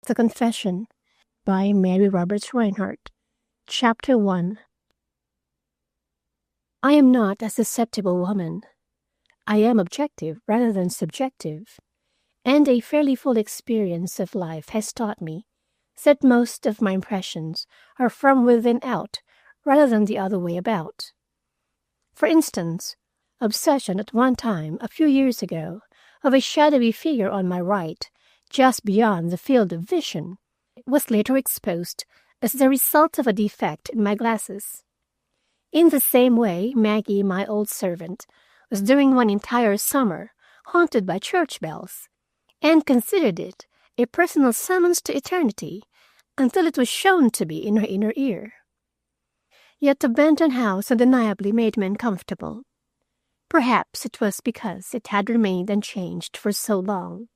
The Confession by Mary Roberts Rinehart. Chapter 1. I am not a susceptible woman. I am objective rather than subjective, and a fairly full experience of life has taught me that most of my impressions are from within out rather than the other way about. For instance, obsession at one time, a few years ago, of a shadowy figure on my right, just beyond the field of vision, was later exposed as the result of a defect in my glasses. In the same way, Maggie, my old servant, was during one entire summer haunted by church bells, and considered it a personal summons to eternity until it was shown to be in her inner ear. Yet the Benton house undeniably made me uncomfortable. Perhaps it was because it had remained unchanged for so long.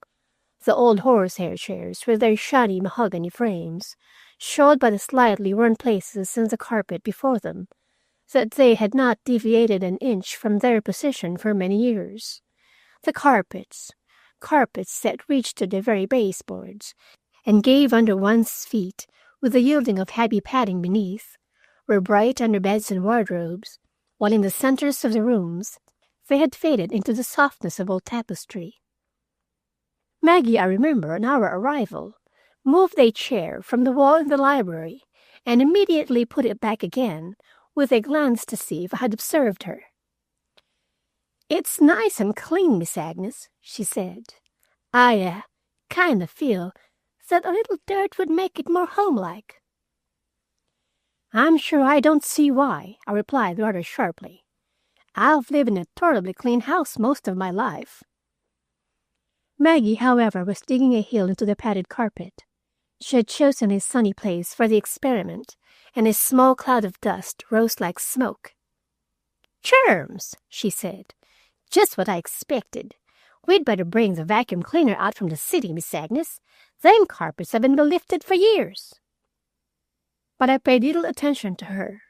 The old horsehair chairs, with their shiny mahogany frames, showed by the slightly worn places in the carpet before them that they had not deviated an inch from their position for many years. The carpets that reached to the very baseboards and gave under one's feet with the yielding of heavy padding beneath, were bright under beds and wardrobes, while in the centers of the rooms they had faded into the softness of old tapestry. Maggie, I remember, on our arrival, moved a chair from the wall in the library and immediately put it back again, with a glance to see if I had observed her. "It's nice and clean, Miss Agnes," she said. "I kind of feel that a little dirt would make it more homelike." "I'm sure I don't see why," I replied rather sharply. "I've lived in a tolerably clean house most of my life." Maggie, however, was digging a heel into the padded carpet. She had chosen a sunny place for the experiment, and a small cloud of dust rose like smoke. "Germs," she said. "Just what I expected. We'd better bring the vacuum cleaner out from the city, Miss Agnes. Them carpets haven't been lifted for years." But I paid little attention to her.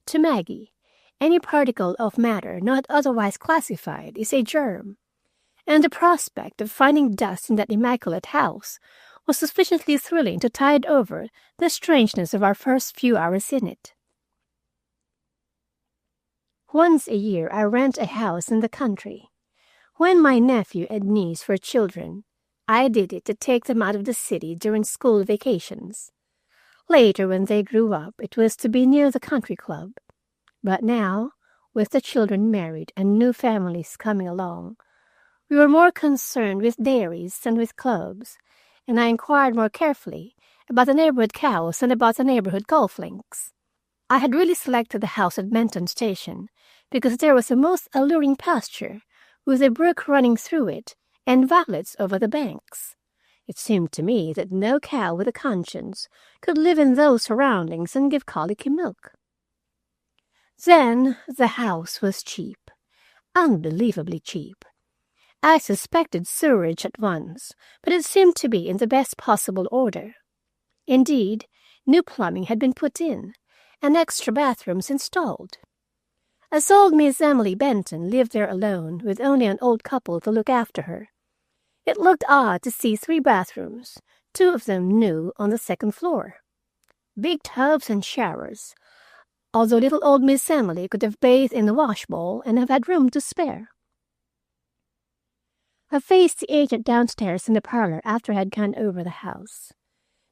To Maggie, any particle of matter not otherwise classified is a germ, and the prospect of finding dust in that immaculate house was sufficiently thrilling to tide over the strangeness of our first few hours in it. Once a year I rent a house in the country. When my nephew and niece were children, I did it to take them out of the city during school vacations. Later, when they grew up, it was to be near the country club. But now, with the children married and new families coming along, we were more concerned with dairies than with clubs, and I inquired more carefully about the neighborhood cows than about the neighborhood golf links. I had really selected the house at Benton Station because there was a most alluring pasture with a brook running through it and violets over the banks. It seemed to me that no cow with a conscience could live in those surroundings and give colicky milk. Then the house was cheap, unbelievably cheap. I suspected sewerage at once, but it seemed to be in the best possible order. Indeed, new plumbing had been put in, and extra bathrooms installed. As old Miss Emily Benton lived there alone, with only an old couple to look after her, it looked odd to see 3 bathrooms, 2 of them new, on the second floor. Big tubs and showers, although little old Miss Emily could have bathed in the washbowl and have had room to spare. I faced the agent downstairs in the parlor after I had gone over the house.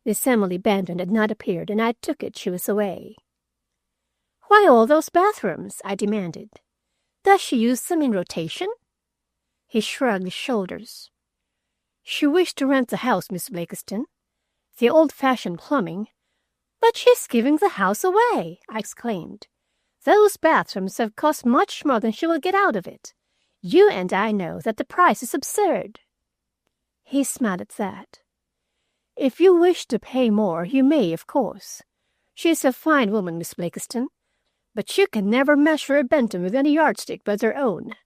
Miss Emily Benton had not appeared, and I took it she was away. "Why all those bathrooms?" I demanded. "Does she use them in rotation?" He shrugged his shoulders. "She wished to rent the house, Miss Blakiston. The old-fashioned plumbing—" "But she's giving the house away!" I exclaimed. "Those bathrooms have cost much more than she will get out of it. You and I know that the price is absurd." He smiled at that. "If you wish to pay more, you may, of course. She is a fine woman, Miss Blakiston, but you can never measure a Benton with any yardstick but their own.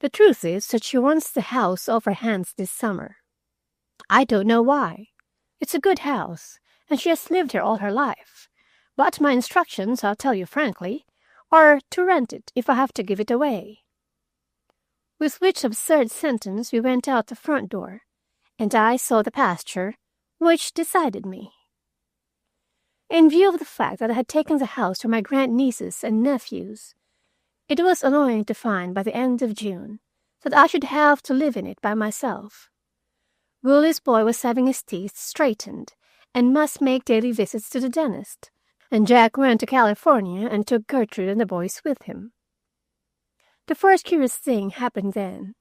The truth is that she wants the house off her hands this summer. I don't know why. It's a good house, and she has lived here all her life. But my instructions, I'll tell you frankly, are to rent it if I have to give it away." With which absurd sentence we went out the front door, and I saw the pasture, which decided me. In view of the fact that I had taken the house for my grandnieces and nephews, it was annoying to find by the end of June that I should have to live in it by myself. Willie's boy was having his teeth straightened and must make daily visits to the dentist, and Jack went to California and took Gertrude and the boys with him. The first curious thing happened then.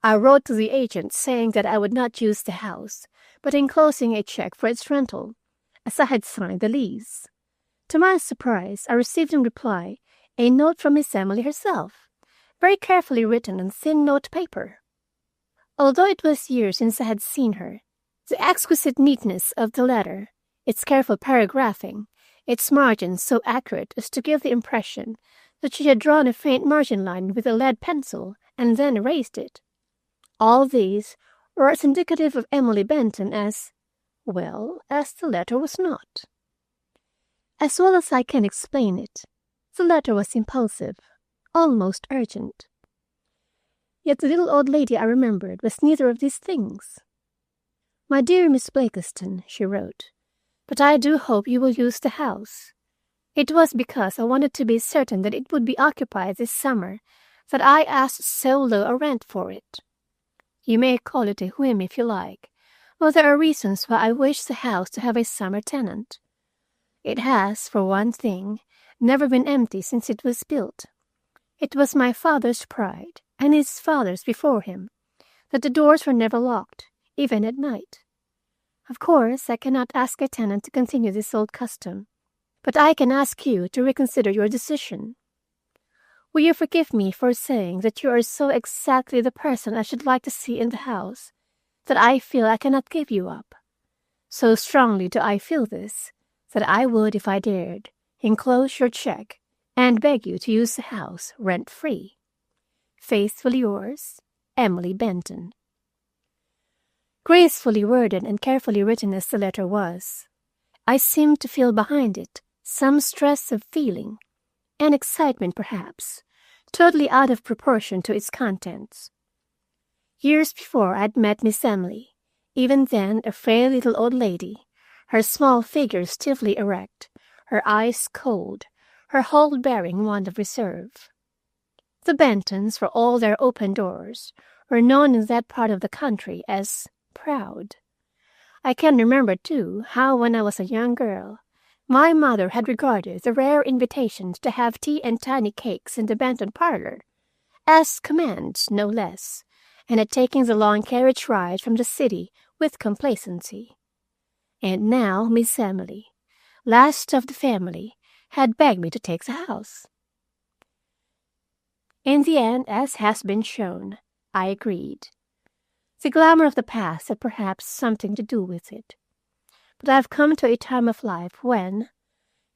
I wrote to the agent saying that I would not use the house, but enclosing a check for its rental, as I had signed the lease. To my surprise, I received in reply a note from Miss Emily herself, very carefully written on thin note paper. Although it was years since I had seen her, the exquisite neatness of the letter, its careful paragraphing, its margins so accurate as to give the impression that she had drawn a faint margin line with a lead pencil and then erased it. All these were as indicative of Emily Benton as the letter was not. As well as I can explain it, the letter was impulsive, almost urgent. Yet the little old lady I remembered was neither of these things. "My dear Miss Blakiston," she wrote, "but I do hope you will use the house. It was because I wanted to be certain that it would be occupied this summer that I asked so low a rent for it. You may call it a whim if you like, but there are reasons why I wish the house to have a summer tenant. It has, for one thing, never been empty since it was built. It was my father's pride, and his father's before him, that the doors were never locked, even at night. Of course, I cannot ask a tenant to continue this old custom, but I can ask you to reconsider your decision. Will you forgive me for saying that you are so exactly the person I should like to see in the house that I feel I cannot give you up? So strongly do I feel this that I would, if I dared, enclose your check and beg you to use the house rent-free. Faithfully yours, Emily Benton." Gracefully worded and carefully written as the letter was, I seemed to feel behind it some stress of feeling, an excitement perhaps, totally out of proportion to its contents. Years before I had met Miss Emily, even then a frail little old lady, her small figure stiffly erect, her eyes cold, her whole bearing one of reserve. The Bentons, for all their open doors, were known in that part of the country as proud. I can remember, too, how when I was a young girl, my mother had regarded the rare invitations to have tea and tiny cakes in the Benton parlor as commands, no less, and had taken the long carriage ride from the city with complacency. And now Miss Emily, last of the family, had begged me to take the house. In the end, as has been shown, I agreed. The glamour of the past had perhaps something to do with it. But I have come to a time of life when,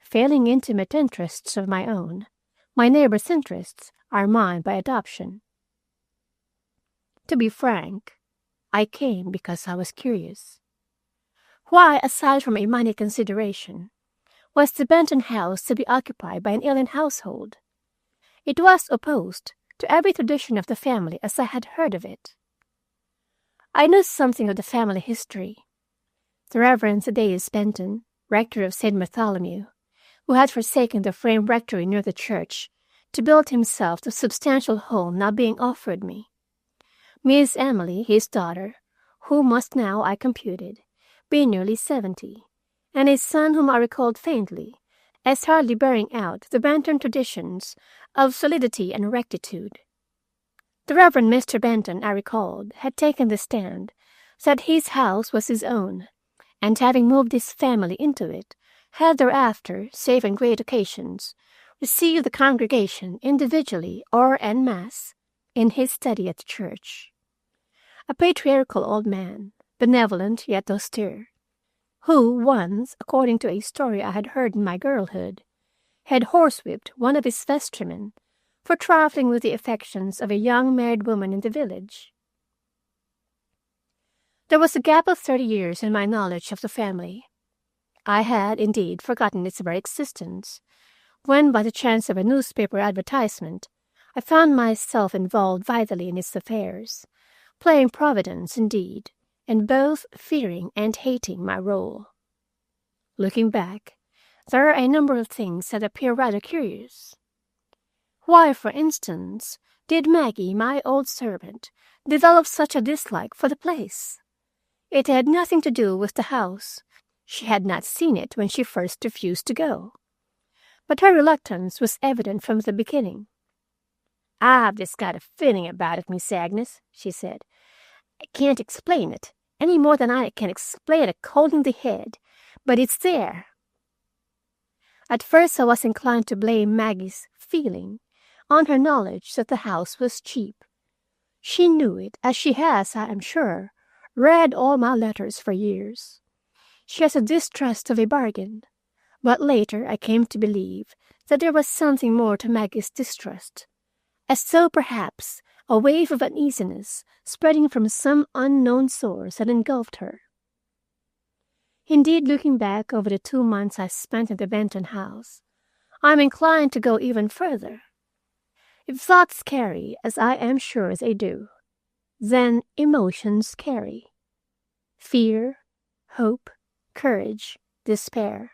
failing intimate interests of my own, my neighbors' interests are mine by adoption. To be frank, I came because I was curious. Why, aside from a money consideration, was the Benton house to be occupied by an alien household? It was opposed to every tradition of the family as I had heard of it. I knew something of the family history. The Reverend Thaddeus Benton, rector of St. Bartholomew, who had forsaken the frame rectory near the church to build himself the substantial home now being offered me. Miss Emily, his daughter, who must now, I computed, be nearly 70, and a son whom I recalled faintly as hardly bearing out the Benton traditions of solidity and rectitude. The Reverend Mr. Benton, I recalled, had taken the stand that his house was his own, and having moved his family into it, had thereafter, save on great occasions, received the congregation individually or en masse in his study at the church. A patriarchal old man, benevolent yet austere, who once, according to a story I had heard in my girlhood, had horsewhipped one of his vestrymen for trifling with the affections of a young married woman in the village. There was a gap of 30 years in my knowledge of the family. I had, indeed, forgotten its very existence, when, by the chance of a newspaper advertisement, I found myself involved vitally in its affairs, playing Providence, indeed, and both fearing and hating my role. Looking back, there are a number of things that appear rather curious. Why, for instance, did Maggie, my old servant, develop such a dislike for the place? It had nothing to do with the house. She had not seen it when she first refused to go. But her reluctance was evident from the beginning. "I've just got a feeling about it, Miss Agnes," she said. "I can't explain it, any more than I can explain a cold in the head, but it's there." At first I was inclined to blame Maggie's feeling on her knowledge that the house was cheap. She knew it, as she has, I am sure, read all my letters for years. She has a distrust of a bargain. But later I came to believe that there was something more to Maggie's distrust, as though perhaps a wave of uneasiness spreading from some unknown source had engulfed her. Indeed, looking back over the 2 months I spent in the Benton house, I am inclined to go even further. If thoughts carry, as I am sure they do, then emotions carry. Fear, hope, courage, despair.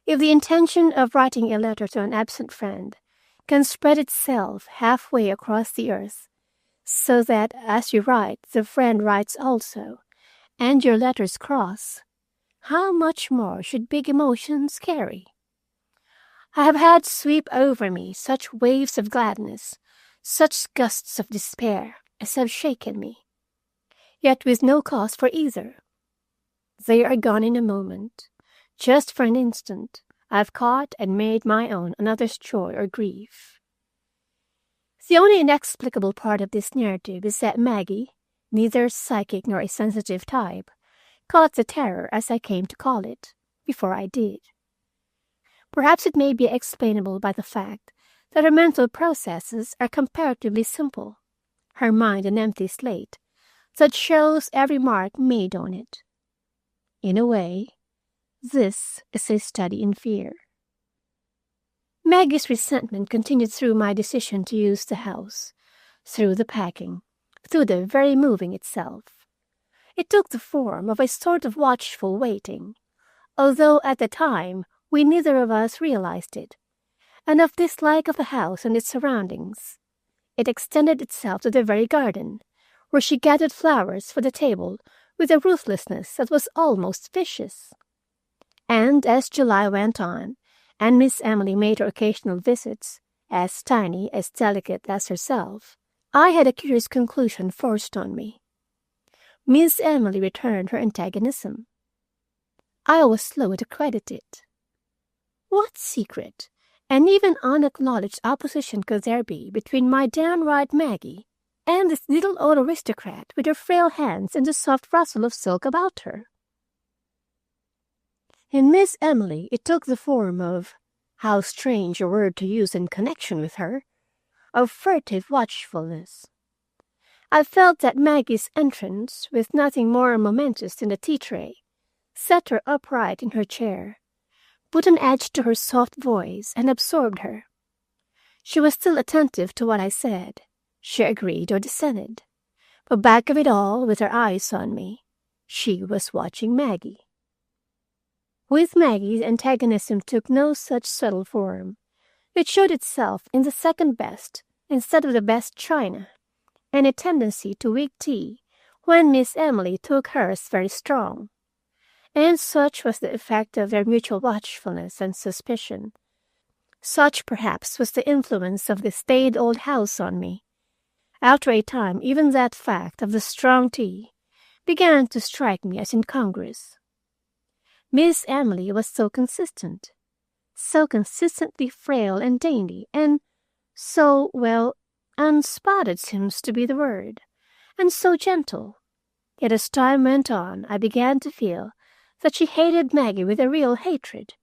If the intention of writing a letter to an absent friend can spread itself halfway across the earth, so that as you write, the friend writes also, and your letters cross, how much more should big emotions carry? I have had sweep over me such waves of gladness, such gusts of despair as have shaken me, yet with no cause for either. They are gone in a moment. Just for an instant, I've caught and made my own another's joy or grief. The only inexplicable part of this narrative is that Maggie, neither psychic nor a sensitive type, caught the terror, as I came to call it, before I did. Perhaps it may be explainable by the fact that her mental processes are comparatively simple, her mind an empty slate that shows every mark made on it. In a way, this is a study in fear. Maggie's resentment continued through my decision to use the house, through the packing, through the very moving itself. It took the form of a sort of watchful waiting, although at the time we neither of us realized it, and of dislike of the house and its surroundings. It extended itself to the very garden, where she gathered flowers for the table with a ruthlessness that was almost vicious. And as July went on, and Miss Emily made her occasional visits, as tiny, as delicate as herself, I had a curious conclusion forced on me. Miss Emily returned her antagonism. I was slow to credit it. What secret, and even unacknowledged opposition could there be between my downright Maggie and this little old aristocrat with her frail hands and the soft rustle of silk about her? In Miss Emily it took the form of, how strange a word to use in connection with her, of furtive watchfulness. I felt that Maggie's entrance, with nothing more momentous than the tea tray, set her upright in her chair, put an edge to her soft voice, and absorbed her. She was still attentive to what I said. She agreed or dissented. But back of it all, with her eyes on me, she was watching Maggie. With Maggie, the antagonism took no such subtle form. It showed itself in the second best instead of the best china, and a tendency to weak tea when Miss Emily took hers very strong. And such was the effect of their mutual watchfulness and suspicion. Such, perhaps, was the influence of the staid old house on me. After a time, even that fact of the strong tea began to strike me as incongruous. Miss Emily was so consistently frail and dainty, and so, well, unspotted seems to be the word, and so gentle. Yet as time went on, I began to feel that she hated Maggie with a real hatred,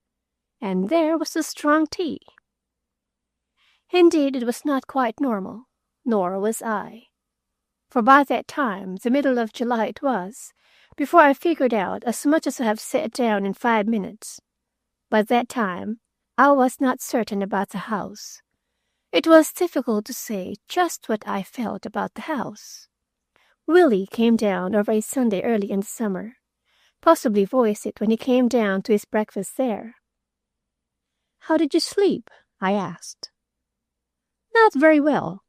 and there was the strong tea. Indeed, it was not quite normal, nor was I. For by that time, the middle of July it was, before I figured out as much as I have set down in 5 minutes. By that time, I was not certain about the house. It was difficult to say just what I felt about the house. Willie came down over a Sunday early in the summer, possibly voiced it when he came down to his breakfast there. "How did you sleep?" I asked. "Not very well."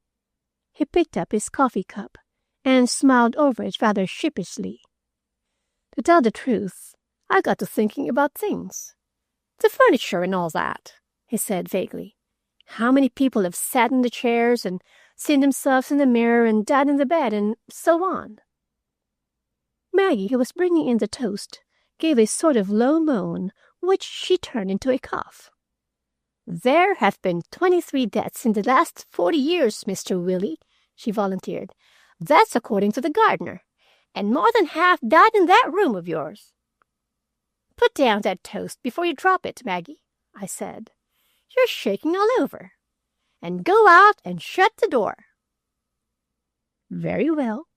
He picked up his coffee cup and smiled over it rather sheepishly. "To tell the truth, I got to thinking about things. The furniture and all that," he said vaguely. "How many people have sat in the chairs and seen themselves in the mirror and died in the bed, and so on." Maggie, who was bringing in the toast, gave a sort of low moan, which she turned into a cough. "There have been 23 deaths in the last 40 years, Mr. Willie," she volunteered. "That's according to the gardener, and more than half died in that room of yours." "Put down that toast before you drop it, Maggie," I said. "You're shaking all over. And go out and shut the door." "Very well,"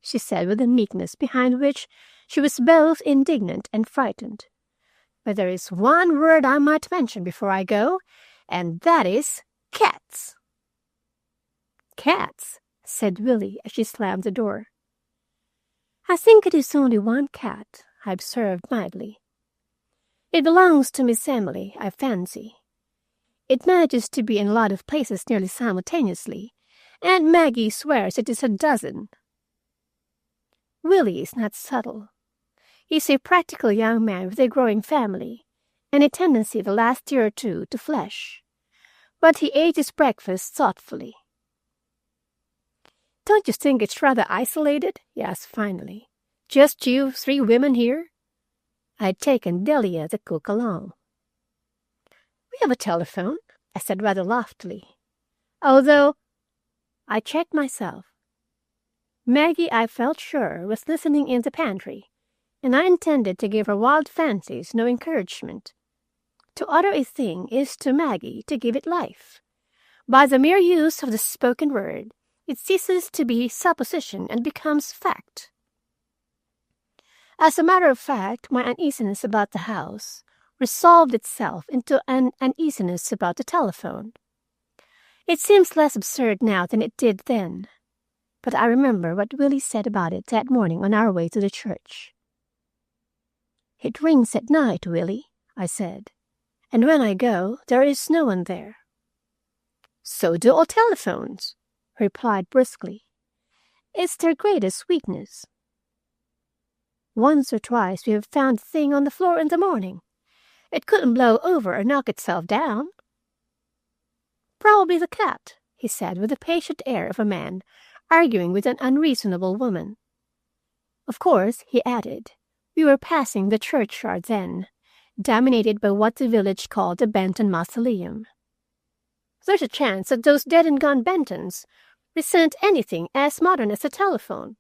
she said with a meekness behind which she was both indignant and frightened. "But there is one word I might mention before I go, and that is cats." "Cats," said Willie as she slammed the door. "I think it is only one cat," I observed mildly. "It belongs to Miss Emily, I fancy. It manages to be in a lot of places nearly simultaneously, and Maggie swears it is a dozen." Willie is not subtle. He is a practical young man with a growing family, and a tendency the last year or two to flesh. But he ate his breakfast thoughtfully. "Don't you think it's rather isolated?" he asked finally. "Just you 3 women here?" I had taken Delia, the cook, along. "We have a telephone," I said rather loftily. "Although—" I checked myself. Maggie, I felt sure, was listening in the pantry, and I intended to give her wild fancies no encouragement. To utter a thing is to Maggie to give it life. By the mere use of the spoken word, it ceases to be supposition and becomes fact. As a matter of fact, my uneasiness about the house resolved itself into an uneasiness about the telephone. It seems less absurd now than it did then, but I remember what Willie said about it that morning on our way to the church. "It rings at night, Willie," I said, "and when I go, there is no one there." "So do all telephones," he replied briskly. "It's their greatest weakness. Once or twice we have found the thing on the floor in the morning. It couldn't blow over or knock itself down." "Probably the cat," he said with the patient air of a man arguing with an unreasonable woman. Of course, he added, we were passing the churchyard then, dominated by what the village called the Benton Mausoleum. "There's a chance that those dead-and-gone Bentons resent anything as modern as a telephone.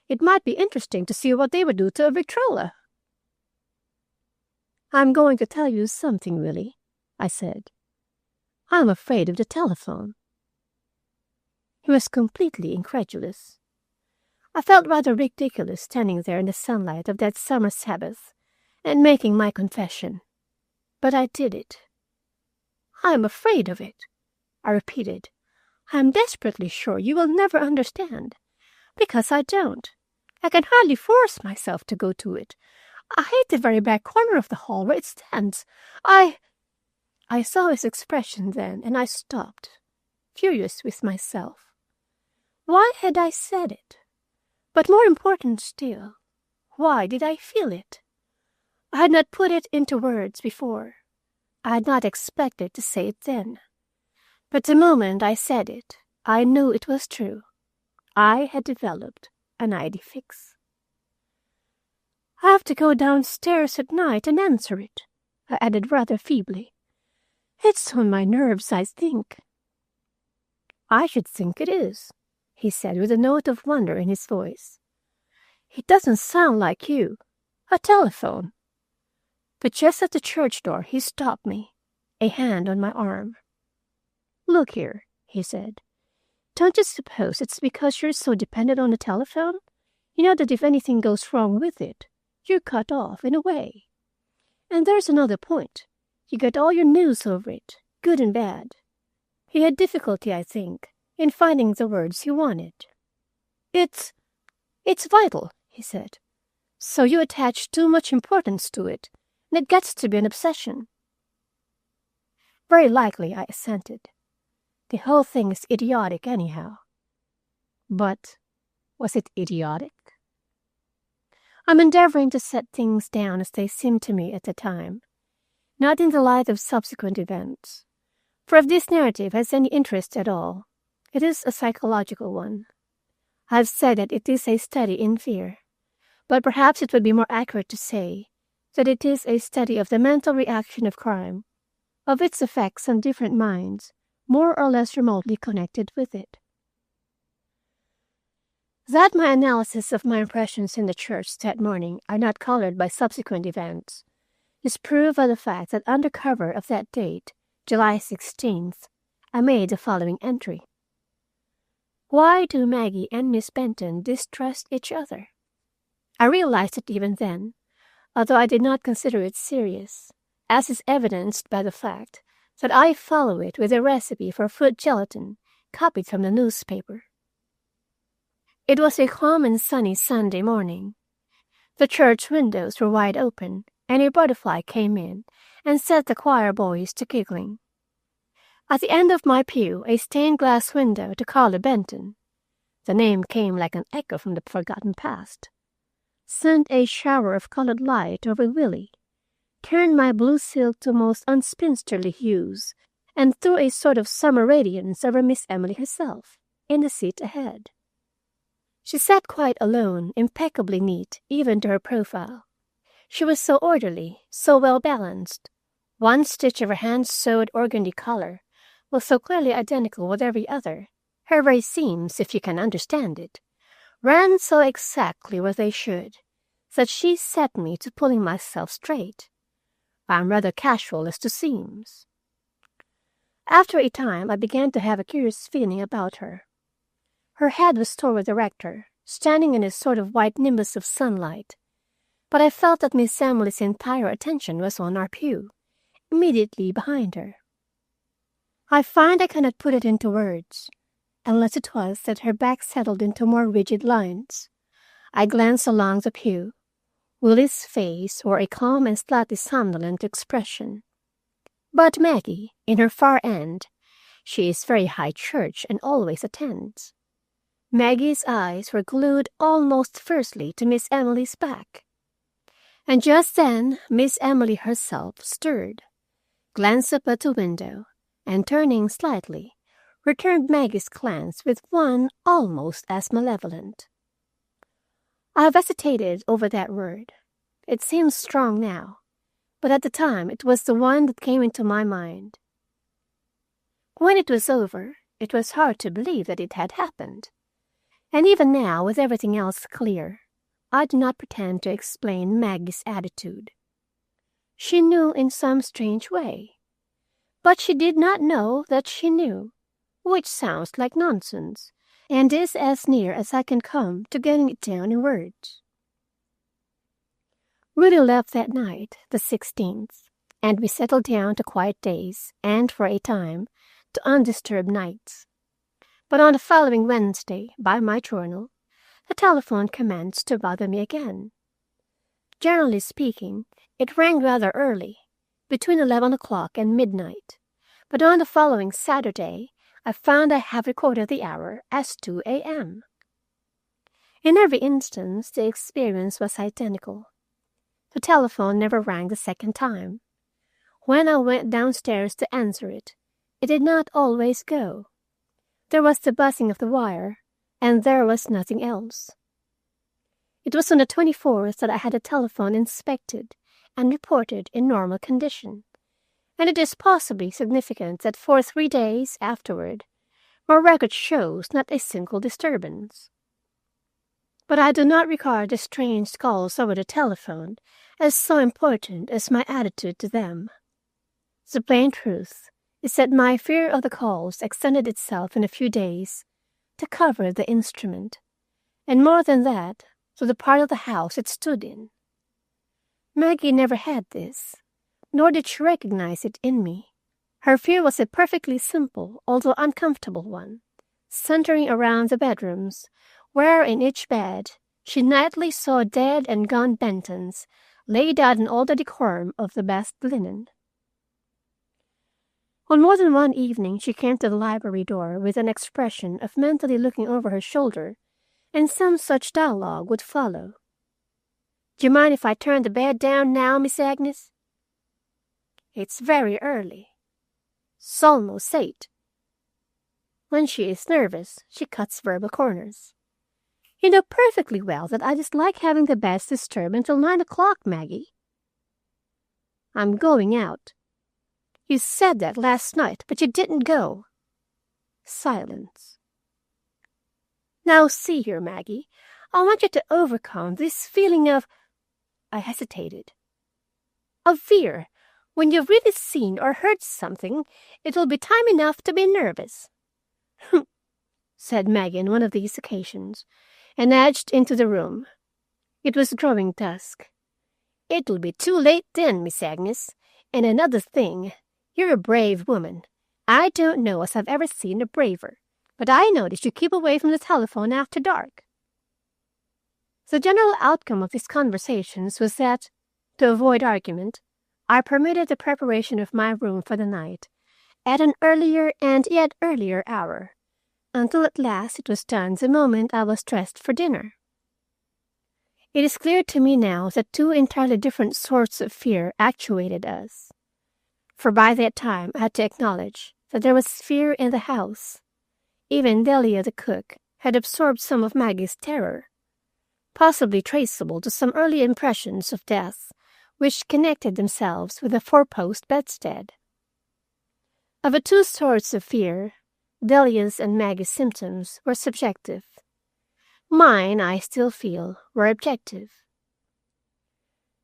It might be interesting to see what they would do to a Victrola." "I'm going to tell you something, Willie," I said. "I'm afraid of the telephone." He was completely incredulous. I felt rather ridiculous standing there in the sunlight of that summer Sabbath and making my confession. But I did it. "I'm afraid of it," I repeated. "I'm desperately sure you will never understand, because I don't. I can hardly force myself to go to it. I hate the very back corner of the hall where it stands. I saw his expression then, and I stopped, furious with myself. Why had I said it? But more important still, why did I feel it? I had not put it into words before. I had not expected to say it then. But the moment I said it, I knew it was true. I had developed an idea fix. "I have to go downstairs at night and answer it," I added rather feebly. "It's on my nerves, I think." "I should think it is," he said with a note of wonder in his voice. "It doesn't sound like you. A telephone." But just at the church door he stopped me, a hand on my arm. "Look here," he said. "Don't you suppose it's because you're so dependent on the telephone? You know that if anything goes wrong with it, you're cut off in a way. And there's another point. You get all your news over it, good and bad." He had difficulty, I think, in finding the words he wanted. "It's It's vital, he said. So you attach too much importance to it, and it gets to be an obsession. Very likely, I assented. The whole thing is idiotic anyhow. But was it idiotic? I'm endeavoring to set things down as they seemed to me at the time, not in the light of subsequent events. For if this narrative has any interest at all, it is a psychological one. I've said that it is a study in fear, but perhaps it would be more accurate to say that it is a study of the mental reaction of crime, of its effects on different minds, more or less remotely connected with it. That my analysis of my impressions in the church that morning are not colored by subsequent events is proved by the fact that under cover of that date, July 16th, I made the following entry. Why do Maggie and Miss Benton distrust each other? I realized it even then, although I did not consider it serious, as is evidenced by the fact that I follow it with a recipe for fruit gelatin copied from the newspaper. It was a calm and sunny Sunday morning. The church windows were wide open, and a butterfly came in and set the choir boys to giggling. At the end of my pew, a stained glass window to Carla Benton, the name came like an echo from the forgotten past, sent a shower of colored light over Willie, turned my blue silk to most unspinsterly hues, and threw a sort of summer radiance over Miss Emily herself, in the seat ahead. She sat quite alone, impeccably neat, even to her profile. She was so orderly, so well balanced. One stitch of her hand-sewed organdy collar was so clearly identical with every other. Her very seams, if you can understand it, ran so exactly where they should, that she set me to pulling myself straight. I'm rather casual as to seams. After a time, I began to have a curious feeling about her. Her head was toward the rector, standing in a sort of white nimbus of sunlight, but I felt that Miss Emily's entire attention was on our pew, immediately behind her. I find I cannot put it into words, unless it was that her back settled into more rigid lines. I glanced along the pew. Willie's face wore a calm and slightly somnolent expression. But Maggie, in her far end, she is very high church and always attends. Maggie's eyes were glued almost fiercely to Miss Emily's back. And just then Miss Emily herself stirred, glanced up at the window, and turning slightly, returned Maggie's glance with one almost as malevolent. I have hesitated over that word. It seems strong now, but at the time it was the one that came into my mind. When it was over, it was hard to believe that it had happened. And even now, with everything else clear, I do not pretend to explain Maggie's attitude. She knew in some strange way, but she did not know that she knew, which sounds like nonsense, and is as near as I can come to getting it down in words. Rudy left that night, the 16th, and we settled down to quiet days and, for a time, to undisturbed nights. But on the following Wednesday, by my journal, the telephone commenced to bother me again. Generally speaking, it rang rather early, between 11 o'clock and midnight, but on the following Saturday, I found I have recorded the hour as 2 a.m. In every instance, the experience was identical. The telephone never rang the second time. When I went downstairs to answer it, it did not always go. There was the buzzing of the wire, and there was nothing else. It was on the 24th that I had the telephone inspected and reported in normal condition, and it is possibly significant that for 3 days afterward, my record shows not a single disturbance. But I do not regard the strange calls over the telephone as so important as my attitude to them. The plain truth is that my fear of the calls extended itself in a few days to cover the instrument, and more than that, to the part of the house it stood in. Maggie never had this, nor did she recognize it in me. Her fear was a perfectly simple, although uncomfortable one, centering around the bedrooms, where in each bed she nightly saw dead and gone Bentons laid out in all the decorum of the best linen. On more than one evening she came to the library door with an expression of mentally looking over her shoulder, and some such dialogue would follow. "Do you mind if I turn the bed down now, Miss Agnes?" "It's very early." "It's almost 8. When she is nervous, she cuts verbal corners. "You know perfectly well that I dislike having the beds disturbed until 9 o'clock, Maggie." "I'm going out." "You said that last night, but you didn't go." Silence. "Now see here, Maggie, I want you to overcome this feeling of—" I hesitated. "Of fear. When you've really seen or heard something, it will be time enough to be nervous." "Humph," said Maggie on one of these occasions, and edged into the room. It was growing dusk. "It'll be too late then, Miss Agnes. And another thing, you're a brave woman. I don't know as I've ever seen a braver, but I notice you keep away from the telephone after dark." The general outcome of these conversations was that, to avoid argument, I permitted the preparation of my room for the night at an earlier and yet earlier hour, until at last it was done the moment I was dressed for dinner. It is clear to me now that two entirely different sorts of fear actuated us. For by that time I had to acknowledge that there was fear in the house. Even Delia the cook had absorbed some of Maggie's terror, possibly traceable to some early impressions of death which connected themselves with the four-post bedstead. Of the two sorts of fear, Delia's and Maggie's symptoms were subjective. Mine, I still feel, were objective.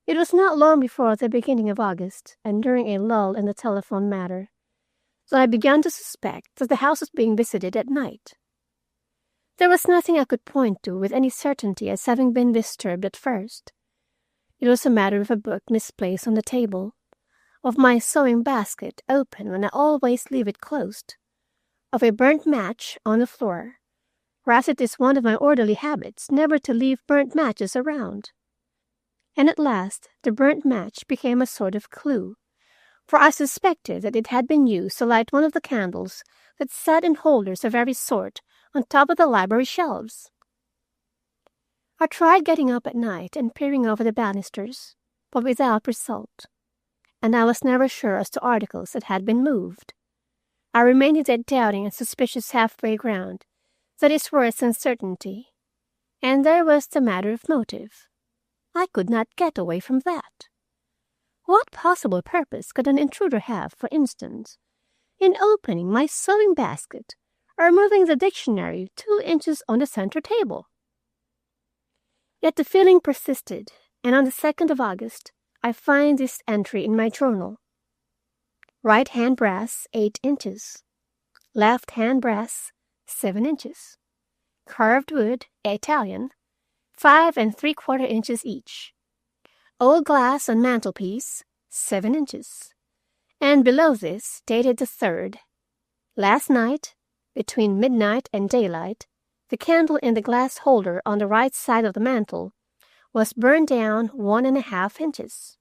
It was not long before the beginning of August, and during a lull in the telephone matter, that I began to suspect that the house was being visited at night. There was nothing I could point to with any certainty as having been disturbed at first. It was a matter of a book misplaced on the table, of my sewing basket open when I always leave it closed, of a burnt match on the floor, whereas it is one of my orderly habits never to leave burnt matches around. And at last the burnt match became a sort of clue, for I suspected that it had been used to light one of the candles that sat in holders of every sort on top of the library shelves. I tried getting up at night and peering over the banisters, but without result, and I was never sure as to articles that had been moved. I remained in that doubting and suspicious halfway ground that is worse than certainty, and there was the matter of motive. I could not get away from that. What possible purpose could an intruder have, for instance, in opening my sewing basket or moving the dictionary 2 inches on the center table? Yet the feeling persisted, and on the 2nd of August I find this entry in my journal. Right hand brass, 8 inches. Left hand brass, 7 inches. Carved wood, Italian, 5 3/4 inches each. Old glass on mantelpiece, 7 inches. And below this, dated the 3rd. Last night, between midnight and daylight, the candle in the glass holder on the right side of the mantel was burned down 1½ inches.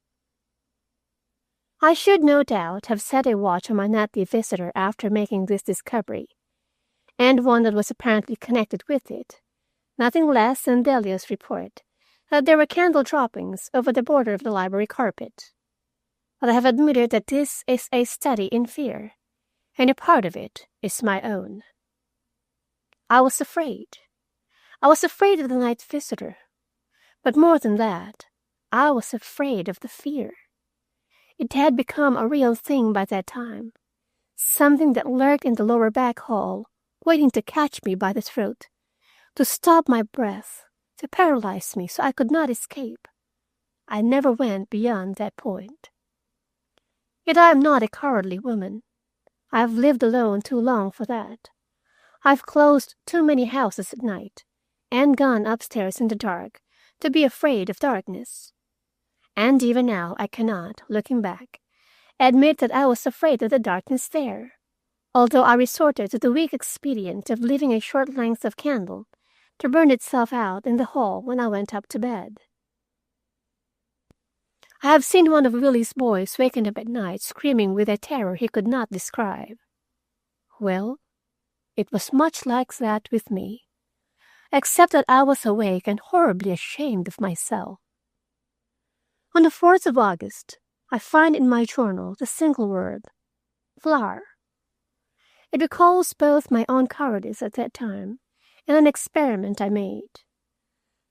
I should no doubt have set a watch on my nightly visitor after making this discovery, and one that was apparently connected with it, nothing less than Delia's report that there were candle droppings over the border of the library carpet. But I have admitted that this is a study in fear, and a part of it is my own. I was afraid. I was afraid of the night visitor. But more than that, I was afraid of the fear. It had become a real thing by that time, something that lurked in the lower back hall, waiting to catch me by the throat, to stop my breath, to paralyze me so I could not escape. I never went beyond that point. Yet I am not a cowardly woman. I have lived alone too long for that. I've closed too many houses at night, and gone upstairs in the dark to be afraid of darkness. And even now I cannot, looking back, admit that I was afraid of the darkness there, although I resorted to the weak expedient of leaving a short length of candle to burn itself out in the hall when I went up to bed. I have seen one of Willie's boys waken up at night screaming with a terror he could not describe. Well, it was much like that with me, except that I was awake and horribly ashamed of myself. On the 4th of August, I find in my journal the single word, flower. It recalls both my own cowardice at that time and an experiment I made.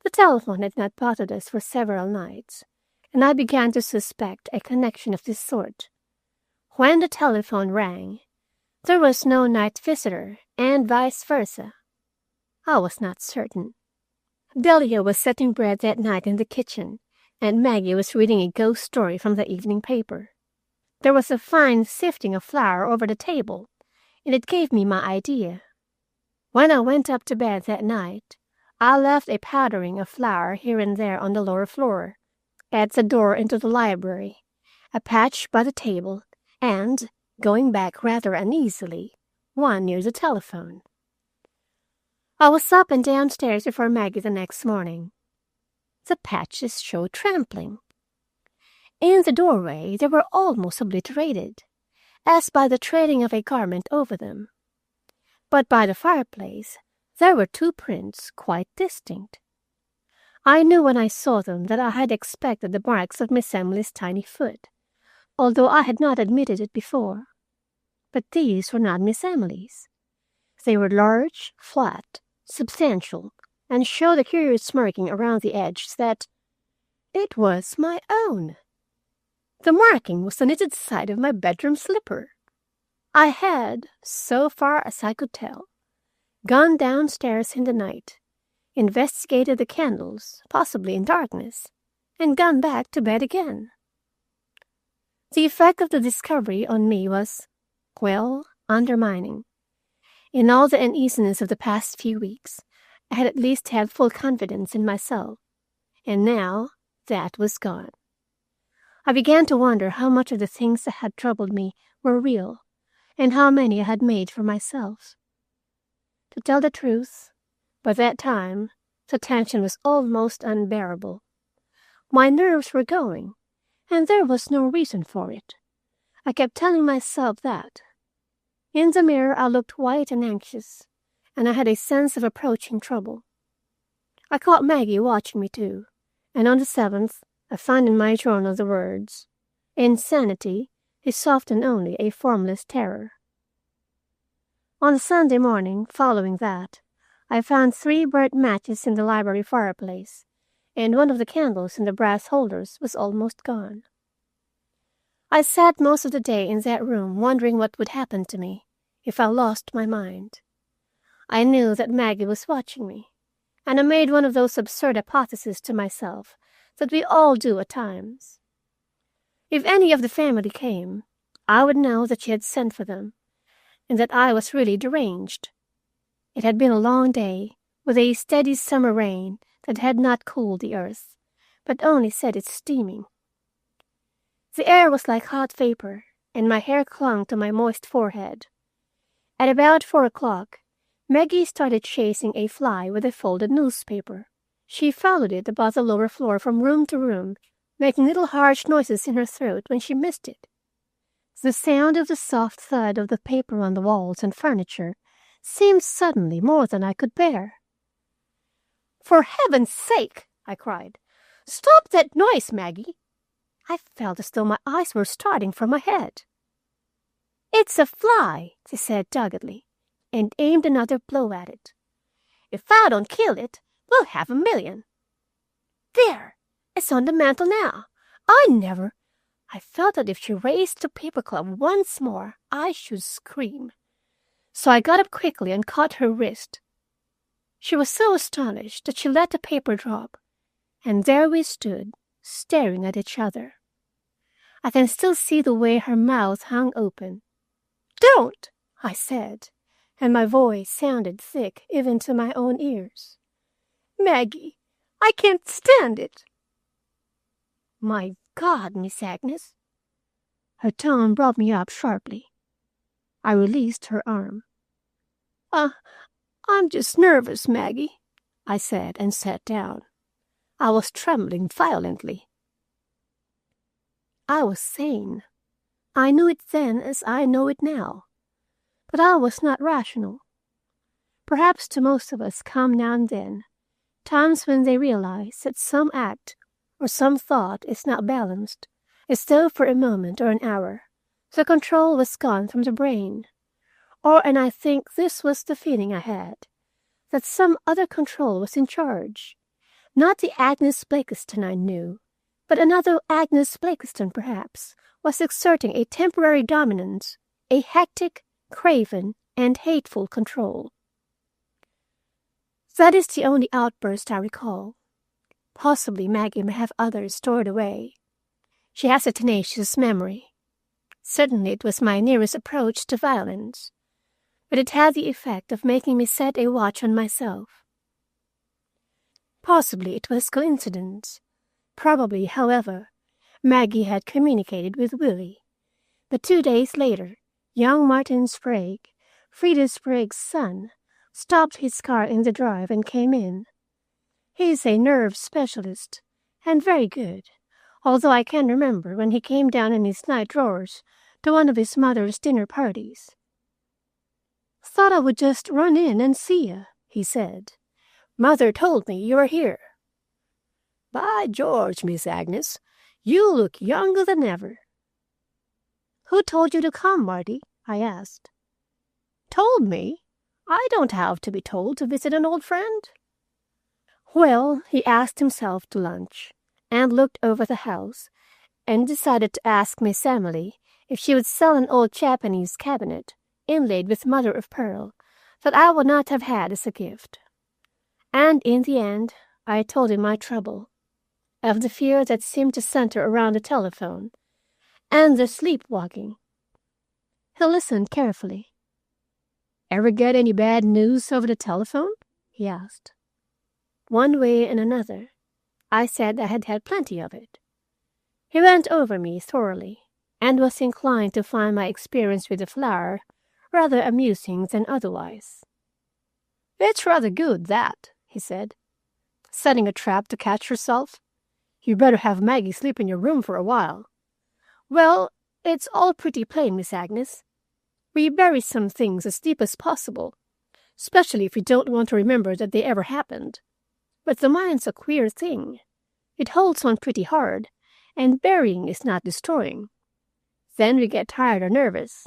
The telephone had not bothered us for several nights, and I began to suspect a connection of this sort. When the telephone rang, there was no night visitor, and vice versa. I was not certain. Delia was setting bread that night in the kitchen, and Maggie was reading a ghost story from the evening paper. There was a fine sifting of flour over the table, and it gave me my idea. When I went up to bed that night, I left a powdering of flour here and there on the lower floor, at the door into the library, a patch by the table, and, going back rather uneasily, one near the telephone. I was up and downstairs before Maggie the next morning. The patches showed trembling. In the doorway they were almost obliterated, as by the trailing of a garment over them. But by the fireplace there were two prints quite distinct. I knew when I saw them that I had expected the marks of Miss Emily's tiny foot, although I had not admitted it before. But these were not Miss Emily's. They were large, flat, substantial, and showed a curious smirking around the edge that it was my own. The marking was the knitted side of my bedroom slipper. I had, so far as I could tell, gone downstairs in the night, investigated the candles, possibly in darkness, and gone back to bed again. The effect of the discovery on me was, well, undermining. In all the uneasiness of the past few weeks, I had at least had full confidence in myself, and now that was gone. I began to wonder how much of the things that had troubled me were real, and how many I had made for myself. To tell the truth, by that time, the tension was almost unbearable. My nerves were going, and there was no reason for it. I kept telling myself that. In the mirror I looked white and anxious, and I had a sense of approaching trouble. I caught Maggie watching me too, and on the 7th I found in my journal the words, "Insanity is often only a formless terror." On the Sunday morning following that, I found 3 burnt matches in the library fireplace, and one of the candles in the brass holders was almost gone. I sat most of the day in that room wondering what would happen to me if I lost my mind. I knew that Maggie was watching me, and I made one of those absurd hypotheses to myself that we all do at times. If any of the family came, I would know that she had sent for them, and that I was really deranged. It had been a long day, with a steady summer rain that had not cooled the earth, but only set it steaming. The air was like hot vapor, and my hair clung to my moist forehead. At about 4 o'clock, Maggie started chasing a fly with a folded newspaper. She followed it about the lower floor from room to room, making little harsh noises in her throat when she missed it. The sound of the soft thud of the paper on the walls and furniture seemed suddenly more than I could bear. "For heaven's sake!" I cried. "Stop that noise, Maggie!" I felt as though my eyes were starting from my head. "It's a fly," she said doggedly, and aimed another blow at it. "If I don't kill it, we'll have $1 million. There! It's on the mantel now. I never—" I felt that if she raised the paper club once more, I should scream. So I got up quickly and caught her wrist. She was so astonished that she let the paper drop, and there we stood, staring at each other. I can still see the way her mouth hung open. "Don't!" I said, and my voice sounded thick even to my own ears. "Maggie, I can't stand it." "My God, Miss Agnes!" Her tone brought me up sharply. I released her arm. I'm just nervous, Maggie. I said, and sat down. I was trembling violently. I was sane. I knew it then as I know it now. But I was not rational. Perhaps to most of us come now and then times when they realize that some act or some thought is not balanced, as though for a moment or an hour the control was gone from the brain. And I think this was the feeling I had, that some other control was in charge. Not the Agnes Blakiston I knew, but another Agnes Blakiston, perhaps, was exerting a temporary dominance, a hectic, craven, and hateful control. That is the only outburst I recall. Possibly Maggie may have others stored away. She has a tenacious memory. Certainly it was my nearest approach to violence, but it had the effect of making me set a watch on myself. Possibly it was coincidence. Probably, however, Maggie had communicated with Willie. But 2 days later, young Martin Sprague, Frida Sprague's son, stopped his car in the drive and came in. He is a nerve specialist, and very good, although I can remember when he came down in his night drawers to one of his mother's dinner parties. "Thought I would just run in and see you," he said. "Mother told me you were here." "By George, Miss Agnes, you look younger than ever." "Who told you to come, Marty?" I asked. "Told me? I don't have to be told to visit an old friend." Well, he asked himself to lunch, and looked over the house, and decided to ask Miss Emily if she would sell an old Japanese cabinet, inlaid with mother of pearl, that I would not have had as a gift. And in the end, I told him my trouble, of the fear that seemed to center around the telephone, and the sleepwalking. He listened carefully. "Ever get any bad news over the telephone?" he asked. "One way and another." I said I had had plenty of it. He went over me thoroughly, and was inclined to find my experience with the flower rather amusing than otherwise. "It's rather good, that," he said. "Setting a trap to catch yourself. You better have Maggie sleep in your room for a while. Well, it's all pretty plain, Miss Agnes. We bury some things as deep as possible, especially if we don't want to remember that they ever happened. But the mind's a queer thing. It holds on pretty hard, and burying is not destroying. Then we get tired or nervous.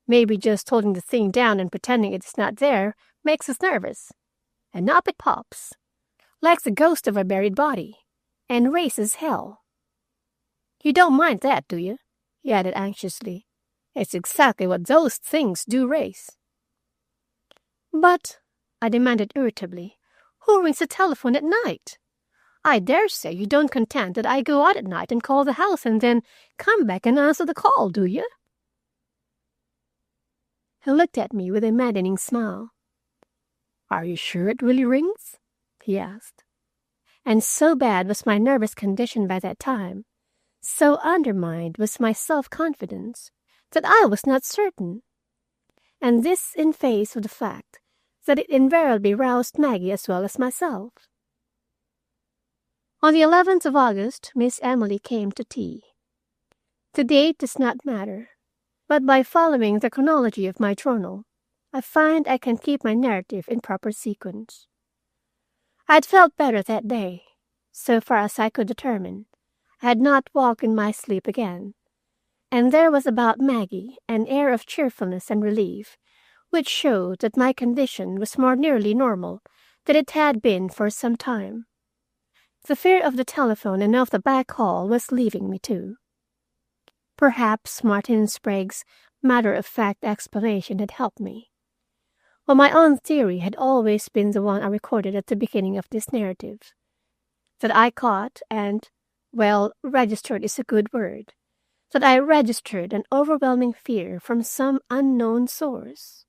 Maybe just holding the thing down and pretending it's not there makes us nervous. And up it pops, like the ghost of a buried body, and raises hell. You don't mind that, do you?" he added anxiously. "It's exactly what those things do raise." "But," I demanded irritably, "who rings the telephone at night? I dare say you don't contend that I go out at night and call the house and then come back and answer the call, do you?" He looked at me with a maddening smile. "Are you sure it really rings?" he asked. And so bad was my nervous condition by that time, so undermined was my self-confidence, that I was not certain. And this in face of the fact that it invariably roused Maggie as well as myself. On the 11th of August, Miss Emily came to tea. The date does not matter, but by following the chronology of my journal, I find I can keep my narrative in proper sequence. I had felt better that day. So far as I could determine, I had not walked in my sleep again, and there was about Maggie an air of cheerfulness and relief which showed that my condition was more nearly normal than it had been for some time. The fear of the telephone and of the back hall was leaving me, too. Perhaps Martin Sprague's matter-of-fact explanation had helped me. Well, my own theory had always been the one I recorded at the beginning of this narrative, that I caught and, well, registered is a good word, that I registered an overwhelming fear from some unknown source.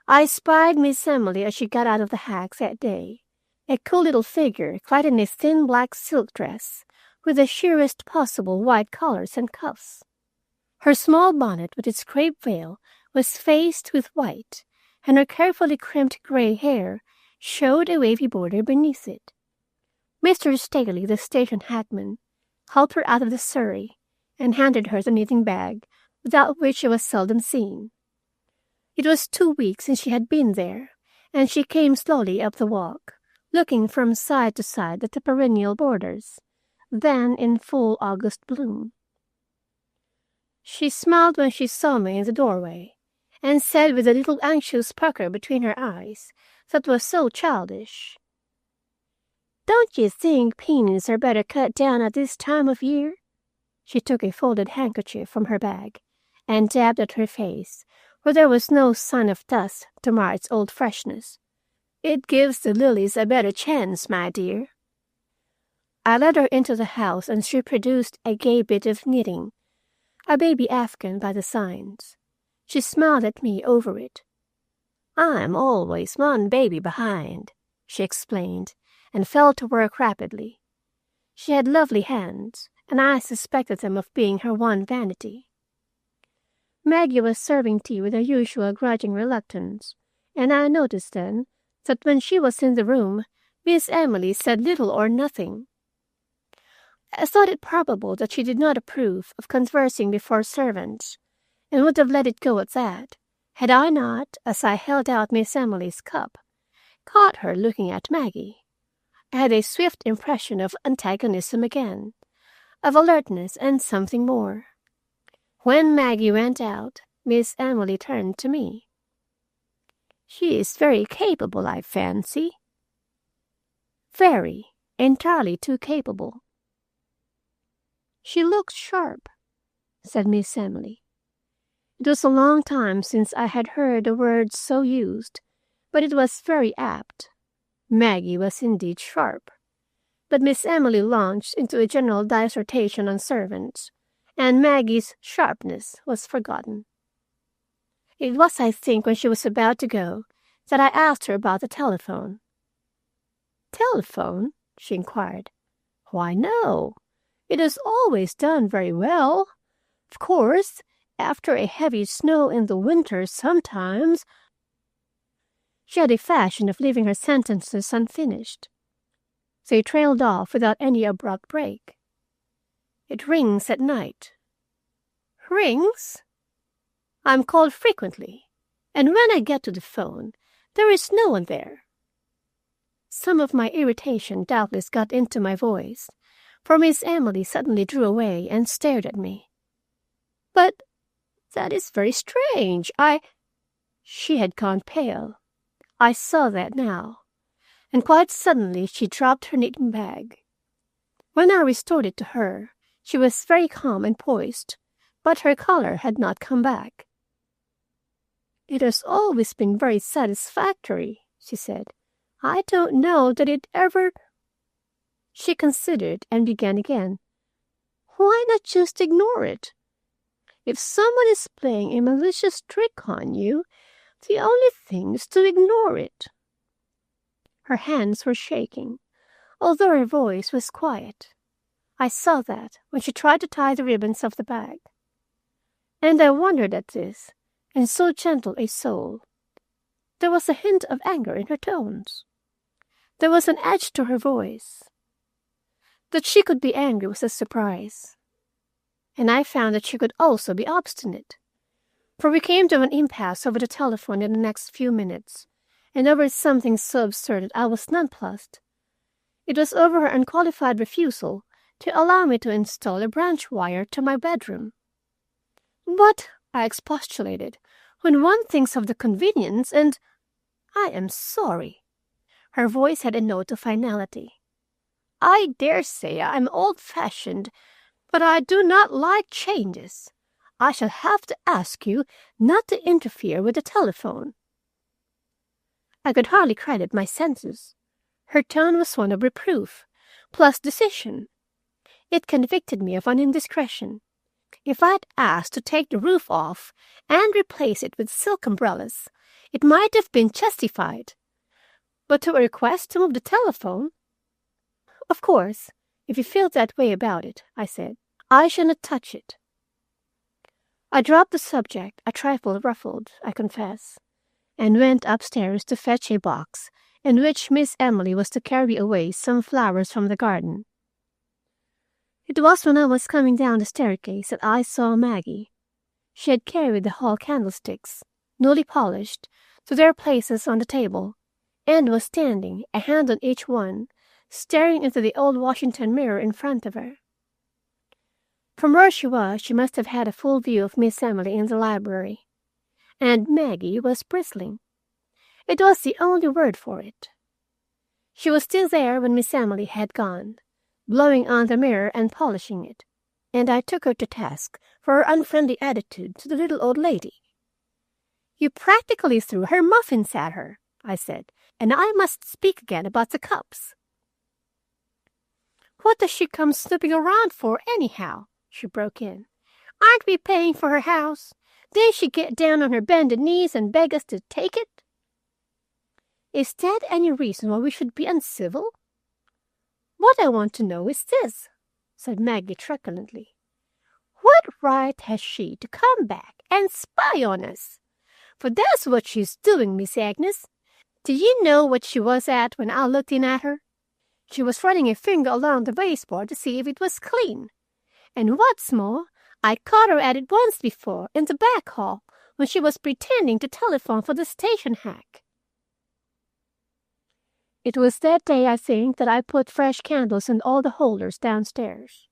I spied Miss Emily as she got out of the hack that day, a cool little figure clad in a thin black silk dress with the sheerest possible white collars and cuffs. Her small bonnet with its crape veil was faced with white, and her carefully crimped gray hair showed a wavy border beneath it. Mr. Staley, the station hackman, helped her out of the surrey and handed her the knitting bag, without which she was seldom seen. It was 2 weeks since she had been there, and she came slowly up the walk, looking from side to side at the perennial borders, then in full August bloom. She smiled when she saw me in the doorway, and said with a little anxious pucker between her eyes that was so childish, "Don't you think peonies are better cut down at this time of year?" She took a folded handkerchief from her bag and dabbed at her face, where there was no sign of dust to mar its old freshness. "It gives the lilies a better chance, my dear." I led her into the house, and she produced a gay bit of knitting, a baby Afghan by the signs. She smiled at me over it. "I'm always one baby behind," she explained, and fell to work rapidly. She had lovely hands, and I suspected them of being her one vanity. Maggie was serving tea with her usual grudging reluctance, and I noticed then that when she was in the room, Miss Emily said little or nothing. I thought it probable that she did not approve of conversing before servants, and would have let it go at that, had I not, as I held out Miss Emily's cup, caught her looking at Maggie. I had a swift impression of antagonism again, of alertness and something more. When Maggie went out, Miss Emily turned to me. "She is very capable, I fancy." "Very, entirely too capable." "She looks sharp," said Miss Emily. It was a long time since I had heard the word so used, but it was very apt. Maggie was indeed sharp. But Miss Emily launched into a general dissertation on servants, and Maggie's sharpness was forgotten. It was, I think, when she was about to go, that I asked her about the telephone. "Telephone?" she inquired. "Why, no. It has always done very well. Of course, after a heavy snow in the winter, sometimes—" She had a fashion of leaving her sentences unfinished. They trailed off without any abrupt break. "It rings at night." "Rings?" "I'm called frequently, and when I get to the phone, there is no one there." Some of my irritation doubtless got into my voice, for Miss Emily suddenly drew away and stared at me. "But that is very strange. She had gone pale. I saw that now, and quite suddenly she dropped her knitting bag. When I restored it to her, she was very calm and poised, but her color had not come back. "It has always been very satisfactory," she said. "I don't know that it ever—" She considered and began again. "Why not just ignore it? If someone is playing a malicious trick on you, the only thing is to ignore it." Her hands were shaking, although her voice was quiet. I saw that when she tried to tie the ribbons of the bag. And I wondered at this, in so gentle a soul. There was a hint of anger in her tones. There was an edge to her voice. That she could be angry was a surprise. And I found that she could also be obstinate, for we came to an impasse over the telephone in the next few minutes, and over something so absurd that I was nonplussed. It was over her unqualified refusal to allow me to install a branch wire to my bedroom. "But," I expostulated, "when one thinks of the convenience and—" "I am sorry." Her voice had a note of finality. "I dare say I am old-fashioned, but I do not like changes. I shall have to ask you not to interfere with the telephone." I could hardly credit my senses. Her tone was one of reproof, plus decision. It convicted me of an indiscretion. If I had asked to take the roof off and replace it with silk umbrellas, it might have been justified. But to a request to move the telephone— "Of course, if you feel that way about it," I said, "I shall not touch it." I dropped the subject, a trifle ruffled, I confess, and went upstairs to fetch a box in which Miss Emily was to carry away some flowers from the garden. It was when I was coming down the staircase that I saw Maggie. She had carried the hall candlesticks, newly polished, to their places on the table, and was standing, a hand on each one, staring into the old Washington mirror in front of her. From where she was, she must have had a full view of Miss Emily in the library, and Maggie was bristling. It was the only word for it. She was still there when Miss Emily had gone, blowing on the mirror and polishing it, and I took her to task for her unfriendly attitude to the little old lady. "You practically threw her muffins at her," I said, "and I must speak again about the cups." "What does she come snooping around for, anyhow?" she broke in. "Aren't we paying for her house? Didn't she get down on her bended knees and beg us to take it?" "Is that any reason why we should be uncivil?" "What I want to know is this," said Maggie truculently. "What right has she to come back and spy on us? For that's what she's doing, Miss Agnes. Do you know what she was at when I looked in at her? She was running a finger along the baseboard to see if it was clean. And what's more, I caught her at it once before in the back hall when she was pretending to telephone for the station hack." It was that day, I think, that I put fresh candles in all the holders downstairs.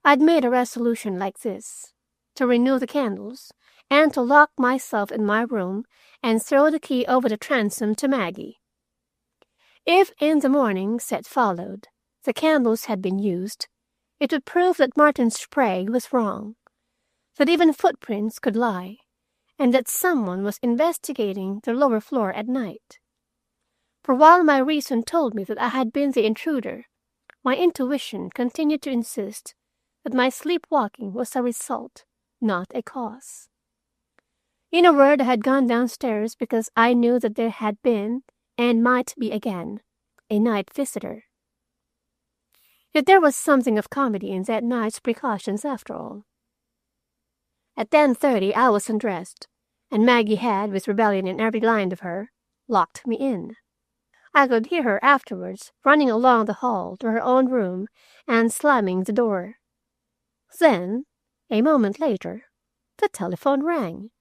I'd made a resolution like this: to renew the candles, and to lock myself in my room and throw the key over the transom to Maggie. If in the mornings that followed the candles had been used, it would prove that Martin Sprague was wrong, that even footprints could lie, and that someone was investigating the lower floor at night. For while my reason told me that I had been the intruder, my intuition continued to insist that my sleepwalking was a result, not a cause. In a word, I had gone downstairs because I knew that there had been, and might be again, a night visitor. Yet there was something of comedy in that night's precautions after all. At 10:30 I was undressed, and Maggie had, with rebellion in every line of her, locked me in. I could hear her afterwards running along the hall to her own room and slamming the door. Then, a moment later, the telephone rang.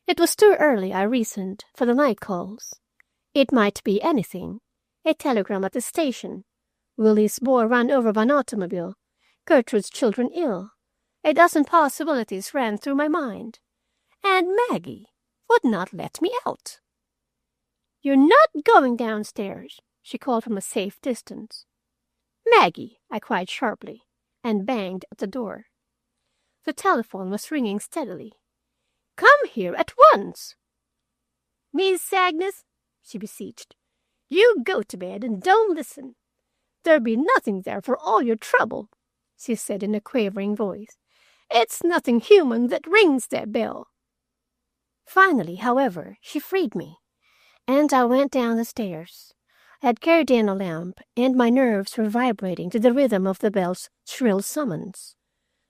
It was too early, I reasoned, for the night calls. It might be anything: a telegram at the station, Willie's boy run over by an automobile, Gertrude's children ill. A dozen possibilities ran through my mind. And Maggie would not let me out. "You're not going downstairs," she called from a safe distance. "Maggie," I cried sharply, and banged at the door. The telephone was ringing steadily. "Come here at once." "Miss Agnes," she beseeched, "you go to bed and don't listen. There'll be nothing there for all your trouble," she said in a quavering voice. "It's nothing human that rings that bell." Finally, however, she freed me, and I went down the stairs. I had carried in a lamp, and my nerves were vibrating to the rhythm of the bell's shrill summons.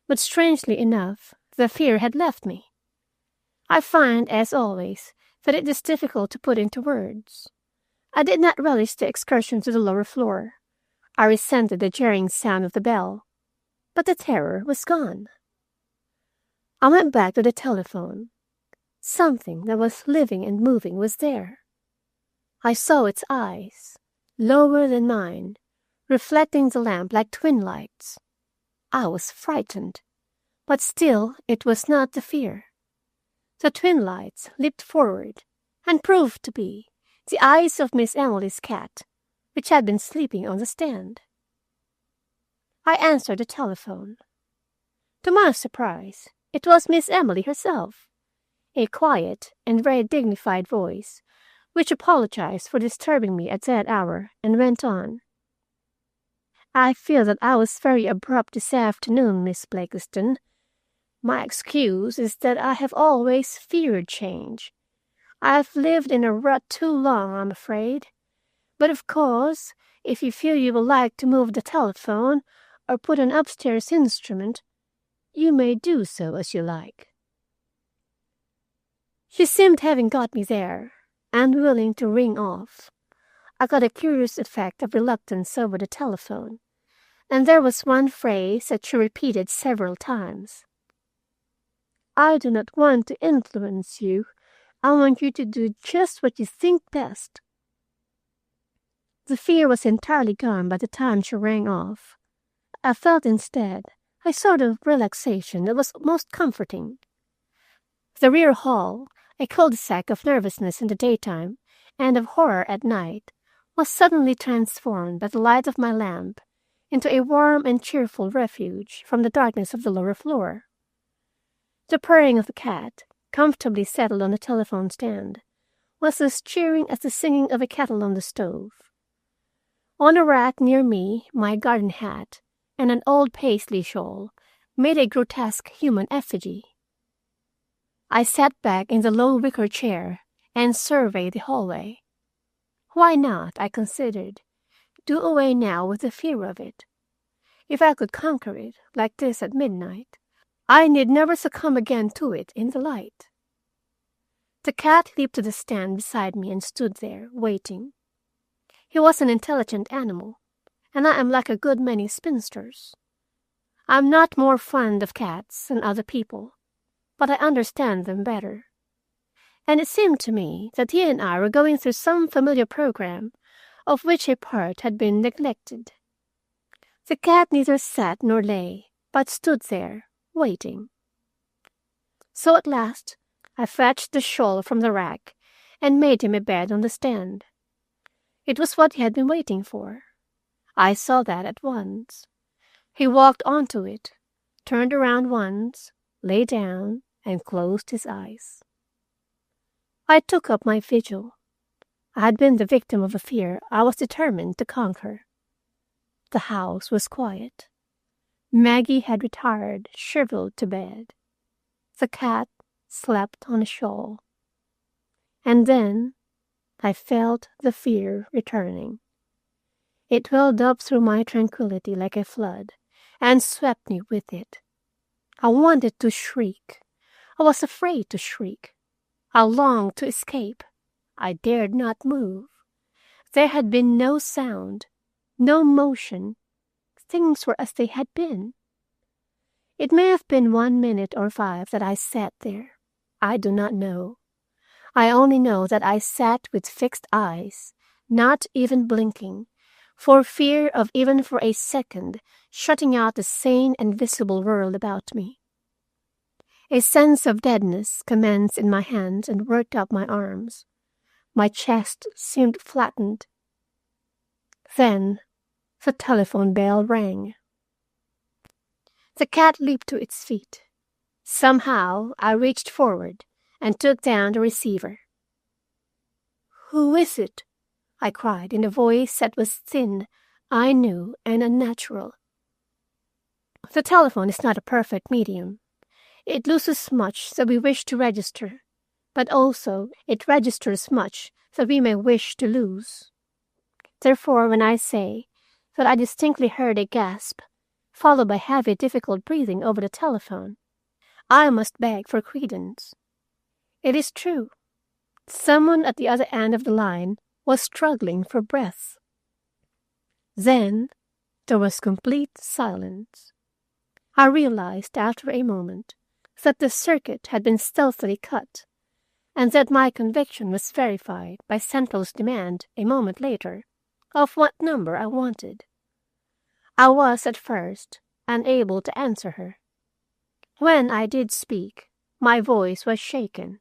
But strangely enough, the fear had left me. I find, as always, that it is difficult to put into words. I did not relish the excursion to the lower floor. I resented the jarring sound of the bell, but the terror was gone. I went back to the telephone. Something that was living and moving was there. I saw its eyes, lower than mine, reflecting the lamp like twin lights. I was frightened, but still it was not the fear. The twin lights leaped forward and proved to be the eyes of Miss Emily's cat, which had been sleeping on the stand. I answered the telephone. To my surprise, it was Miss Emily herself, a quiet and very dignified voice, which apologized for disturbing me at that hour and went on. "I feel that I was very abrupt this afternoon, Miss Blakiston. My excuse is that I have always feared change. I've lived in a rut too long, I'm afraid. But of course, if you feel you would like to move the telephone or put an upstairs instrument, you may do so as you like." She seemed having got me there. unwilling to ring off. I got a curious effect of reluctance over the telephone, and there was one phrase that she repeated several times. "I do not want to influence you. I want you to do just what you think best." The fear was entirely gone by the time she rang off. I felt instead a sort of relaxation that was most comforting. The rear hall, a cul-de-sac of nervousness in the daytime and of horror at night, was suddenly transformed by the light of my lamp into a warm and cheerful refuge from the darkness of the lower floor. The purring of the cat, comfortably settled on the telephone stand, was as cheering as the singing of a kettle on the stove. On a rack near me, my garden hat and an old paisley shawl made a grotesque human effigy. I sat back in the low wicker chair and surveyed the hallway. Why not, I considered, do away now with the fear of it? If I could conquer it, like this at midnight, I need never succumb again to it in the light. The cat leaped to the stand beside me and stood there, waiting. He was an intelligent animal, and I am like a good many spinsters. I am not more fond of cats than other people, but I understand them better. And it seemed to me that he and I were going through some familiar program of which a part had been neglected. The cat neither sat nor lay, but stood there, waiting. So at last I fetched the shawl from the rack and made him a bed on the stand. It was what he had been waiting for. I saw that at once. He walked onto it, turned around once, lay down, and closed his eyes. I took up my vigil. I had been the victim of a fear I was determined to conquer. The house was quiet. Maggie had retired, shriveled, to bed. The cat slept on a shawl. And then I felt the fear returning. It welled up through my tranquillity like a flood and swept me with it. I wanted to shriek. I was afraid to shriek. I longed to escape. I dared not move. There had been no sound, no motion. Things were as they had been. It may have been 1 minute or 5 that I sat there. I do not know. I only know that I sat with fixed eyes, not even blinking, for fear of even for a second shutting out the sane and visible world about me. A sense of deadness commenced in my hands and worked up my arms. My chest seemed flattened. Then the telephone bell rang. The cat leaped to its feet. Somehow I reached forward and took down the receiver. "Who is it?" I cried in a voice that was thin, I knew, and unnatural. The telephone is not a perfect medium. It loses much that we wish to register, but also it registers much that we may wish to lose. Therefore, when I say that I distinctly heard a gasp, followed by heavy, difficult breathing over the telephone, I must beg for credence. It is true. Someone at the other end of the line was struggling for breath. Then there was complete silence. I realized after a moment that the circuit had been stealthily cut, and that my conviction was verified by Central's demand a moment later of what number I wanted. I was at first unable to answer her. When I did speak, my voice was shaken.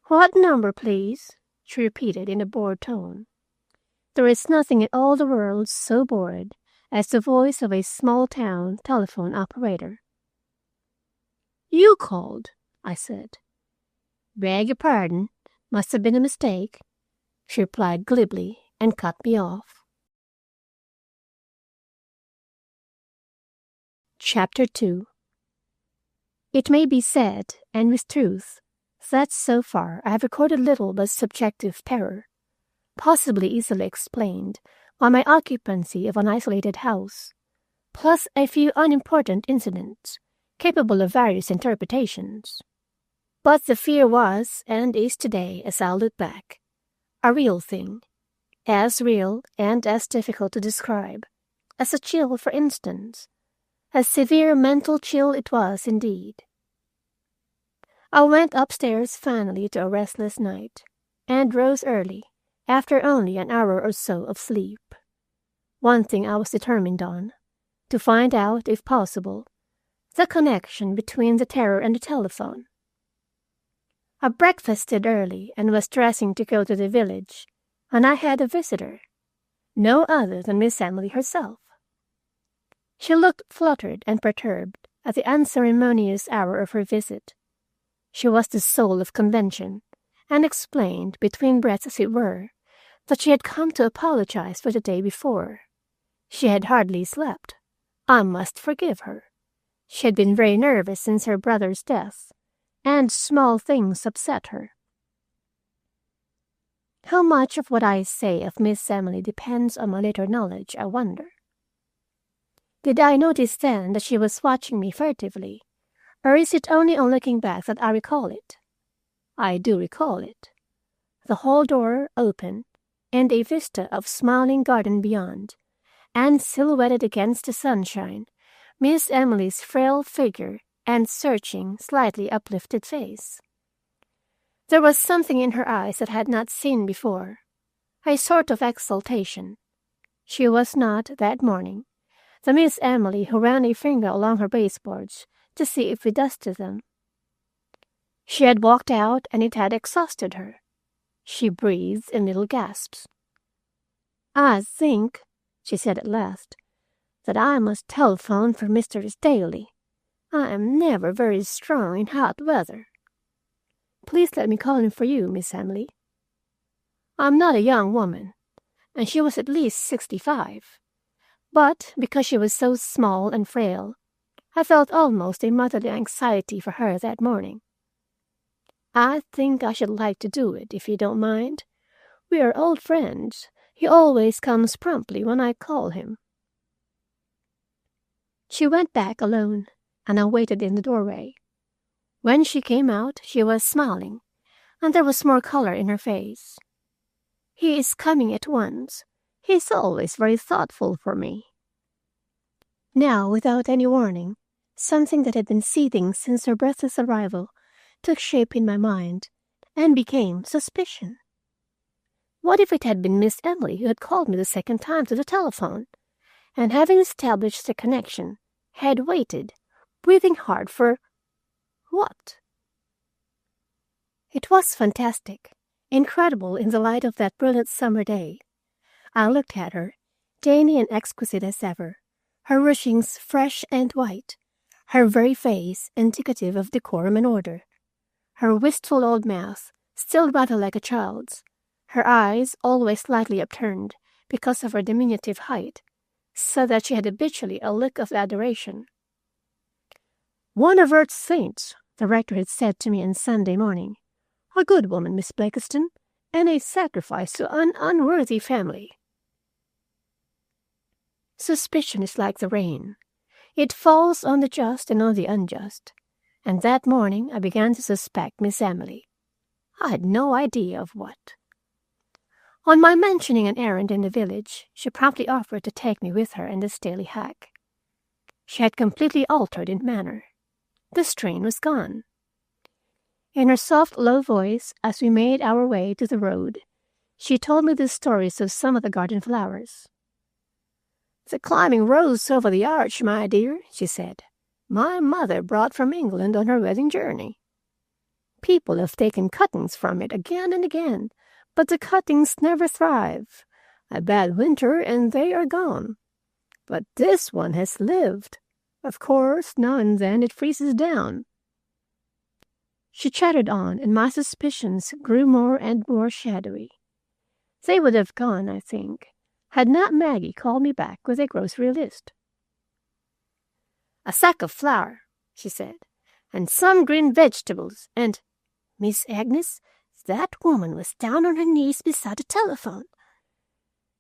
"What number, please?" she repeated in a bored tone. There is nothing in all the world so bored as the voice of a small-town telephone operator. "You called," I said. "Beg your pardon. Must have been a mistake," she replied glibly and cut me off. Chapter 2. It may be said, and with truth, that so far I have recorded little but subjective terror, possibly easily explained by my occupancy of an isolated house, plus a few unimportant incidents capable of various interpretations. But the fear was, and is today as I look back, a real thing, as real and as difficult to describe as a chill, for instance. A severe mental chill it was indeed. I went upstairs finally to a restless night, and rose early, after only an hour or so of sleep. One thing I was determined on, to find out, if possible, the connection between the terror and the telephone. I breakfasted early and was dressing to go to the village, and I had a visitor, no other than Miss Emily herself. She looked fluttered and perturbed at the unceremonious hour of her visit. She was the soul of convention, and explained, between breaths as it were, that she had come to apologize for the day before. She had hardly slept. I must forgive her. She had been very nervous since her brother's death, and small things upset her. How much of what I say of Miss Emily depends on my later knowledge, I wonder? Did I notice then that she was watching me furtively, or is it only on looking back that I recall it? I do recall it. The hall door open, and a vista of smiling garden beyond, and silhouetted against the sunshine, Miss Emily's frail figure and searching, slightly uplifted face. There was something in her eyes that I had not seen before, a sort of exultation. She was not, that morning, the Miss Emily who ran a finger along her baseboards to see if we dusted them. She had walked out, and it had exhausted her. She breathed in little gasps. "I think," she said at last, "that I must telephone for Mr. Daly. I am never very strong in hot weather." "Please let me call him for you, Miss Emily." I'm not a young woman, and she was at least 65. But because she was so small and frail, I felt almost a motherly anxiety for her that morning. "I think I should like to do it, if you don't mind. We are old friends. He always comes promptly when I call him." She went back alone, and I waited in the doorway. When she came out, she was smiling, and there was more color in her face. "He is coming at once. He's always very thoughtful for me." Now, without any warning, something that had been seething since her breathless arrival took shape in my mind and became suspicion. What if it had been Miss Emily who had called me the second time to the telephone, and having established the connection, had waited, breathing hard, for what? It was fantastic, incredible in the light of that brilliant summer day. I looked at her, dainty and exquisite as ever, her ruchings fresh and white, her very face indicative of decorum and order, her wistful old mouth still rather like a child's, her eyes always slightly upturned because of her diminutive height, so that she had habitually a look of adoration. "One of Earth's saints," the rector had said to me on Sunday morning. "A good woman, Miss Blakiston, and a sacrifice to an unworthy family." Suspicion is like the rain. It falls on the just and on the unjust, and that morning I began to suspect Miss Emily. I had no idea of what. On my mentioning an errand in the village, she promptly offered to take me with her in the Staley hack. She had completely altered in manner. The strain was gone. In her soft, low voice, as we made our way to the road, she told me the stories of some of the garden flowers. "The climbing rose over the arch, my dear," she said, "my mother brought from England on her wedding journey. People have taken cuttings from it again and again, but the cuttings never thrive. A bad winter and they are gone. But this one has lived. Of course, now and then it freezes down." She chattered on, and my suspicions grew more and more shadowy. They would have gone, I think, had not Maggie called me back with a grocery list. "A sack of flour," she said, "and some green vegetables, and, Miss Agnes, that woman was down on her knees beside the telephone,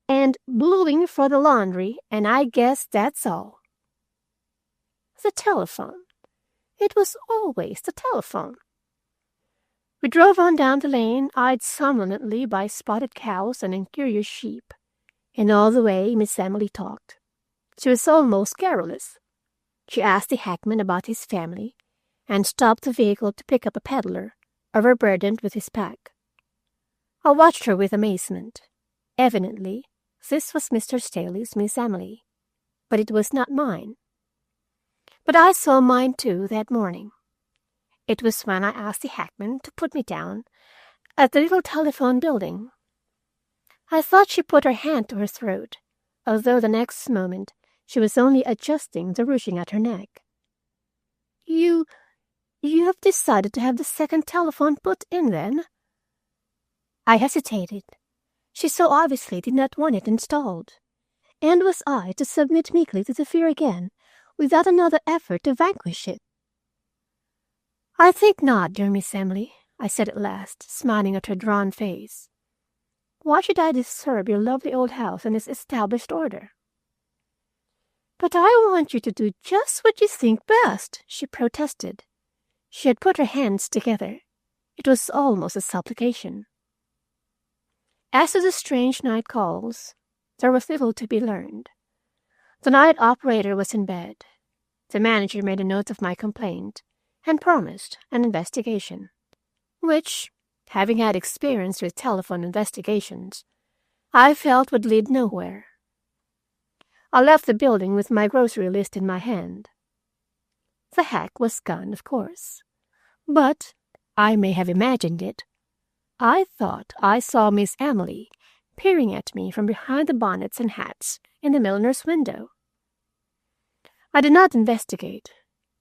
and bluing for the laundry, and I guess that's all." The telephone. It was always the telephone. We drove on down the lane, eyed somnolently by spotted cows and incurious sheep, and all the way Miss Emily talked. She was almost garrulous. She asked the hackman about his family, and stopped the vehicle to pick up a peddler, overburdened with his pack. I watched her with amazement. Evidently, this was Mr. Staley's Miss Emily, but it was not mine. But I saw mine too that morning. It was when I asked the hackman to put me down at the little telephone building. I thought she put her hand to her throat, although the next moment she was only adjusting the ruching at her neck. You have decided to have the second telephone put in, then?" I hesitated. She so obviously did not want it installed. And was I to submit meekly to the fear again, without another effort to vanquish it? "I think not, dear Miss Emily," I said at last, smiling at her drawn face. "Why should I disturb your lovely old house and its established order?" "But I want you to do just what you think best," she protested. She had put her hands together. It was almost a supplication. As to the strange night calls, there was little to be learned. The night operator was in bed. The manager made a note of my complaint and promised an investigation, which, having had experience with telephone investigations, I felt would lead nowhere. I left the building with my grocery list in my hand. The hack was gone, of course, but I may have imagined it. I thought I saw Miss Emily peering at me from behind the bonnets and hats in the milliner's window. I did not investigate.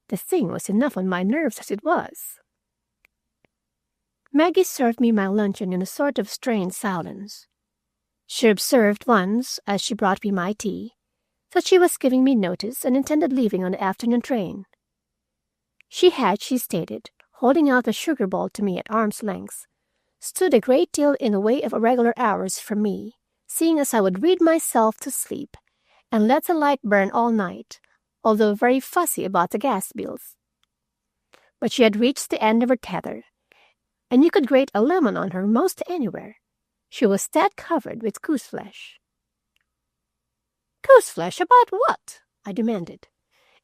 The thing was enough on my nerves as it was. Maggie served me my luncheon in a sort of strained silence. She observed once, as she brought me my tea, that she was giving me notice and intended leaving on the afternoon train. She had, she stated, holding out the sugar bowl to me at arm's length, stood a great deal in the way of irregular hours from me, seeing as I would read myself to sleep and let the light burn all night, although very fussy about the gas bills. But she had reached the end of her tether, and you could grate a lemon on her most anywhere. She was that covered with goose flesh. "Goose flesh about what?" I demanded.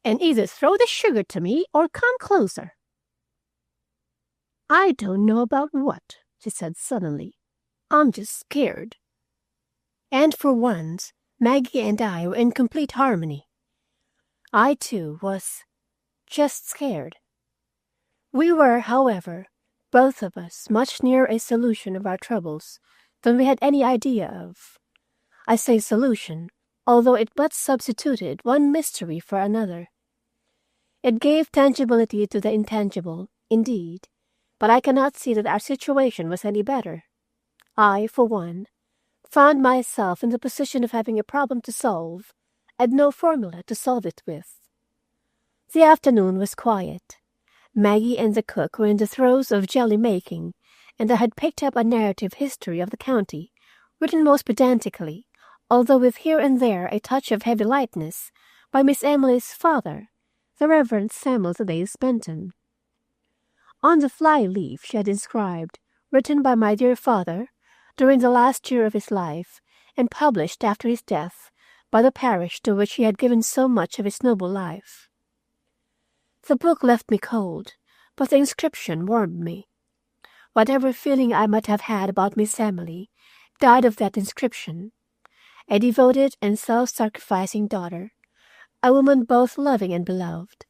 "And either throw the sugar to me or come closer." "I don't know about what," she said suddenly. "I'm just scared." And for once, Maggie and I were in complete harmony. I, too, was just scared. We were, however, both of us much nearer a solution of our troubles than we had any idea of. I say solution, although it but substituted one mystery for another. It gave tangibility to the intangible, indeed, but I cannot see that our situation was any better. I, for one, found myself in the position of having a problem to solve and no formula to solve it with. The afternoon was quiet. Maggie and the cook were in the throes of jelly making, and I had picked up a narrative history of the county, written most pedantically, although with here and there a touch of heavy lightness, by Miss Emily's father, the Reverend Samuel Thaddeus Benton. On the fly-leaf she had inscribed, "Written by my dear father during the last year of his life, and published after his death by the parish to which he had given so much of his noble life." The book left me cold, but the inscription warmed me. Whatever feeling I might have had about Miss Emily died of that inscription. A devoted and self-sacrificing daughter, a woman both loving and beloved.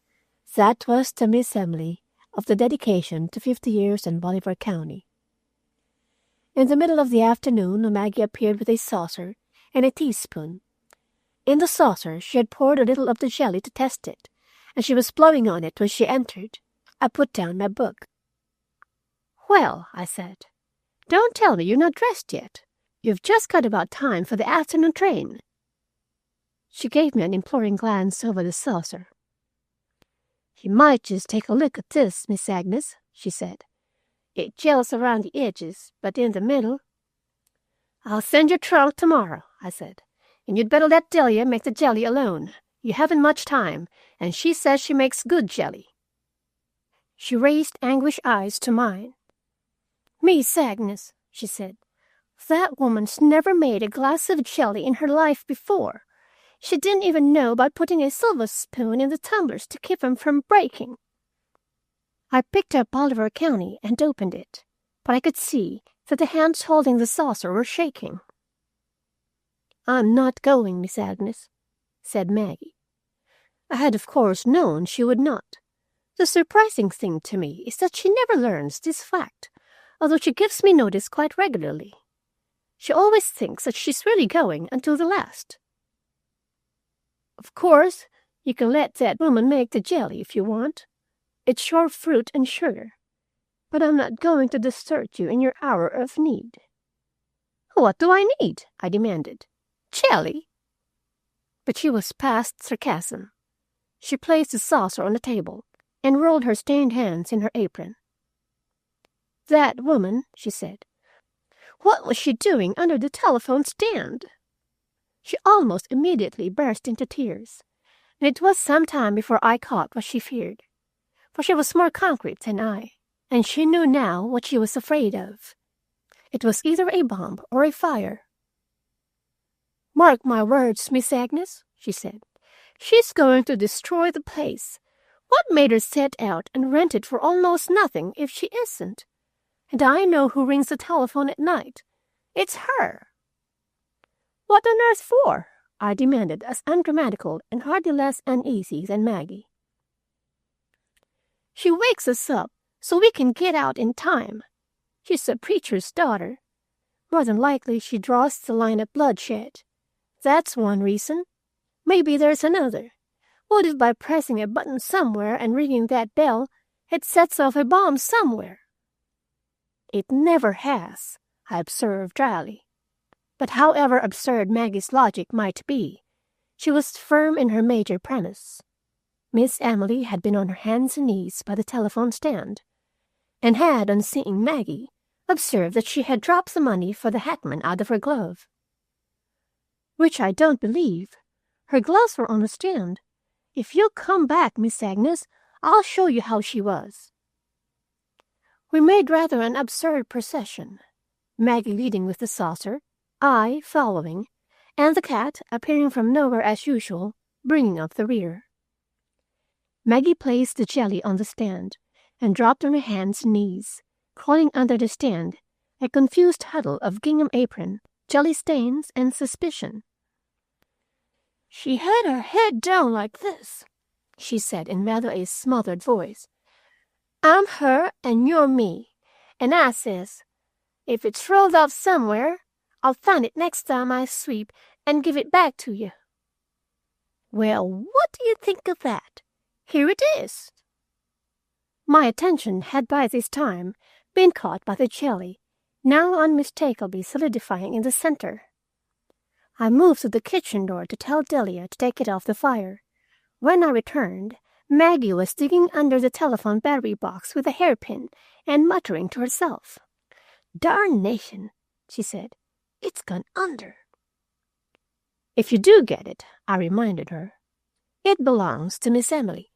That was the Miss Emily of the dedication to 50 years in Bolivar County. In the middle of the afternoon, Maggie appeared with a saucer and a teaspoon. In the saucer she had poured a little of the jelly to test it, and she was blowing on it when she entered. I put down my book. "Well," I said, "don't tell me you're not dressed yet. You've just got about time for the afternoon train." She gave me an imploring glance over the saucer. "You might just take a look at this, Miss Agnes," she said. "It jells around the edges, but in the middle—" "I'll send your trunk tomorrow," I said, "and you'd better let Delia make the jelly alone. You haven't much time, and she says she makes good jelly." She raised anguished eyes to mine. "Miss Agnes," she said, "that woman's never made a glass of jelly in her life before. She didn't even know about putting a silver spoon in the tumblers to keep them from breaking." I picked up Bolivar County and opened it, but I could see that the hands holding the saucer were shaking. "I'm not going, Miss Agnes," said Maggie. I had of course known she would not. The surprising thing to me is that she never learns this fact, although she gives me notice quite regularly. She always thinks that she's really going until the last. "Of course, you can let that woman make the jelly if you want. It's your fruit and sugar. But I'm not going to desert you in your hour of need." "What do I need?" I demanded. "Jelly?" But she was past sarcasm. She placed the saucer on the table and rolled her stained hands in her apron. "That woman," she said, "what was she doing under the telephone stand?" She almost immediately burst into tears, and it was some time before I caught what she feared, for she was more concrete than I, and she knew now what she was afraid of. It was either a bomb or a fire. "Mark my words, Miss Agnes," she said. "She's going to destroy the place. What made her set out and rent it for almost nothing if she isn't? And I know who rings the telephone at night. It's her." "What on earth for?" I demanded, as ungrammatical and hardly less uneasy than Maggie. "She wakes us up so we can get out in time. She's a preacher's daughter. More than likely she draws the line at bloodshed. That's one reason. Maybe there's another. What if by pressing a button somewhere and ringing that bell, it sets off a bomb somewhere?" "It never has," I observed dryly. But however absurd Maggie's logic might be, she was firm in her major premise. Miss Emily had been on her hands and knees by the telephone stand, and had, on seeing Maggie, observed that she had dropped the money for the hackman out of her glove. "Which I don't believe. Her gloves were on the stand. If you'll come back, Miss Agnes, I'll show you how she was." We made rather an absurd procession, Maggie leading with the saucer, I following, and the cat, appearing from nowhere as usual, bringing up the rear. Maggie placed the jelly on the stand and dropped on her hands and knees, crawling under the stand, a confused huddle of gingham apron, jelly stains, and suspicion. "She had her head down like this," she said in rather a smothered voice. "I'm her and you're me, and I says, if it's rolled off somewhere, I'll find it next time I sweep and give it back to you. Well, what do you think of that? Here it is." My attention had by this time been caught by the jelly, now unmistakably solidifying in the center. I moved to the kitchen door to tell Delia to take it off the fire. When I returned, Maggie was digging under the telephone battery box with a hairpin and muttering to herself. "Darnation," she said. "It's gone under." "If you do get it," I reminded her, "it belongs to Miss Emily."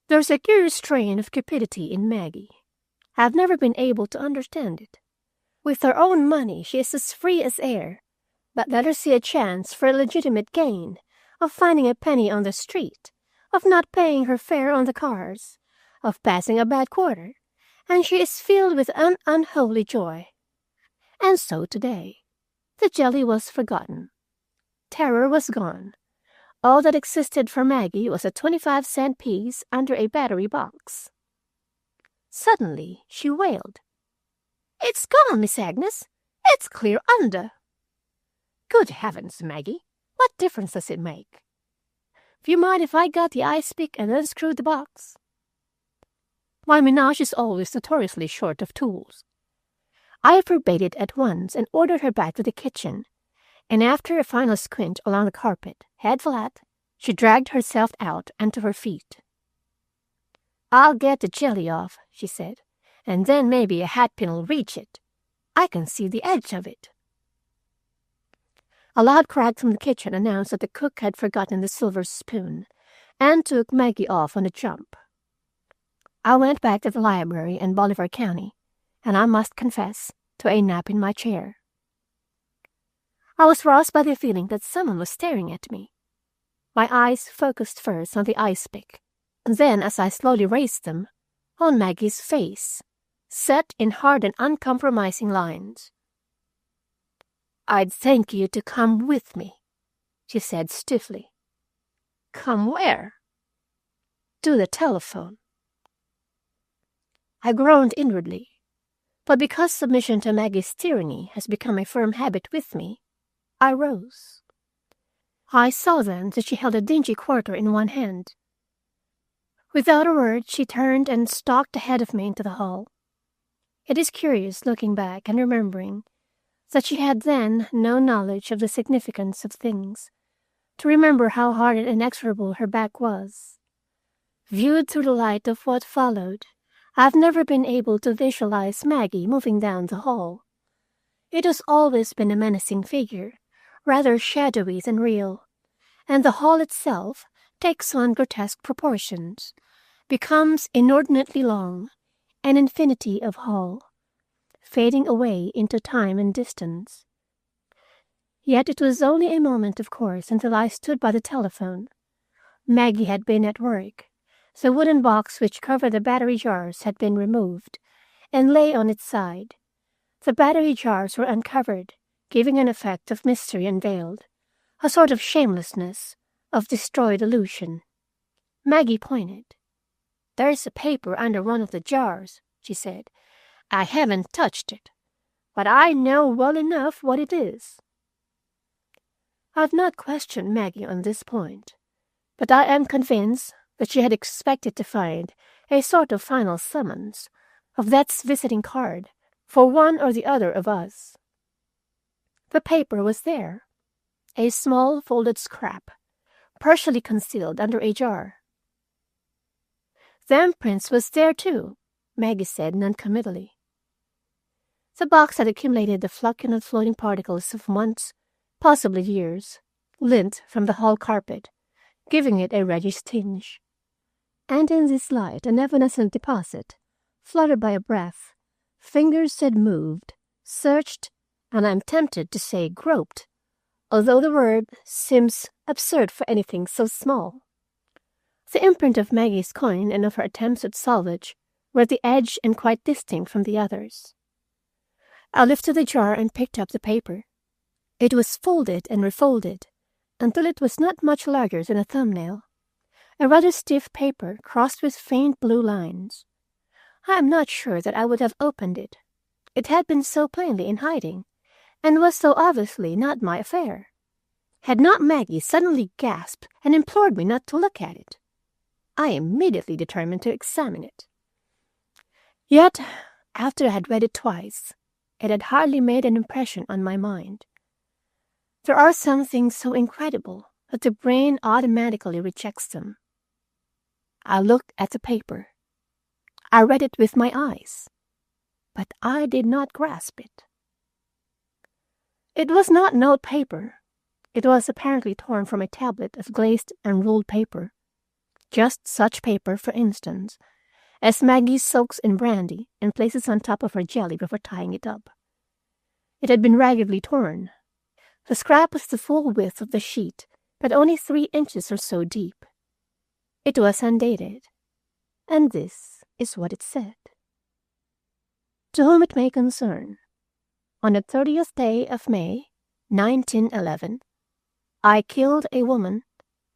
There's a curious strain of cupidity in Maggie. I've never been able to understand it. With her own money, she is as free as air, but let her see a chance for a legitimate gain, of finding a penny on the street, of not paying her fare on the cars, of passing a bad quarter, and she is filled with an unholy joy. And so today. The jelly was forgotten. Terror was gone. All that existed for Maggie was a 25-cent piece under a battery box. Suddenly she wailed. "It's gone, Miss Agnes. It's clear under." "Good heavens, Maggie, what difference does it make?" "Do you mind if I got the ice pick and unscrewed the box?" My menage is always notoriously short of tools. I forbade it at once and ordered her back to the kitchen, and after a final squint along the carpet, head flat, she dragged herself out and to her feet. "I'll get the jelly off," she said, "and then maybe a hatpin'll reach it. I can see the edge of it." A loud crack from the kitchen announced that the cook had forgotten the silver spoon, and took Maggie off on a jump. I went back to the library and Bolivar County, and I must confess, to a nap in my chair. I was roused by the feeling that someone was staring at me. My eyes focused first on the ice pick, and then, as I slowly raised them, on Maggie's face, set in hard and uncompromising lines. "I'd thank you to come with me," she said stiffly. "Come where?" "To the telephone." I groaned inwardly, but because submission to Maggie's tyranny has become a firm habit with me, I rose. I saw then that she held a dingy quarter in one hand. Without a word, she turned and stalked ahead of me into the hall. It is curious, looking back and remembering, that she had then no knowledge of the significance of things, to remember how hard and inexorable her back was. Viewed through the light of what followed, I've never been able to visualize Maggie moving down the hall. It has always been a menacing figure, rather shadowy than real, and the hall itself takes on grotesque proportions, becomes inordinately long, an infinity of hall, fading away into time and distance. Yet it was only a moment, of course, until I stood by the telephone. Maggie had been at work. The wooden box which covered the battery jars had been removed, and lay on its side. The battery jars were uncovered, giving an effect of mystery unveiled, a sort of shamelessness, of destroyed illusion. Maggie pointed. "There's a paper under one of the jars," she said. "I haven't touched it, but I know well enough what it is." I've not questioned Maggie on this point, but I am convinced that she had expected to find a sort of final summons, of Death's visiting card, for one or the other of us. The paper was there, a small folded scrap, partially concealed under a jar. "The imprints was there too," Maggie said noncommittally. The box had accumulated the flocculent floating particles of months, possibly years, lint from the hall carpet, giving it a reddish tinge. And in this light an evanescent deposit, fluttered by a breath, fingers had moved, searched, and I am tempted to say groped, although the word seems absurd for anything so small. The imprint of Maggie's coin and of her attempts at salvage were at the edge and quite distinct from the others. I lifted the jar and picked up the paper. It was folded and refolded until it was not much larger than a thumbnail, a rather stiff paper crossed with faint blue lines. I am not sure that I would have opened it. It had been so plainly in hiding, and was so obviously not my affair. Had not Maggie suddenly gasped and implored me not to look at it, I immediately determined to examine it. Yet, after I had read it twice, it had hardly made an impression on my mind. There are some things so incredible that the brain automatically rejects them. I looked at the paper. I read it with my eyes, but I did not grasp it. It was not note paper. It was apparently torn from a tablet of glazed and ruled paper. Just such paper, for instance, as Maggie soaks in brandy and places on top of her jelly before tying it up. It had been raggedly torn. The scrap was the full width of the sheet, but only 3 inches or so deep. It was undated, and this is what it said. To whom it may concern, on the 30th day of May, 1911, I killed a woman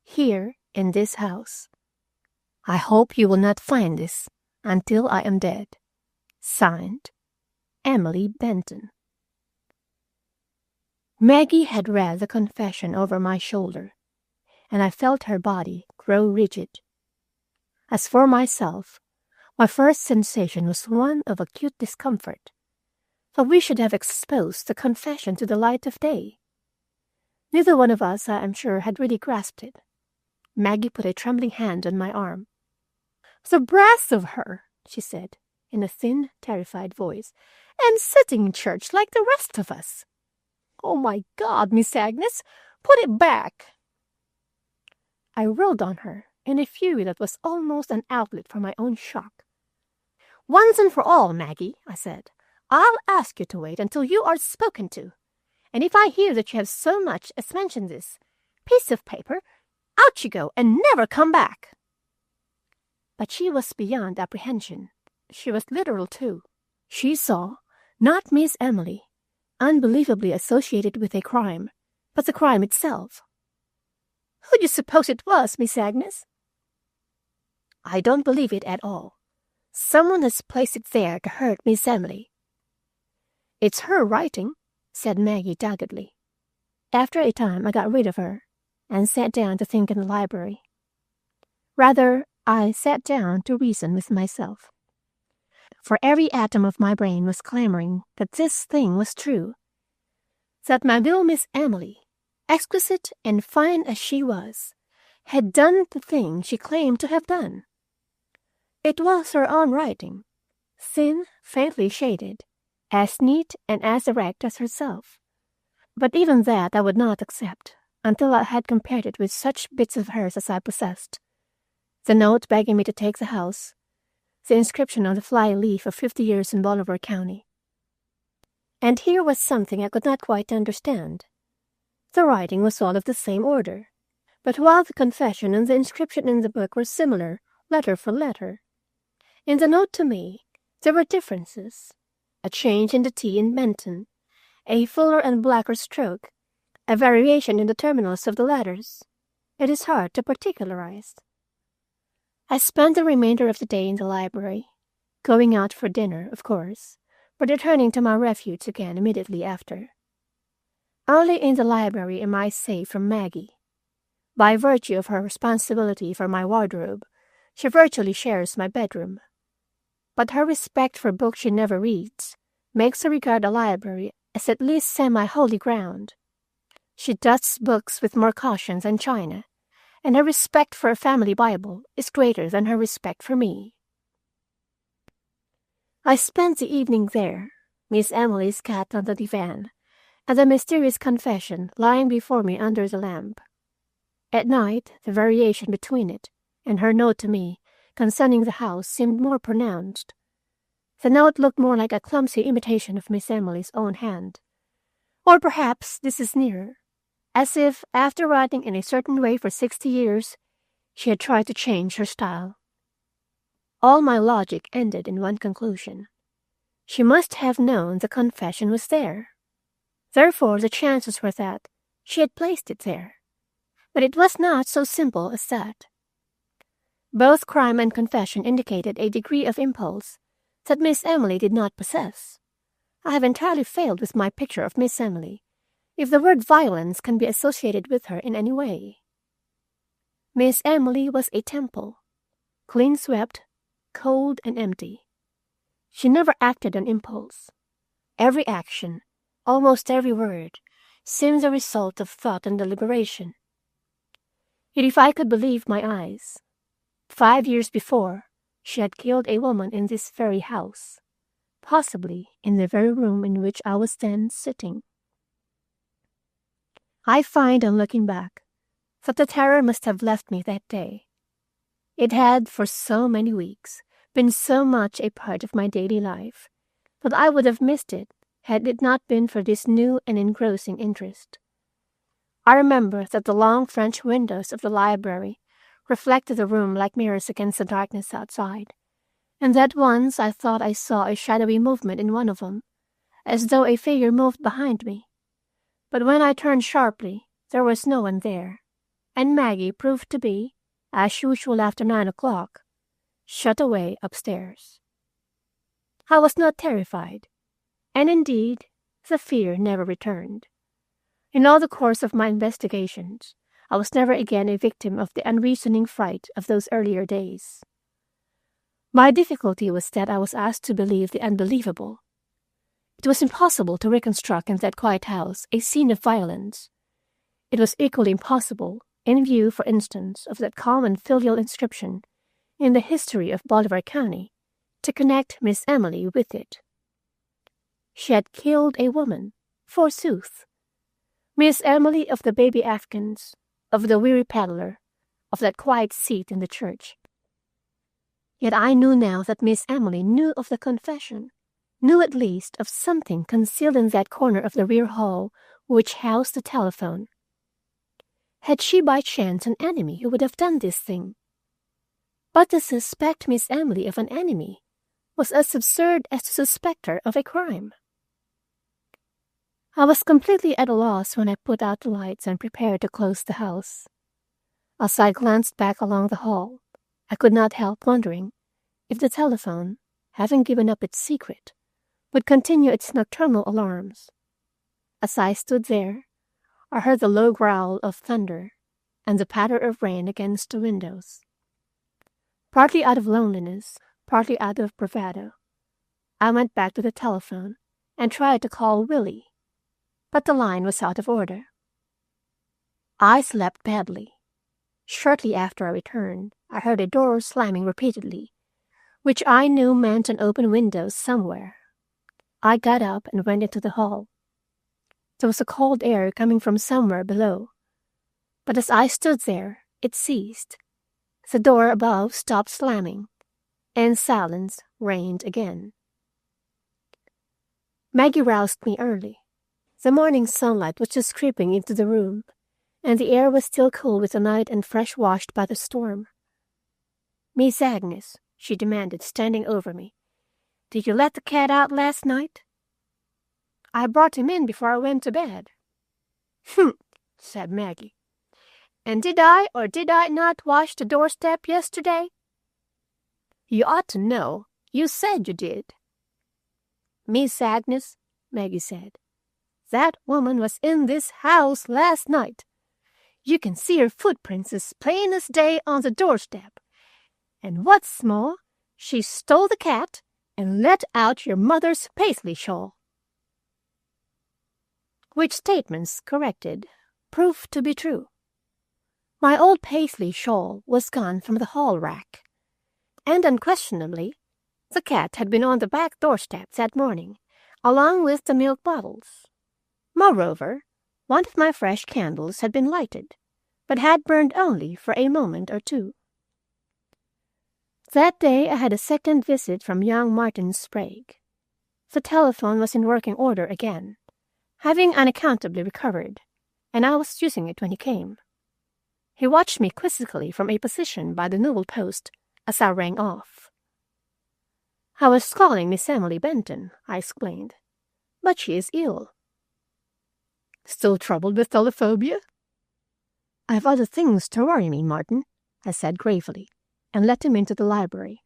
here in this house. I hope you will not find this until I am dead. Signed, Emily Benton. Maggie had read the confession over my shoulder, and I felt her body grow rigid. As for myself, my first sensation was one of acute discomfort, that we should have exposed the confession to the light of day. Neither one of us, I am sure, had really grasped it. Maggie put a trembling hand on my arm. "The brass of her," she said, in a thin, terrified voice, "and sitting in church like the rest of us. Oh, my God, Miss Agnes, put it back." I whirled on her in a fury that was almost an outlet for my own shock. "Once and for all, Maggie," I said, I'll ask you to wait until you are spoken to. And if I hear that you have so much as mentioned this piece of paper, out you go and never come back." But she was beyond apprehension. She was literal, too. She saw, not Miss Emily, unbelievably associated with a crime, but the crime itself. "Who do you suppose it was, Miss Agnes?" "I don't believe it at all. Someone has placed it there to hurt Miss Emily." "It's her writing," said Maggie doggedly. After a time I got rid of her and sat down to think in the library. Rather, I sat down to reason with myself. For every atom of my brain was clamoring that this thing was true, that my little Miss Emily, exquisite and fine as she was, had done the thing she claimed to have done. It was her own writing, thin, faintly shaded, as neat and as erect as herself. But even that I would not accept until I had compared it with such bits of hers as I possessed. The note begging me to take the house, the inscription on the fly-leaf of 50 years in Bolivar County. And here was something I could not quite understand. The writing was all of the same order, but while the confession and the inscription in the book were similar, letter for letter, in the note to me there were differences, a change in the T in Benton, a fuller and blacker stroke, a variation in the terminals of the letters. It is hard to particularize. I spent the remainder of the day in the library, going out for dinner, of course, but returning to my refuge again immediately after. Only in the library am I safe from Maggie. By virtue of her responsibility for my wardrobe, she virtually shares my bedroom. But her respect for books she never reads makes her regard a library as at least semi-holy ground. She dusts books with more caution than china, and her respect for a family Bible is greater than her respect for me. I spent the evening there, Miss Emily's cat on the divan, and the mysterious confession lying before me under the lamp. At night, the variation between it and her note to me concerning the house seemed more pronounced. The note looked more like a clumsy imitation of Miss Emily's own hand. Or perhaps this is nearer, as if, after writing in a certain way for 60 years, she had tried to change her style. All my logic ended in one conclusion. She must have known the confession was there. Therefore, the chances were that she had placed it there. But it was not so simple as that. Both crime and confession indicated a degree of impulse that Miss Emily did not possess. I have entirely failed with my picture of Miss Emily, if the word violence can be associated with her in any way. Miss Emily was a temple, clean swept, cold and empty. She never acted on impulse. Every action, almost every word, seemed the result of thought and deliberation. Yet if I could believe my eyes, 5 years before, she had killed a woman in this very house, possibly in the very room in which I was then sitting. I find, on looking back, that the terror must have left me that day. It had, for so many weeks, been so much a part of my daily life that I would have missed it had it not been for this new and engrossing interest. I remember that the long French windows of the library reflected the room like mirrors against the darkness outside, and that once I thought I saw a shadowy movement in one of them, as though a figure moved behind me. But when I turned sharply, there was no one there, and Maggie proved to be, as usual after 9 o'clock, shut away upstairs. I was not terrified, and indeed the fear never returned. In all the course of my investigations, I was never again a victim of the unreasoning fright of those earlier days. My difficulty was that I was asked to believe the unbelievable. It was impossible to reconstruct in that quiet house a scene of violence. It was equally impossible, in view, for instance, of that calm and filial inscription in the history of Bolivar County, to connect Miss Emily with it. She had killed a woman, forsooth. Miss Emily of the baby Afghans, of the weary peddler, of that quiet seat in the church. Yet I knew now that Miss Emily knew of the confession, knew at least of something concealed in that corner of the rear hall which housed the telephone. Had she by chance an enemy who would have done this thing? But to suspect Miss Emily of an enemy was as absurd as to suspect her of a crime. I was completely at a loss when I put out the lights and prepared to close the house. As I glanced back along the hall, I could not help wondering if the telephone, having given up its secret, would continue its nocturnal alarms. As I stood there, I heard the low growl of thunder and the patter of rain against the windows. Partly out of loneliness, partly out of bravado, I went back to the telephone and tried to call Willie, but the line was out of order. I slept badly. Shortly after I returned, I heard a door slamming repeatedly, which I knew meant an open window somewhere. I got up and went into the hall. There was a cold air coming from somewhere below, but as I stood there, it ceased. The door above stopped slamming, and silence reigned again. Maggie roused me early. The morning sunlight was just creeping into the room, and the air was still cool with the night and fresh washed by the storm. "Miss Agnes," she demanded, standing over me, "did you let the cat out last night?" "I brought him in before I went to bed." "Humph," said Maggie. "And did I or did I not wash the doorstep yesterday?" "You ought to know. You said you did." "Miss Agnes," Maggie said, "that woman was in this house last night. You can see her footprints as plain as day on the doorstep. And what's more, she stole the cat and let out your mother's paisley shawl." Which statements, corrected, proved to be true. My old paisley shawl was gone from the hall rack, and unquestionably, the cat had been on the back doorstep that morning, along with the milk bottles. Moreover, one of my fresh candles had been lighted, but had burned only for a moment or two. That day I had a second visit from young Martin Sprague. The telephone was in working order again, having unaccountably recovered, and I was using it when he came. He watched me quizzically from a position by the newel post as I rang off. "I was calling Miss Emily Benton," I explained, "but she is ill." "Still troubled with telephobia?" "I have other things to worry me, Martin," I said gravely, and let him into the library.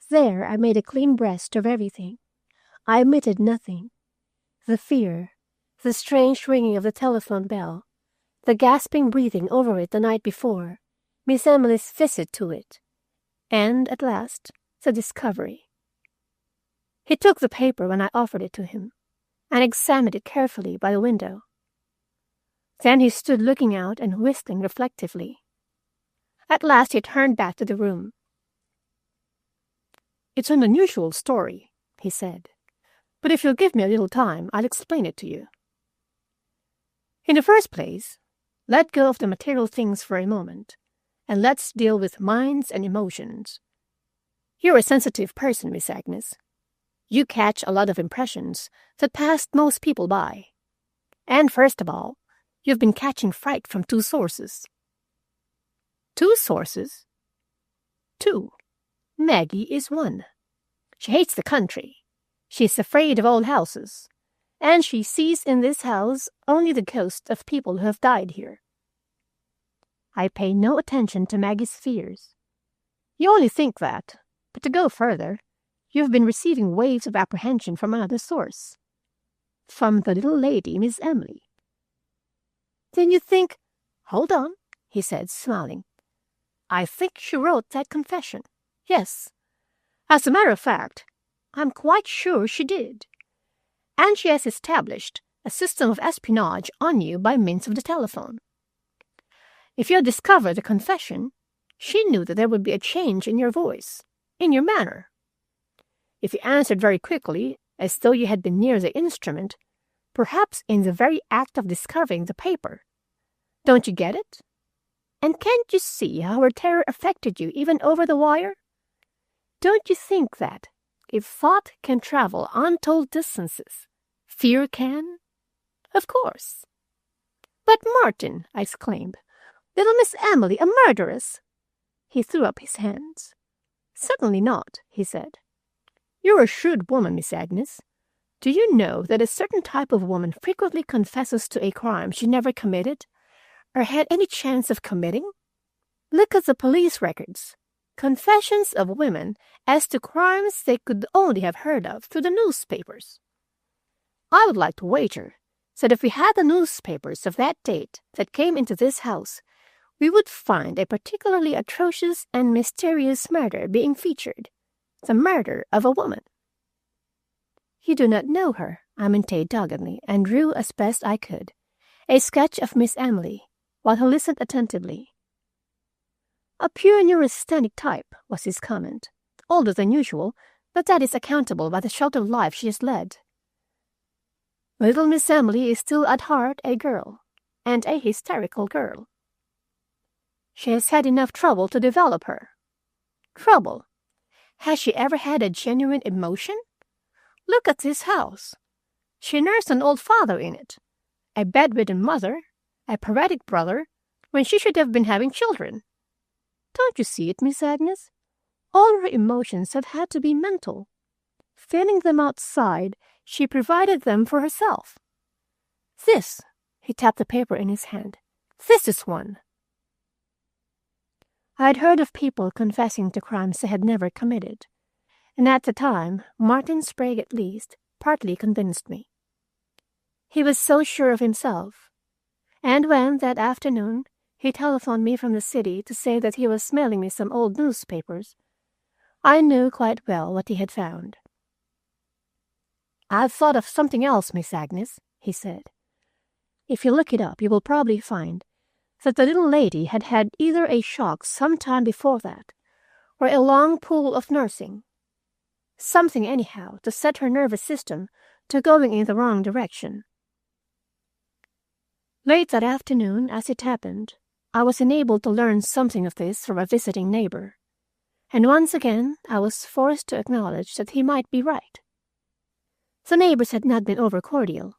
There I made a clean breast of everything. I omitted nothing. The fear, the strange ringing of the telephone bell, the gasping breathing over it the night before, Miss Emily's visit to it, and, at last, the discovery. He took the paper when I offered it to him, and examined it carefully by the window. Then he stood looking out and whistling reflectively. At last he turned back to the room. "It's an unusual story," he said, "but if you'll give me a little time, I'll explain it to you. In the first place, let go of the material things for a moment, and let's deal with minds and emotions. You're a sensitive person, Miss Agnes. You catch a lot of impressions that passed most people by. And first of all, you've been catching fright from two sources." "Two sources?" "Two. Maggie is one. She hates the country. She's afraid of old houses. And she sees in this house only the ghosts of people who have died here." I pay no attention to Maggie's fears. "You only think that, but to go further, you've been receiving waves of apprehension from another source. From the little lady, Miss Emily." "Then you think—" "Hold on," he said, smiling. "I think she wrote that confession. Yes. As a matter of fact, I'm quite sure she did. And she has established a system of espionage on you by means of the telephone. If you had discovered the confession, she knew that there would be a change in your voice, in your manner. If you answered very quickly, as though you had been near the instrument, perhaps in the very act of discovering the paper. Don't you get it? And can't you see how her terror affected you even over the wire? Don't you think that, if thought can travel untold distances, fear can? Of course. But Martin, I exclaimed, little Miss Emily a murderess? He threw up his hands. Certainly not, he said. You're a shrewd woman, Miss Agnes. Do you know that a certain type of woman frequently confesses to a crime she never committed, or had any chance of committing? Look at the police records. Confessions of women as to crimes they could only have heard of through the newspapers. I would like to wager that if we had the newspapers of that date that came into this house, we would find a particularly atrocious and mysterious murder being featured, the murder of a woman. You do not know her, I maintained doggedly, and drew, as best I could, a sketch of Miss Emily, while he listened attentively. A pure neurasthenic type, was his comment. Older than usual, but that is accountable by the sheltered life she has led. Little Miss Emily is still at heart a girl, and a hysterical girl. She has had enough trouble to develop her. Trouble? Has she ever had a genuine emotion? Look at this house. She nursed an old father in it, a bedridden mother, a paretic brother, when she should have been having children. Don't you see it, Miss Agnes? All her emotions have had to be mental. Feeling them outside, she provided them for herself. This, he tapped the paper in his hand, this is one. I had heard of people confessing to crimes they had never committed, and at the time, Martin Sprague at least partly convinced me. He was so sure of himself, and when, that afternoon, he telephoned me from the city to say that he was mailing me some old newspapers, I knew quite well what he had found. I've thought of something else, Miss Agnes, he said. If you look it up, you will probably find that the little lady had had either a shock some time before that, or a long pull of nursing. Something, anyhow, to set her nervous system to going in the wrong direction. Late that afternoon, as it happened, I was enabled to learn something of this from a visiting neighbor, and once again I was forced to acknowledge that he might be right. The neighbors had not been over-cordial.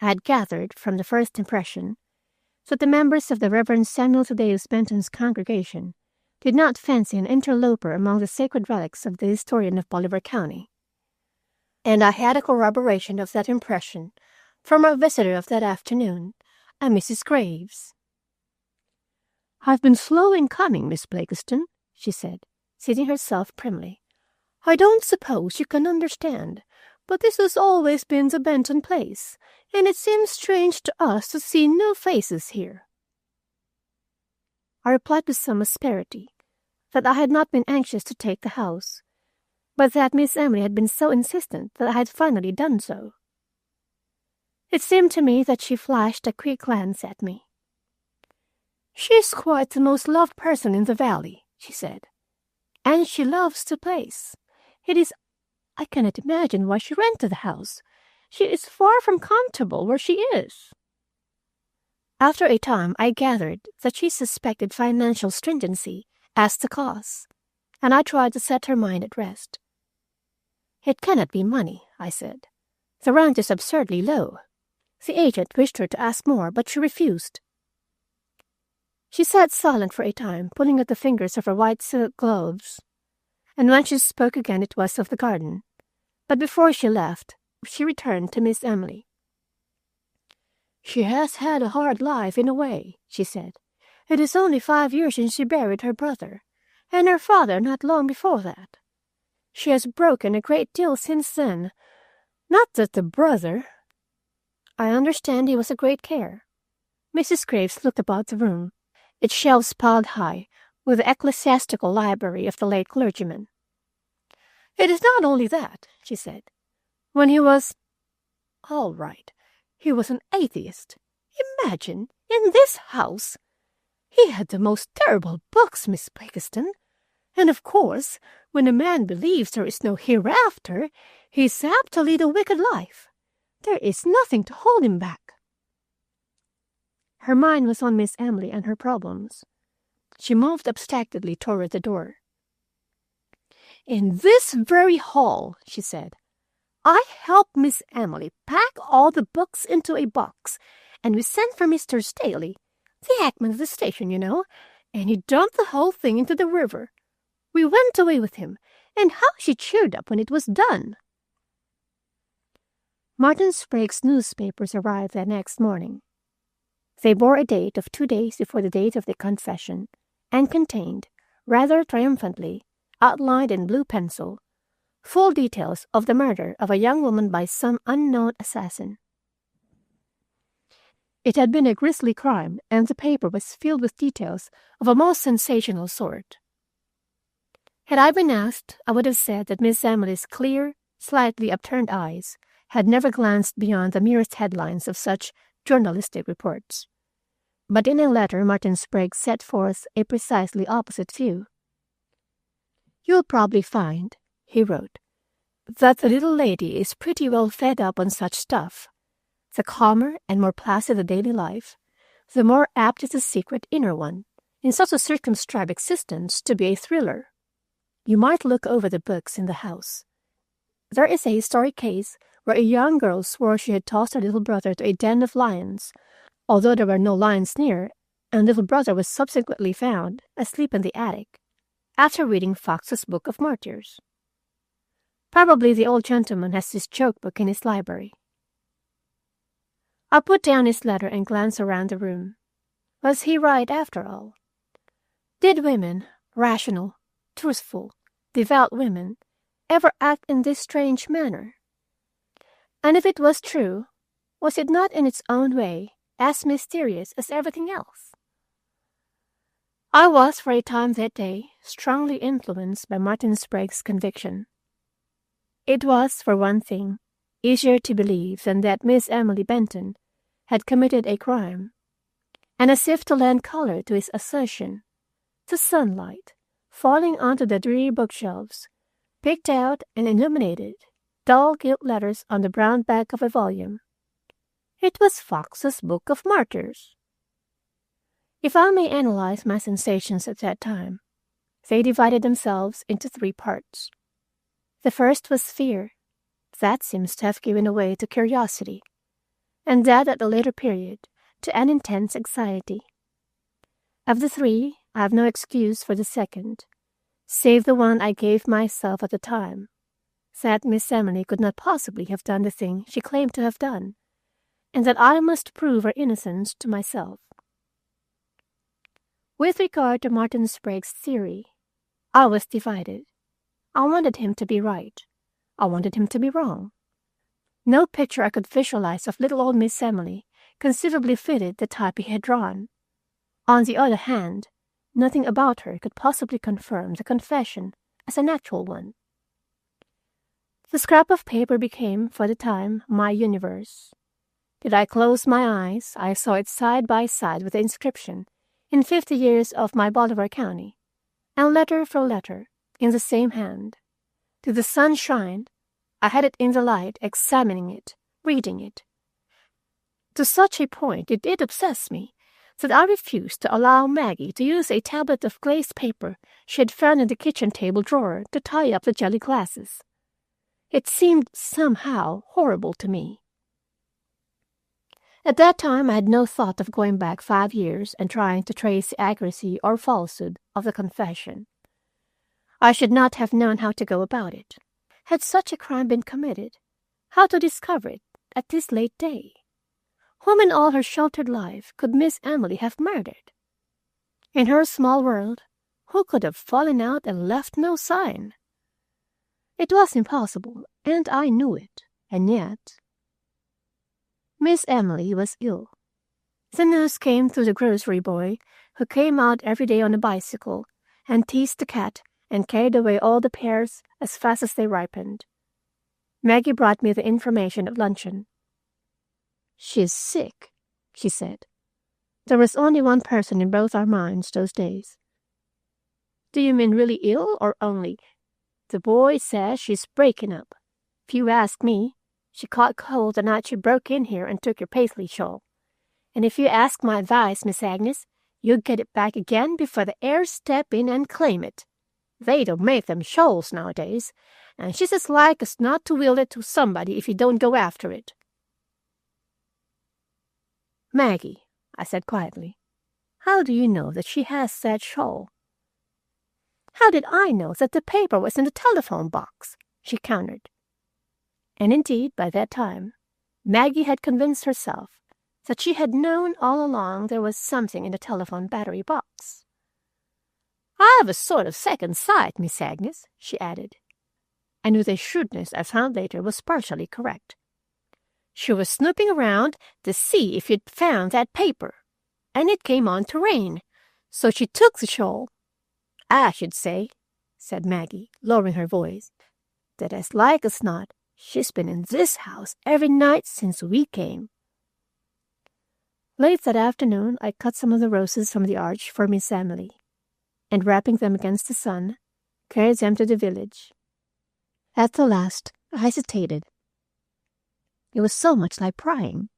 I had gathered, from the first impression, that the members of the Reverend Samuel Thaddeus Benton's congregation did not fancy an interloper among the sacred relics of the historian of Bolivar County. And I had a corroboration of that impression from our visitor of that afternoon, a Mrs. Graves. "I've been slow in coming, Miss Blakiston," she said, seating herself primly. "I don't suppose you can understand, but this has always been the Benton place, and it seems strange to us to see new faces here." I replied with some asperity that I had not been anxious to take the house, but that Miss Emily had been so insistent that I had finally done so. It seemed to me that she flashed a quick glance at me. "She's quite the most loved person in the valley," she said, "and she loves the place. I cannot imagine why she rented the house. She is far from comfortable where she is." After a time, I gathered that she suspected financial stringency as the cause, and I tried to set her mind at rest. "It cannot be money," I said. "The rent is absurdly low." The agent wished her to ask more, but she refused. She sat silent for a time, pulling at the fingers of her white silk gloves, and when she spoke again it was of the garden. But before she left, she returned to Miss Emily. "She has had a hard life in a way," she said. "It is only 5 years since she buried her brother, and her father not long before that. She has broken a great deal since then. Not that the brother—" I understand he was a great care. Mrs. Graves looked about the room, its shelves piled high with the ecclesiastical library of the late clergyman. "It is not only that," she said. "When he was— all right, he was an atheist. Imagine, in this house! He had the most terrible books, Miss Blakiston. And of course, when a man believes there is no hereafter, he is apt to lead a wicked life. There is nothing to hold him back." Her mind was on Miss Emily and her problems. She moved abstractedly toward the door. "In this very hall," she said, "I helped Miss Emily pack all the books into a box, and we sent for Mr. Staley, the hackman of the station, you know, and he dumped the whole thing into the river. We went away with him, and how she cheered up when it was done!" Martin Sprague's newspapers arrived the next morning. They bore a date of 2 days before the date of the confession, and contained, rather triumphantly, outlined in blue pencil, full details of the murder of a young woman by some unknown assassin. It had been a grisly crime, and the paper was filled with details of a most sensational sort. Had I been asked, I would have said that Miss Emily's clear, slightly upturned eyes had never glanced beyond the merest headlines of such journalistic reports. But in a letter Martin Sprague set forth a precisely opposite view. "You'll probably find," he wrote, "that the little lady is pretty well fed up on such stuff. The calmer and more placid the daily life, the more apt is the secret inner one, in such a circumscribed existence, to be a thriller. You might look over the books in the house. There is a historic case where a young girl swore she had tossed her little brother to a den of lions, although there were no lions near, and little brother was subsequently found asleep in the attic, after reading Fox's Book of Martyrs. Probably the old gentleman has this joke book in his library." I put down his letter and glanced around the room. Was he right, after all? Did women, rational, truthful, devout women, ever act in this strange manner? And if it was true, was it not in its own way as mysterious as everything else? I was, for a time that day, strongly influenced by Martin Sprague's conviction. It was, for one thing, easier to believe than that Miss Emily Benton had committed a crime, and as if to lend color to his assertion, the sunlight, falling onto the dreary bookshelves, picked out and illuminated dull gilt letters on the brown back of a volume. It was Fox's Book of Martyrs. If I may analyze my sensations at that time, they divided themselves into 3 parts. The first was fear. That seems to have given way to curiosity, and that at a later period to an intense anxiety. Of the 3, I have no excuse for the second, save the one I gave myself at the time, that Miss Emily could not possibly have done the thing she claimed to have done, and that I must prove her innocence to myself. With regard to Martin Sprague's theory, I was divided. I wanted him to be right. I wanted him to be wrong. No picture I could visualize of little old Miss Emily conceivably fitted the type he had drawn. On the other hand, nothing about her could possibly confirm the confession as an actual one. The scrap of paper became, for the time, my universe. Did I close my eyes, I saw it side by side with the inscription, "In 50 years of my Bolivar County," and letter for letter, in the same hand. Did the sun shine, I had it in the light, examining it, reading it. To such a point did it obsess me that I refused to allow Maggie to use a tablet of glazed paper she had found in the kitchen table drawer to tie up the jelly glasses. It seemed somehow horrible to me. At that time I had no thought of going back 5 years and trying to trace the accuracy or falsehood of the confession. I should not have known how to go about it. Had such a crime been committed, how to discover it at this late day? Whom in all her sheltered life could Miss Emily have murdered? In her small world, who could have fallen out and left no sign? It was impossible, and I knew it, and yet... Miss Emily was ill. The news came through the grocery boy, who came out every day on a bicycle and teased the cat and carried away all the pears as fast as they ripened. Maggie brought me the information at luncheon. "She's sick," she said. There was only one person in both our minds those days. "Do you mean really ill, or only—" "The boy says she's breaking up. If you ask me, she caught cold the night she broke in here and took your Paisley shawl. And if you ask my advice, Miss Agnes, you'll get it back again before the heirs step in and claim it." They don't make them shawls nowadays, and she's as like as not to will it to somebody if you don't go after it." "Maggie," I said quietly, "how do you know that she has that shawl?" "How did I know that the paper was in the telephone box?" she countered. And indeed, by that time, Maggie had convinced herself that she had known all along there was something in the telephone battery box. "I have a sort of second sight, Miss Agnes," she added, and with a shrewdness I found later was partially correct. "She was snooping around to see if you'd found that paper, and it came on to rain, so she took the shawl. I should say," said Maggie, lowering her voice, "that as like as not she's been in this house every night since we came." Late that afternoon I cut some of the roses from the arch for Miss Emily, and wrapping them against the sun, carried them to the village. At the last I hesitated. It was so much like prying.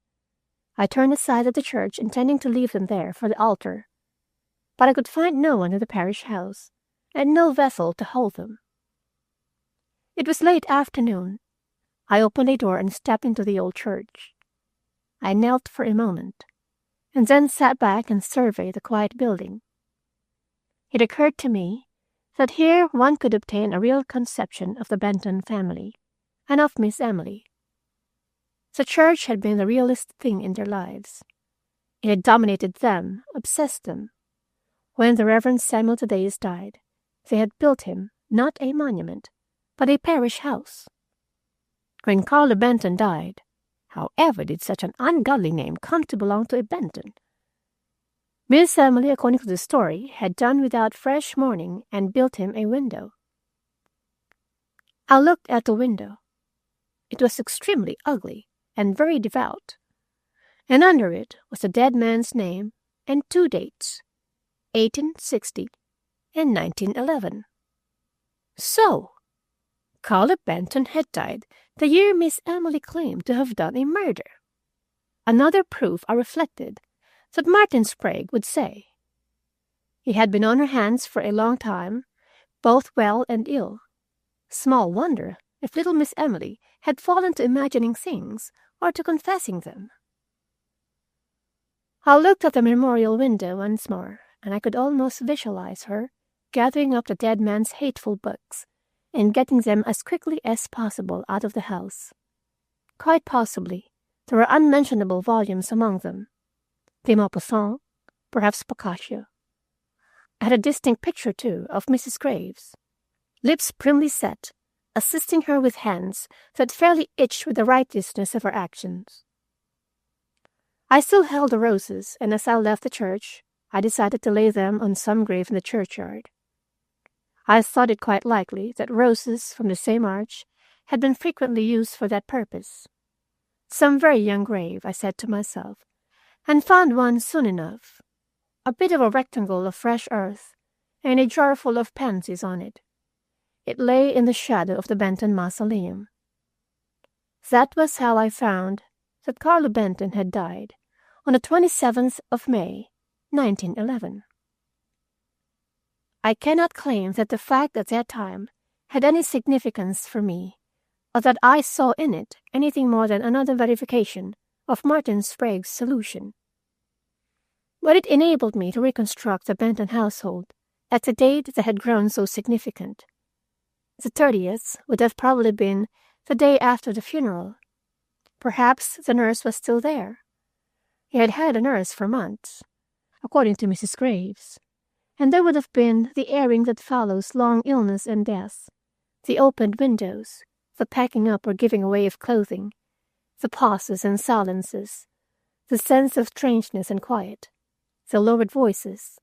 I turned aside at the church, intending to leave them there for the altar, but I could find no one in the parish house, and no vessel to hold them. It was late afternoon. I opened a door and stepped into the old church. I knelt for a moment, and then sat back and surveyed the quiet building. It occurred to me that here one could obtain a real conception of the Benton family, and of Miss Emily. The church had been the realest thing in their lives. It had dominated them, obsessed them. When the Reverend Samuel Thaddeus died, they had built him not a monument, but a parish house. When Carlo Benton died, however did such an ungodly name come to belong to a Benton? Miss Emily, according to the story, had done without fresh mourning and built him a window. I looked at the window. It was extremely ugly and very devout, and under it was the dead man's name and two dates, 1860 and 1911. So, Carlo Benton had died the year Miss Emily claimed to have done a murder. Another proof, I reflected, that Martin Sprague would say. He had been on her hands for a long time, both well and ill. Small wonder if little Miss Emily had fallen to imagining things or to confessing them. I looked at the memorial window once more, and I could almost visualize her gathering up the dead man's hateful books and getting them as quickly as possible out of the house. Quite possibly there were unmentionable volumes among them. De Maupassant, perhaps Boccaccio. I had a distinct picture, too, of Mrs. Graves, lips primly set, assisting her with hands that fairly itched with the righteousness of her actions. I still held the roses, and as I left the church, I decided to lay them on some grave in the churchyard. I thought it quite likely that roses from the same arch had been frequently used for that purpose. Some very young grave, I said to myself, and found one soon enough, a bit of a rectangle of fresh earth, and a jar full of pansies on it. It lay in the shadow of the Benton mausoleum. That was how I found that Carlo Benton had died on the 27th of May, 1911. I cannot claim that the fact at that time had any significance for me, or that I saw in it anything more than another verification of Martin Sprague's solution. But it enabled me to reconstruct the Benton household at the date that had grown so significant. The 30th would have probably been the day after the funeral. Perhaps the nurse was still there. He had had a nurse for months, according to Mrs. Graves, and there would have been the airing that follows long illness and death, the opened windows, the packing up or giving away of clothing, the pauses and silences, the sense of strangeness and quiet, the lowered voices,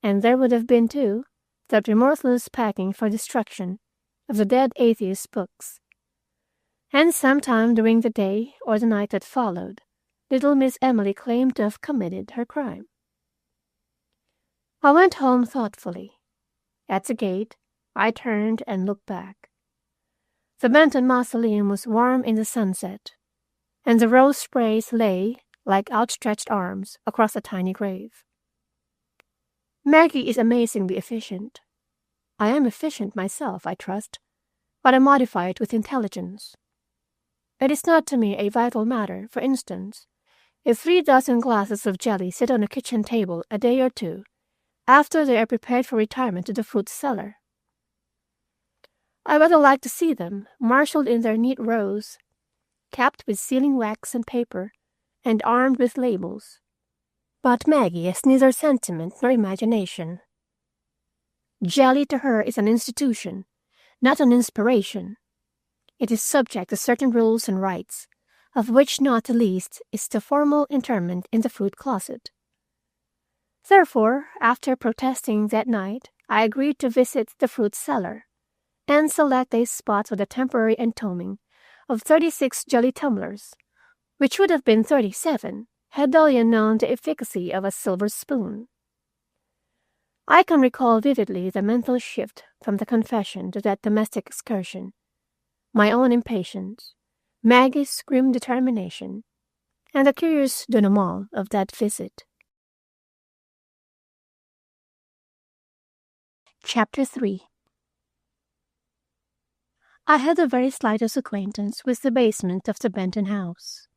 and there would have been, too, that remorseless packing for destruction of the dead atheist's books. And sometime during the day or the night that followed, little Miss Emily claimed to have committed her crime. I went home thoughtfully. At the gate, I turned and looked back. The Benton mausoleum was warm in the sunset, and the rose sprays lay, like outstretched arms, across the tiny grave. Maggie is amazingly efficient. I am efficient myself, I trust, but I modify it with intelligence. It is not to me a vital matter, for instance, if 3 dozen glasses of jelly sit on a kitchen table a day or two after they are prepared for retirement to the fruit cellar. I rather like to see them, marshaled in their neat rows, capped with sealing wax and paper, and armed with labels. But Maggie has neither sentiment nor imagination. Jelly to her is an institution, not an inspiration. It is subject to certain rules and rites, of which not the least is the formal interment in the fruit closet. Therefore, after protesting that night, I agreed to visit the fruit cellar and select a spot for the temporary entombing of 36 jelly tumblers, which would have been 37 had Delia known the efficacy of a silver spoon. I can recall vividly the mental shift from the confession to that domestic excursion, my own impatience, Maggie's grim determination, and the curious denouement of that visit. Chapter 3. I had the very slightest acquaintance with the basement of the Benton house.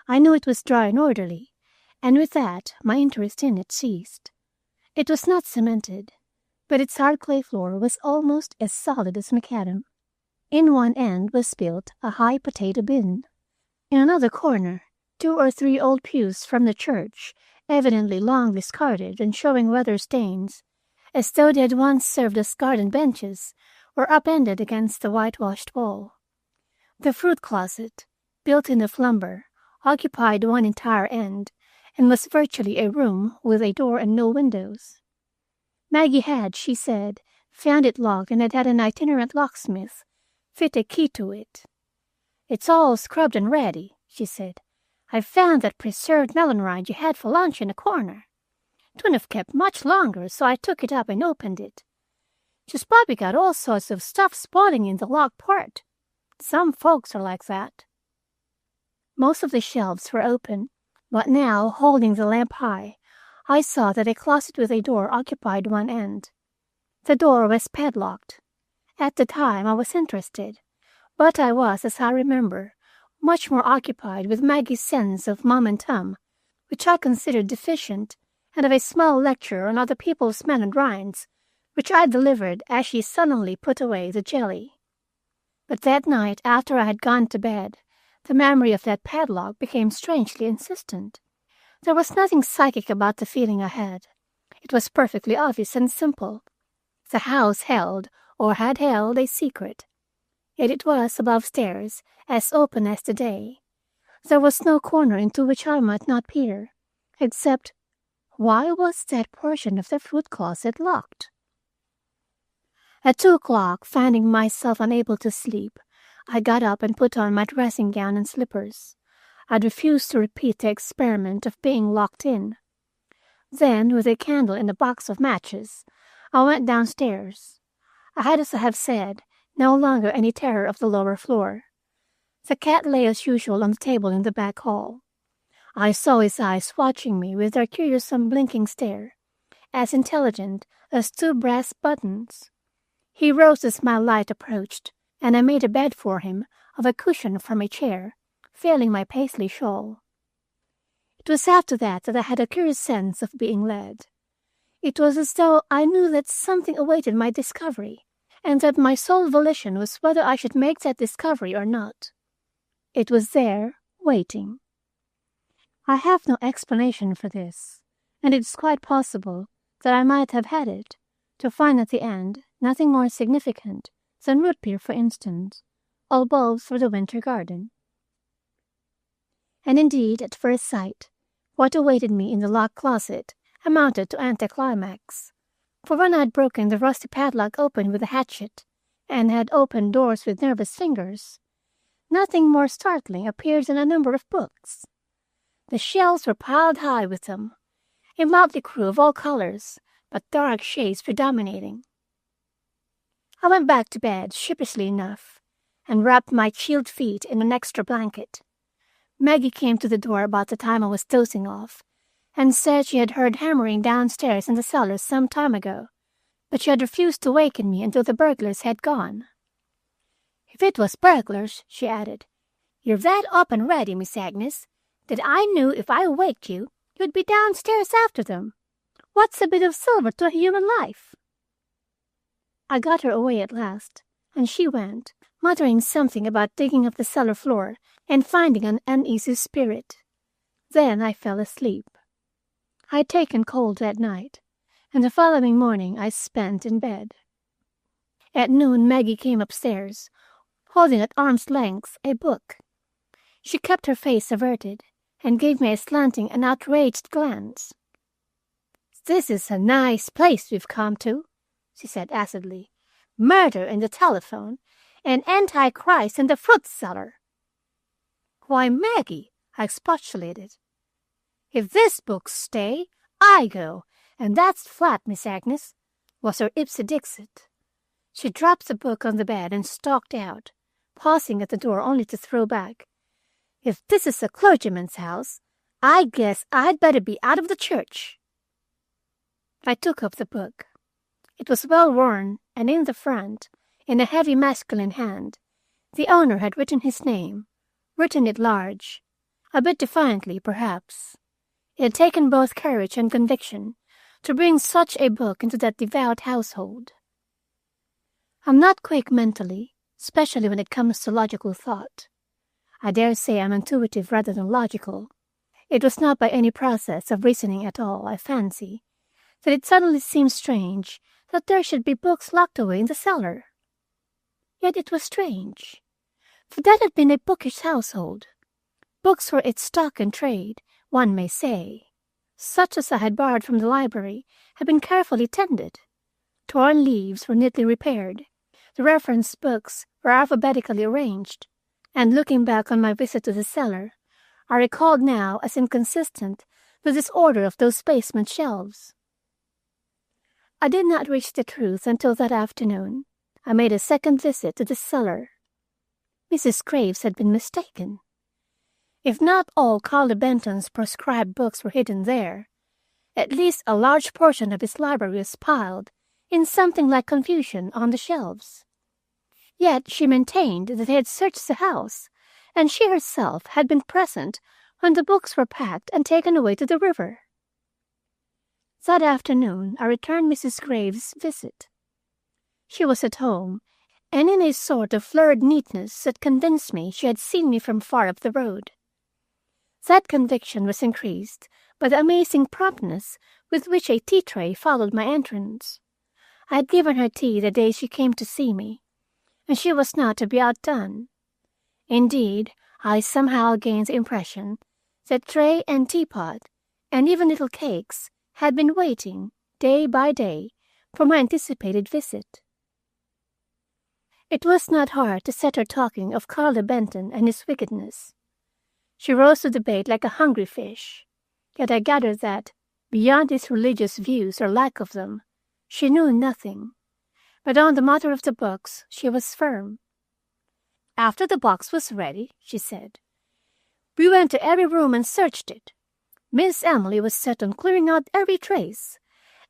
I knew it was dry and orderly, and with that my interest in it ceased. It was not cemented, but its hard clay floor was almost as solid as macadam. In one end was built a high potato bin. In another corner, 2 or 3 old pews from the church, evidently long discarded and showing weather stains, as though they had once served as garden benches, were upended against the whitewashed wall. The fruit closet, built in of lumber, occupied one entire end, and was virtually a room with a door and no windows. Maggie had, she said, found it locked and had had an itinerant locksmith fit a key to it. "It's all scrubbed and ready," she said. "I found that preserved melon rind you had for lunch in a corner. It wouldn't have kept much longer, so I took it up and opened it. Just probably got all sorts of stuff spoiling in the locked part. Some folks are like that." Most of the shelves were open, but now, holding the lamp high, I saw that a closet with a door occupied one end. The door was padlocked. At the time I was interested, but I was, as I remember, much more occupied with Maggie's sense of momentum, which I considered deficient, and of a small lecture on other people's melon rinds, which I delivered as she sullenly put away the jelly. But that night, after I had gone to bed, the memory of that padlock became strangely insistent. There was nothing psychic about the feeling I had. It was perfectly obvious and simple. The house held, or had held, a secret. Yet it was, above stairs, as open as the day. There was no corner into which I might not peer, except, why was that portion of the fruit closet locked? At 2 o'clock, finding myself unable to sleep, I got up and put on my dressing gown and slippers. I'd refused to repeat the experiment of being locked in. Then, with a candle and a box of matches, I went downstairs. I had, as I have said, no longer any terror of the lower floor. The cat lay as usual on the table in the back hall. I saw his eyes watching me with their curious unblinking stare, as intelligent as 2 brass buttons. He rose as my light approached, and I made a bed for him of a cushion from a chair, failing my paisley shawl. It was after that I had a curious sense of being led. It was as though I knew that something awaited my discovery, and that my sole volition was whether I should make that discovery or not. It was there, waiting. I have no explanation for this, and it is quite possible that I might have had it, to find at the end nothing more significant than root beer, for instance, or bulbs for the winter garden. And indeed, at first sight, what awaited me in the locked closet amounted to anticlimax. For when I had broken the rusty padlock open with a hatchet, and had opened doors with nervous fingers, nothing more startling appeared than a number of books. The shelves were piled high with them, a motley crew of all colors, but dark shades predominating. I went back to bed, sheepishly enough, and wrapped my chilled feet in an extra blanket. Maggie came to the door about the time I was dozing off, and said she had heard hammering downstairs in the cellar some time ago, but she had refused to waken me until the burglars had gone. "If it was burglars," she added, "you're that up and ready, Miss Agnes, that I knew if I waked you, you'd be downstairs after them. What's a bit of silver to a human life?" I got her away at last, and she went, muttering something about digging up the cellar floor and finding an uneasy spirit. Then I fell asleep. I had taken cold that night, and the following morning I spent in bed. At noon Maggie came upstairs, holding at arm's length a book. She kept her face averted and gave me a slanting and outraged glance. "This is a nice place we've come to," she said acidly. "Murder in the telephone and Antichrist in the fruit cellar." "Why, Maggie," I expostulated, "if these books stay, I go, and that's flat, Miss Agnes," was her ipse dixit. She dropped the book on the bed and stalked out, pausing at the door only to throw back, "If this is a clergyman's house, I guess I'd better be out of the church." I took up the book. It was well worn, and in the front, in a heavy masculine hand, the owner had written his name, written it large, a bit defiantly, perhaps. It had taken both courage and conviction to bring such a book into that devout household. I'm not quick mentally, especially when it comes to logical thought. I dare say I'm intuitive rather than logical. It was not by any process of reasoning at all, I fancy, that it suddenly seemed strange that there should be books locked away in the cellar. Yet it was strange, for that had been a bookish household. Books were its stock and trade, one may say. Such as I had borrowed from the library had been carefully tended. Torn leaves were neatly repaired. The reference books were alphabetically arranged, and looking back on my visit to the cellar, I recalled now as inconsistent the disorder of those basement shelves. I did not reach the truth until that afternoon. I made a second visit to the cellar. Mrs. Graves had been mistaken. If not all Carlo Benton's proscribed books were hidden there, at least a large portion of his library was piled in something like confusion on the shelves. Yet she maintained that they had searched the house, and she herself had been present when the books were packed and taken away to the river. That afternoon I returned Mrs. Graves' visit. She was at home, and in a sort of flurried neatness that convinced me she had seen me from far up the road. That conviction was increased by the amazing promptness with which a tea-tray followed my entrance. I had given her tea the day she came to see me, and she was not to be outdone. Indeed, I somehow gained the impression that tray and teapot, and even little cakes, had been waiting, day by day, for my anticipated visit. It was not hard to set her talking of Carlo Benton and his wickedness. She rose to the bait like a hungry fish, yet I gathered that, beyond his religious views or lack of them, she knew nothing. But on the matter of the books she was firm. "After the box was ready," she said, "we went to every room and searched it. Miss Emily was set on clearing out every trace.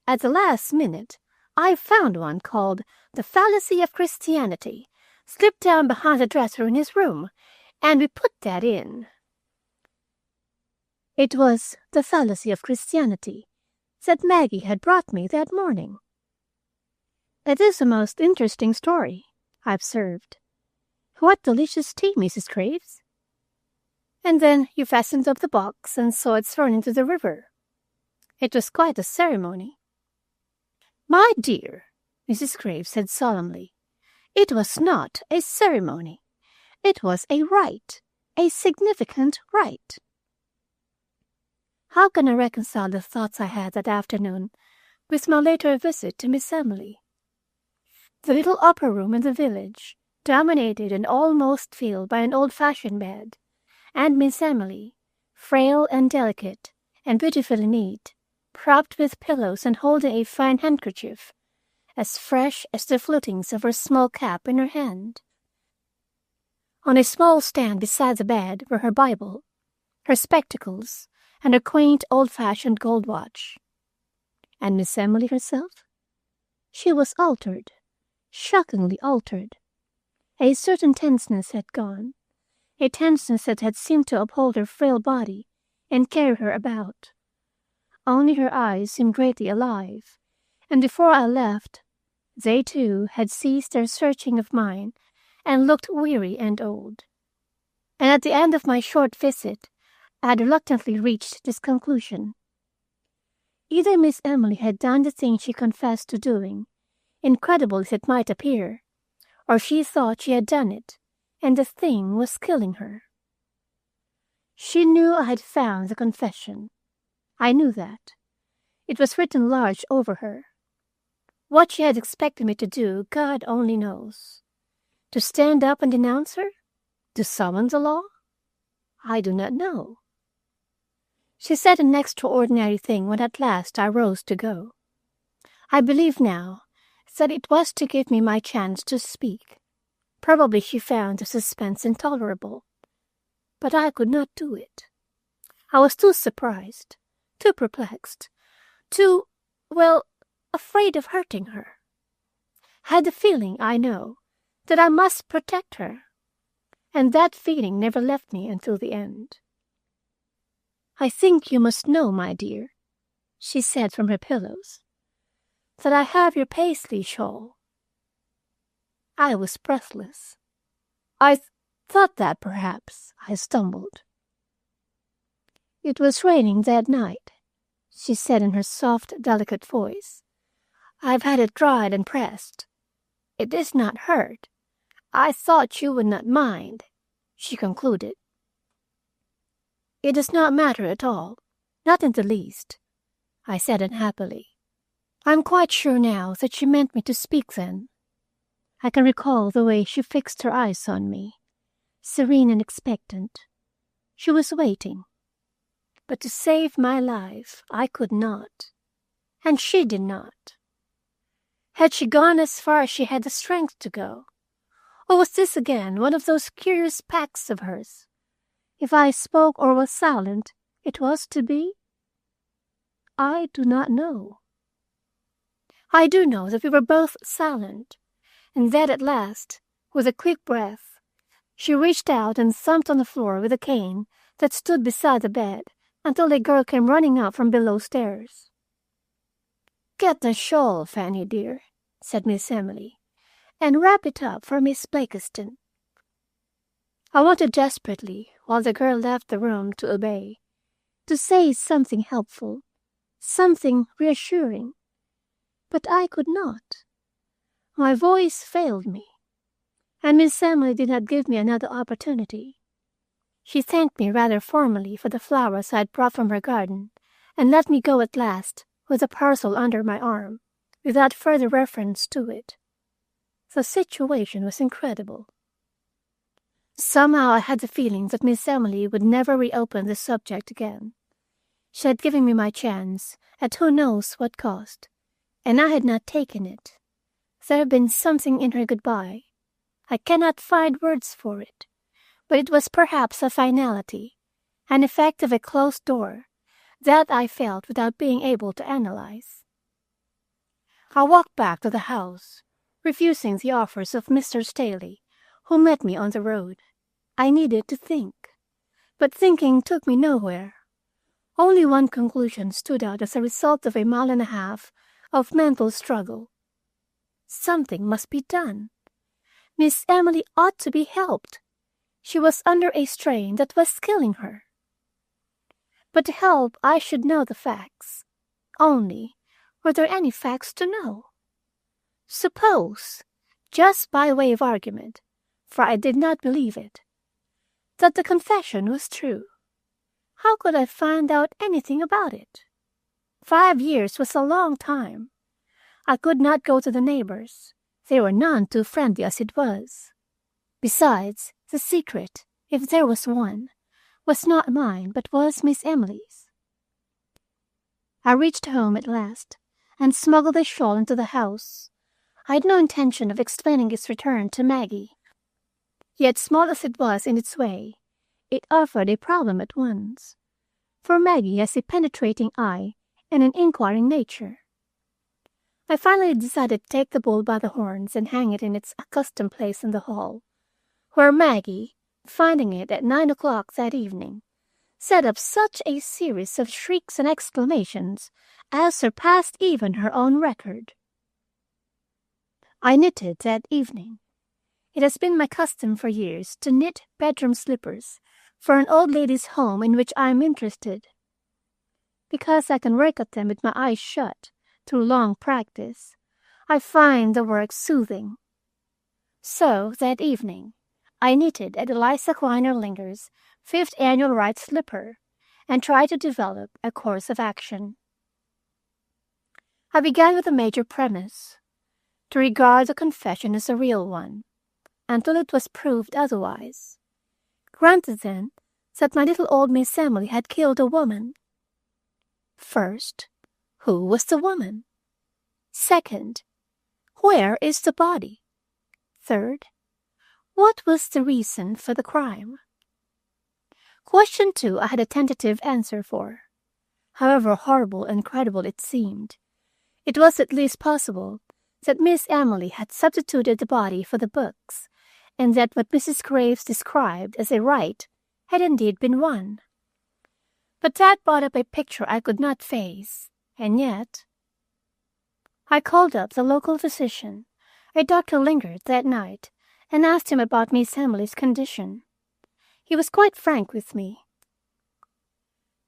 At the last minute, I found one called The Fallacy of Christianity, slipped down behind the dresser in his room, and we put that in." It was The Fallacy of Christianity that Maggie had brought me that morning. "It is a most interesting story," I observed. "What delicious tea, Mrs. Graves. And then you fastened up the box and saw it thrown into the river. It was quite a ceremony." "My dear," Mrs. Graves said solemnly, "it was not a ceremony. It was a rite, a significant rite." How can I reconcile the thoughts I had that afternoon with my later visit to Miss Emily? The little upper room in the village, dominated and almost filled by an old-fashioned bed, and Miss Emily, frail and delicate and beautifully neat, propped with pillows and holding a fine handkerchief, as fresh as the flutings of her small cap in her hand. On a small stand beside the bed were her Bible, her spectacles, and her quaint old-fashioned gold watch. And Miss Emily herself? She was altered, shockingly altered. A certain tenseness had gone, a tenseness that had seemed to uphold her frail body and carry her about. Only her eyes seemed greatly alive, and before I left, they too had ceased their searching of mine and looked weary and old. And at the end of my short visit, I had reluctantly reached this conclusion. Either Miss Emily had done the thing she confessed to doing, incredible as it might appear, or she thought she had done it, and the thing was killing her. She knew I had found the confession. I knew that. It was written large over her. What she had expected me to do, God only knows. To stand up and denounce her? To summon the law? I do not know. She said an extraordinary thing when at last I rose to go. I believe now that it was to give me my chance to speak. Probably she found the suspense intolerable. But I could not do it. I was too surprised, too perplexed, afraid of hurting her. Had the feeling, I know, that I must protect her, and that feeling never left me until the end. "I think you must know, my dear," she said from her pillows, "that I have your Paisley shawl." I was breathless. "I thought that perhaps," I stumbled. "It was raining that night," she said in her soft, delicate voice. "I've had it dried and pressed. It is not hurt. I thought you would not mind," she concluded. "It does not matter at all, not in the least," I said unhappily. I'm quite sure now that she meant me to speak then. I can recall the way she fixed her eyes on me, serene and expectant. She was waiting. But to save my life, I could not. And she did not. Had she gone as far as she had the strength to go? Or was this again one of those curious pacts of hers? If I spoke or was silent, it was to be? I do not know. I do know that we were both silent, and that at last, with a quick breath, she reached out and thumped on the floor with a cane that stood beside the bed until a girl came running up from below stairs. "Get the shawl, Fanny dear," said Miss Emily, "and wrap it up for Miss Blakiston." I wanted desperately, while the girl left the room to obey, to say something helpful, something reassuring, but I could not. My voice failed me, and Miss Emily did not give me another opportunity. She thanked me rather formally for the flowers I had brought from her garden, and let me go at last with a parcel under my arm, without further reference to it. The situation was incredible. Somehow I had the feeling that Miss Emily would never reopen the subject again. She had given me my chance, at who knows what cost, and I had not taken it. There had been something in her goodbye. I cannot find words for it, but it was perhaps a finality, an effect of a closed door, that I felt without being able to analyze. I walked back to the house, refusing the offers of Mr. Staley, who met me on the road. I needed to think, but thinking took me nowhere. Only one conclusion stood out as a result of a mile and a half of mental struggle. Something must be done. Miss Emily ought to be helped. She was under a strain that was killing her. But to help, I should know the facts. Only, were there any facts to know? Suppose, just by way of argument, for I did not believe it, that the confession was true. How could I find out anything about it? 5 years was a long time. I could not go to the neighbors. They were none too friendly as it was. Besides, the secret, if there was one, was not mine, but was Miss Emily's. I reached home at last, and smuggled the shawl into the house. I had no intention of explaining its return to Maggie. Yet, small as it was in its way, it offered a problem at once. For Maggie has a penetrating eye and an inquiring nature. I finally decided to take the bull by the horns and hang it in its accustomed place in the hall, where Maggie, finding it at 9 o'clock that evening, set up such a series of shrieks and exclamations as surpassed even her own record. I knitted that evening. It has been my custom for years to knit bedroom slippers for an old lady's home in which I am interested. Because I can work at them with my eyes shut through long practice, I find the work soothing. So, that evening, I knitted at Eliza Quiner-Linger's 5th Annual Right Slipper and tried to develop a course of action. I began with a major premise, to regard the confession as a real one, until it was proved otherwise. Granted, then, that my little old Miss Emily had killed a woman. First, who was the woman? Second, where is the body? Third, what was the reason for the crime? Question 2 I had a tentative answer for. However horrible and credible it seemed, it was at least possible that Miss Emily had substituted the body for the books, and that what Mrs. Graves described as a right had indeed been one. But that brought up a picture I could not face, and yet I called up the local physician, a Dr. Lingard, that night, and asked him about Miss Emily's condition. He was quite frank with me.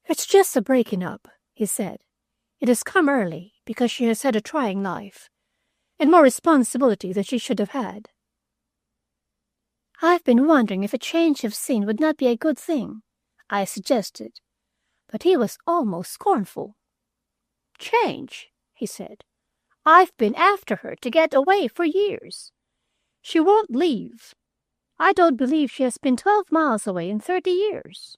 "It's just a breaking up," he said. "It has come early because she has had a trying life, and more responsibility than she should have had." "I've been wondering if a change of scene would not be a good thing," I suggested, but he was almost scornful. "Change," he said. "I've been after her to get away for years. She won't leave. I don't believe she has been 12 miles away in 30 years."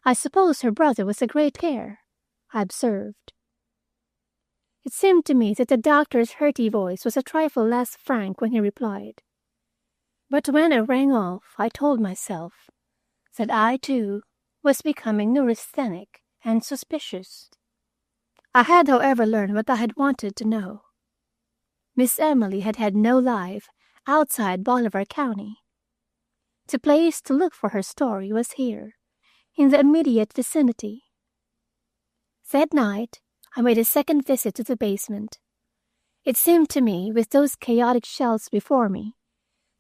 "I suppose her brother was a great care," I observed. It seemed to me that the doctor's hearty voice was a trifle less frank when he replied. But when I rang off, I told myself that I, too, was becoming neurasthenic and suspicious. I had, however, learned what I had wanted to know. Miss Emily had had no life outside Bolivar County. The place to look for her story was here, in the immediate vicinity. That night, I made a second visit to the basement. It seemed to me, with those chaotic shelves before me,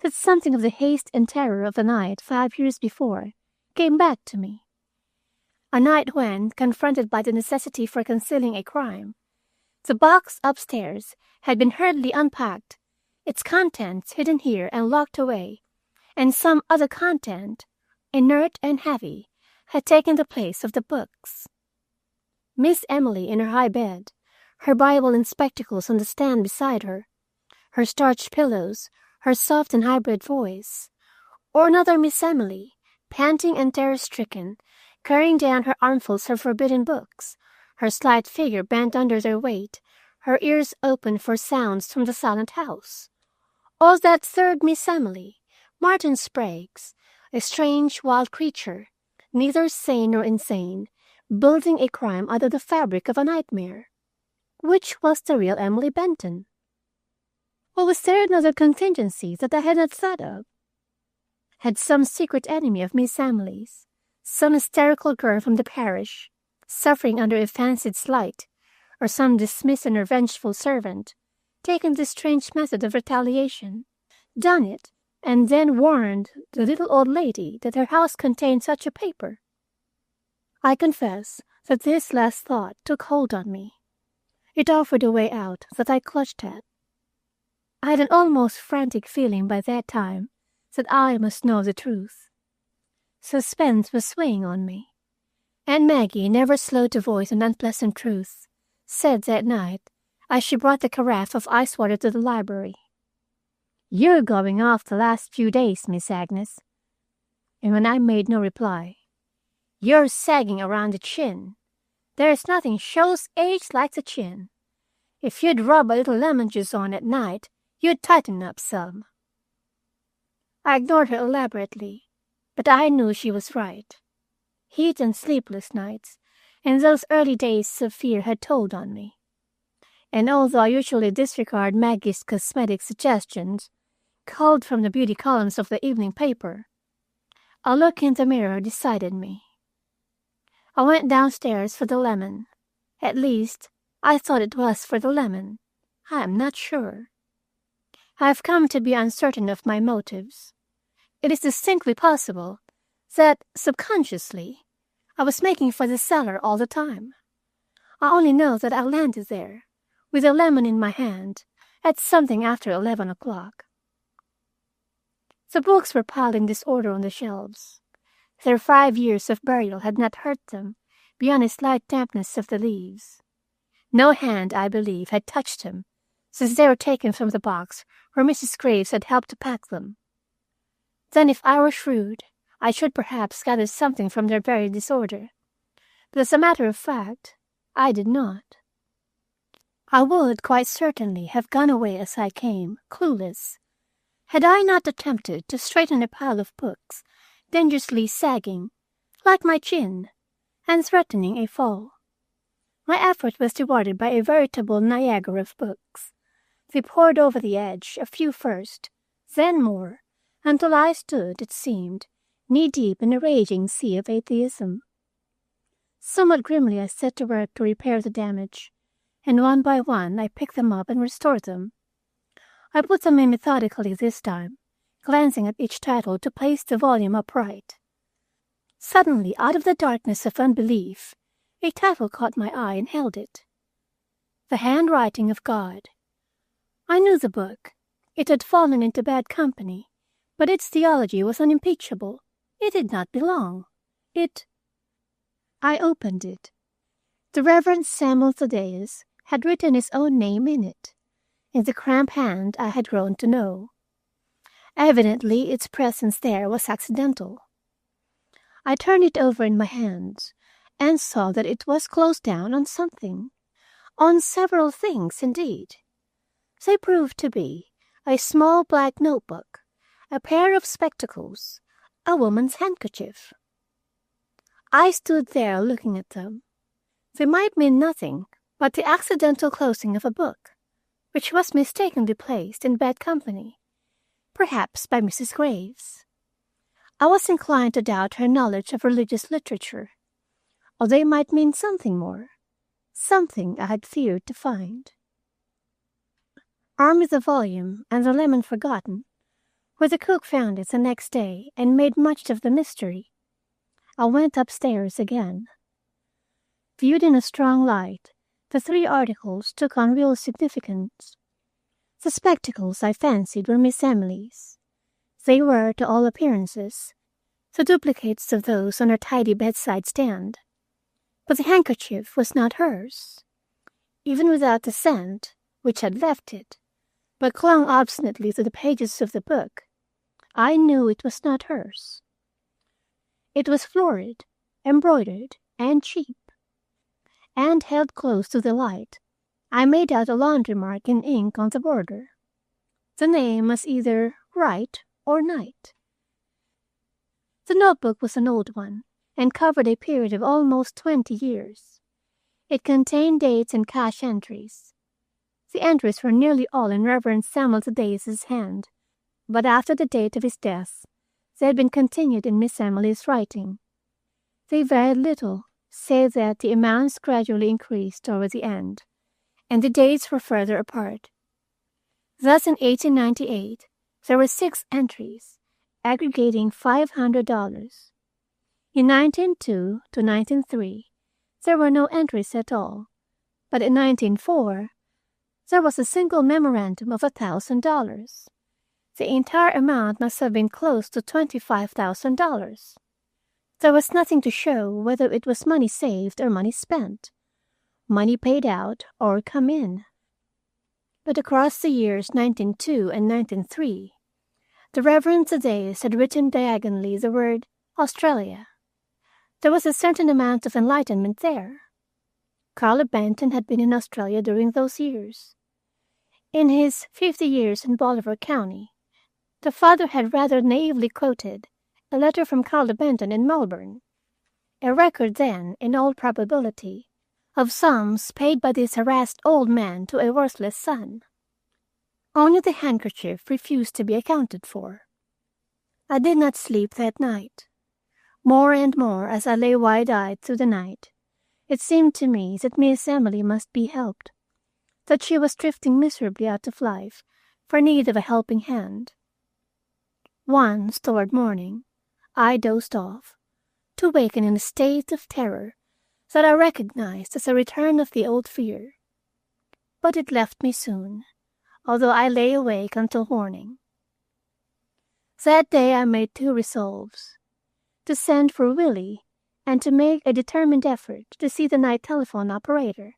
that something of the haste and terror of the night 5 years before came back to me. A night when, confronted by the necessity for concealing a crime, the box upstairs had been hurriedly unpacked, its contents hidden here and locked away, and some other content, inert and heavy, had taken the place of the books. Miss Emily in her high bed, her Bible and spectacles on the stand beside her, her starched pillows, her soft and hybrid voice, or another Miss Emily, panting and terror-stricken, carrying down her armfuls of forbidden books, her slight figure bent under their weight, her ears open for sounds from the silent house. Or that third Miss Emily, Martin Sprague's, a strange, wild creature, neither sane nor insane, building a crime out of the fabric of a nightmare. Which was the real Emily Benton? Or was there another contingency that I had not thought of? Had some secret enemy of Miss Emily's, some hysterical girl from the parish, suffering under a fancied slight, or some dismissed and revengeful servant, taken this strange method of retaliation, done it, and then warned the little old lady that her house contained such a paper? I confess that this last thought took hold on me. It offered a way out that I clutched at. I had an almost frantic feeling by that time that I must know the truth. Suspense was weighing on me, and Maggie, never slow to voice an unpleasant truth, said that night, as she brought the carafe of ice water to the library, "You're going off the last few days, Miss Agnes." And when I made no reply, "You're sagging around the chin. There's nothing shows age like the chin. If you'd rub a little lemon juice on at night, you'd tighten up some." I ignored her elaborately, but I knew she was right. Heat and sleepless nights, and those early days of fear had told on me. and although I usually disregard Maggie's cosmetic suggestions, culled from the beauty columns of the evening paper, a look in the mirror decided me. I went downstairs for the lemon. At least, I thought it was for the lemon. I am not sure. I have come to be uncertain of my motives. It is distinctly possible that, subconsciously, I was making for the cellar all the time. I only know that I landed there, with a lemon in my hand, at something after 11 o'clock. The books were piled in disorder on the shelves. Their 5 years of burial had not hurt them beyond a slight dampness of the leaves. No hand, I believe, had touched them since they were taken from the box where Mrs. Graves had helped to pack them. Then, if I were shrewd, I should perhaps gather something from their very disorder. But as a matter of fact, I did not. I would quite certainly have gone away as I came, clueless, had I not attempted to straighten a pile of books dangerously sagging, like my chin, and threatening a fall. My effort was rewarded by a veritable Niagara of books. They poured over the edge, a few first, then more, until I stood, it seemed, knee-deep in a raging sea of atheism. Somewhat grimly I set to work to repair the damage, and one by one I picked them up and restored them. I put them in methodically this time, glancing at each title to place the volume upright. Suddenly, out of the darkness of unbelief, a title caught my eye and held it. The Handwriting of God. I knew the book. It had fallen into bad company, but its theology was unimpeachable. It did not belong. I opened it. The Reverend Samuel Thaddeus had written his own name in it, in the cramped hand I had grown to know. Evidently, its presence there was accidental. I turned it over in my hands and saw that it was closed down on something, on several things, indeed. They proved to be a small black notebook, a pair of spectacles, a woman's handkerchief. I stood there looking at them. They might mean nothing but the accidental closing of a book, which was mistakenly placed in bad company, perhaps by Mrs. Graves. I was inclined to doubt her knowledge of religious literature, or they might mean something more, something I had feared to find. Armed with the volume and the lemon forgotten, where the cook found it the next day and made much of the mystery, I went upstairs again. Viewed in a strong light, the 3 articles took on real significance. The spectacles, I fancied, were Miss Emily's. They were, to all appearances, the duplicates of those on her tidy bedside stand. But the handkerchief was not hers. Even without the scent, which had left it, but clung obstinately to the pages of the book, I knew it was not hers. It was florid, embroidered, and cheap, and held close to the light. I made out a laundry mark in ink on the border. The name was either Wright or Knight. The notebook was an old one, and covered a period of almost 20 years. It contained dates and cash entries. The entries were nearly all in Reverend Samuel Thaddeus's hand, but after the date of his death, they had been continued in Miss Emily's writing. They varied little, save that the amounts gradually increased toward the end, and the dates were further apart. Thus, in 1898, there were 6 entries, aggregating $500. In 1902 to 1903, there were no entries at all, but in 1904, there was a single memorandum of $1,000. The entire amount must have been close to $25,000. There was nothing to show whether it was money saved or money spent, money paid out or come in. But across the years 1902 and 1903, the Reverend Thaddeus had written diagonally the word Australia. There was a certain amount of enlightenment there. Carlo Benton had been in Australia during those years. In his 50 Years in Bolivar County, the father had rather naively quoted a letter from Carlo Benton in Melbourne, a record then, in all probability, of sums paid by this harassed old man to a worthless son. Only the handkerchief refused to be accounted for. I did not sleep that night. More and more, as I lay wide-eyed through the night, it seemed to me that Miss Emily must be helped, that she was drifting miserably out of life for need of a helping hand. Once, toward morning, I dozed off, to waken in a state of terror that I recognized as a return of the old fear. But it left me soon, although I lay awake until morning. That day I made two resolves: to send for Willie and to make a determined effort to see the night telephone operator.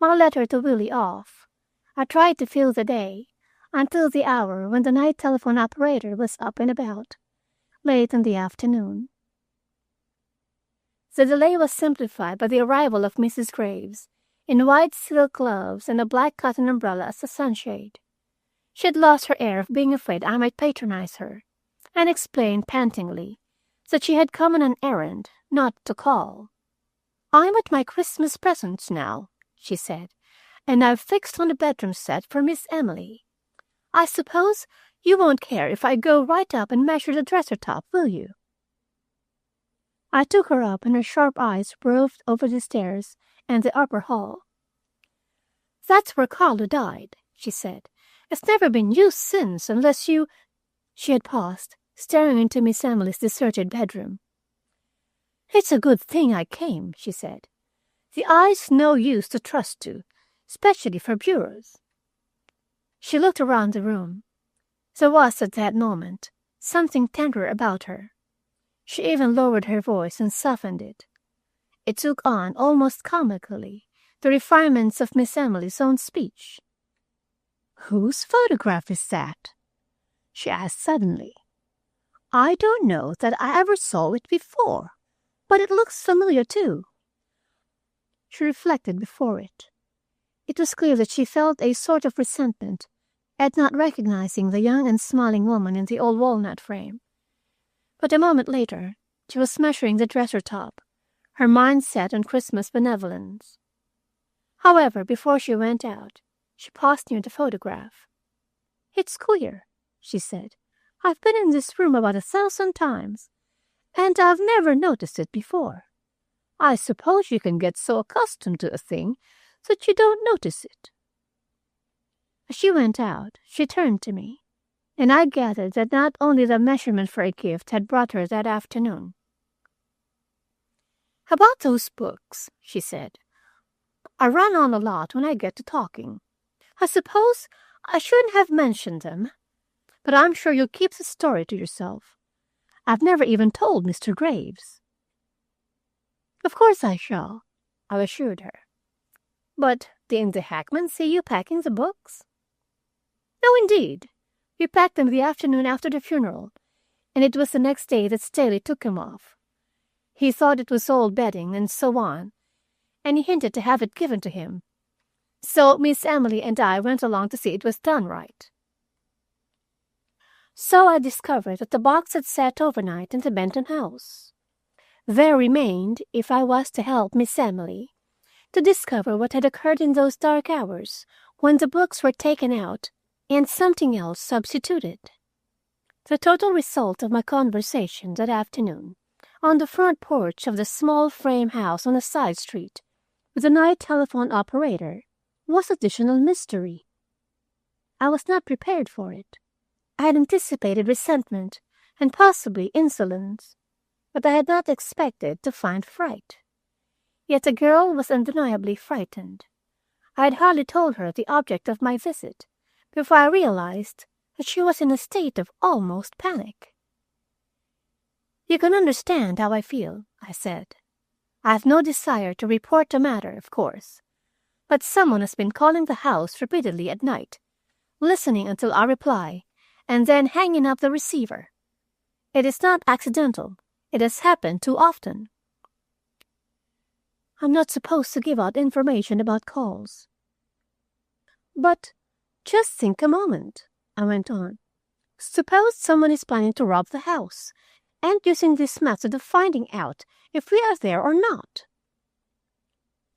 My letter to Willie off, I tried to fill the day until the hour when the night telephone operator was up and about, late in the afternoon. The delay was simplified by the arrival of Mrs. Graves in white silk gloves and a black cotton umbrella as a sunshade. She had lost her air of being afraid I might patronize her, and explained pantingly that she had come on an errand, not to call. "I'm at my Christmas presents now," she said, "and I've fixed on a bedroom set for Miss Emily. I suppose you won't care if I go right up and measure the dresser top, will you?" I took her up, and her sharp eyes roved over the stairs and the upper hall. "That's where Carlo died," she said. "It's never been used since, unless you—" She had paused, staring into Miss Emily's deserted bedroom. "It's a good thing I came," she said. "The eye's no use to trust to, especially for bureaus." She looked around the room. There was, at that moment, something tender about her. She even lowered her voice and softened it. It took on, almost comically, the refinements of Miss Emily's own speech. "Whose photograph is that?" she asked suddenly. "I don't know that I ever saw it before, but it looks familiar, too." She reflected before it. It was clear that she felt a sort of resentment at not recognizing the young and smiling woman in the old walnut frame. But a moment later, she was measuring the dresser top, her mind set on Christmas benevolence. However, before she went out, she paused near the photograph. "It's queer," she said. "I've been in this room about 1,000 times, and I've never noticed it before. I suppose you can get so accustomed to a thing that you don't notice it." As she went out, she turned to me, and I gathered that not only the measurement for a gift had brought her that afternoon. "About those books," she said. "I run on a lot when I get to talking. I suppose I shouldn't have mentioned them, but I'm sure you'll keep the story to yourself. I've never even told Mr. Graves." "Of course I shall," I assured her. "But didn't the hackman see you packing the books?" "No, indeed. We packed them the afternoon after the funeral, and it was the next day that Staley took him off. He thought it was old bedding and so on, and he hinted to have it given to him. So Miss Emily and I went along to see it was done right." So I discovered that the box had sat overnight in the Benton house. There remained, if I was to help Miss Emily, to discover what had occurred in those dark hours when the books were taken out and something else substituted. The total result of my conversation that afternoon on the front porch of the small frame house on a side street with the night telephone operator was additional mystery. I was not prepared for it. I had anticipated resentment and possibly insolence, but I had not expected to find fright. Yet the girl was undeniably frightened. I had hardly told her the object of my visit before I realized that she was in a state of almost panic. "You can understand how I feel," I said. "I have no desire to report the matter, of course, but someone has been calling the house repeatedly at night, listening until I reply, and then hanging up the receiver. It is not accidental. It has happened too often." "I'm not supposed to give out information about calls." "But just think a moment," I went on. "Suppose someone is planning to rob the house and using this method of finding out if we are there or not."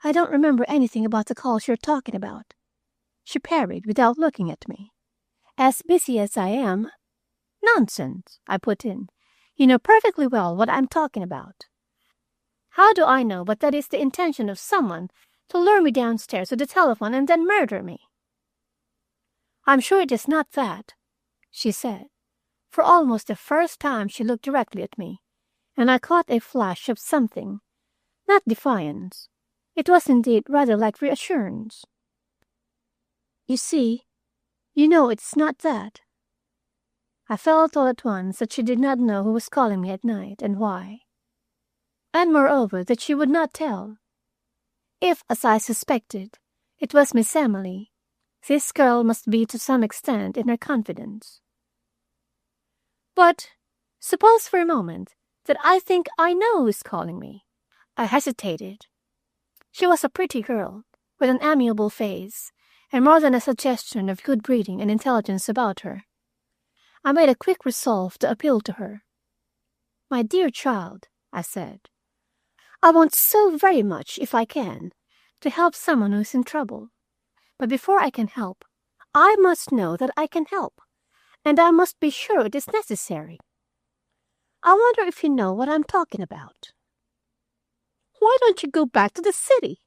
I don't remember anything about the calls you're talking about, she parried without looking at me. As busy as I am. Nonsense, I put in. You know perfectly well what I'm talking about. How do I know but that is the intention of someone to lure me downstairs to the telephone and then murder me? I'm sure it is not that, she said. For almost the first time she looked directly at me, and I caught a flash of something, not defiance. It was indeed rather like reassurance. You see, you know it's not that. I felt all at once that she did not know who was calling me at night and why. And moreover, that she would not tell. If, as I suspected, it was Miss Emily, this girl must be to some extent in her confidence. But suppose for a moment that I think I know who is calling me. I hesitated. She was a pretty girl, with an amiable face, and more than a suggestion of good breeding and intelligence about her. I made a quick resolve to appeal to her. "My dear child," I said, "I want so very much, if I can, to help someone who is in trouble. But before I can help, I must know that I can help, and I must be sure it is necessary. I wonder if you know what I'm talking about." "Why don't you go back to the city?"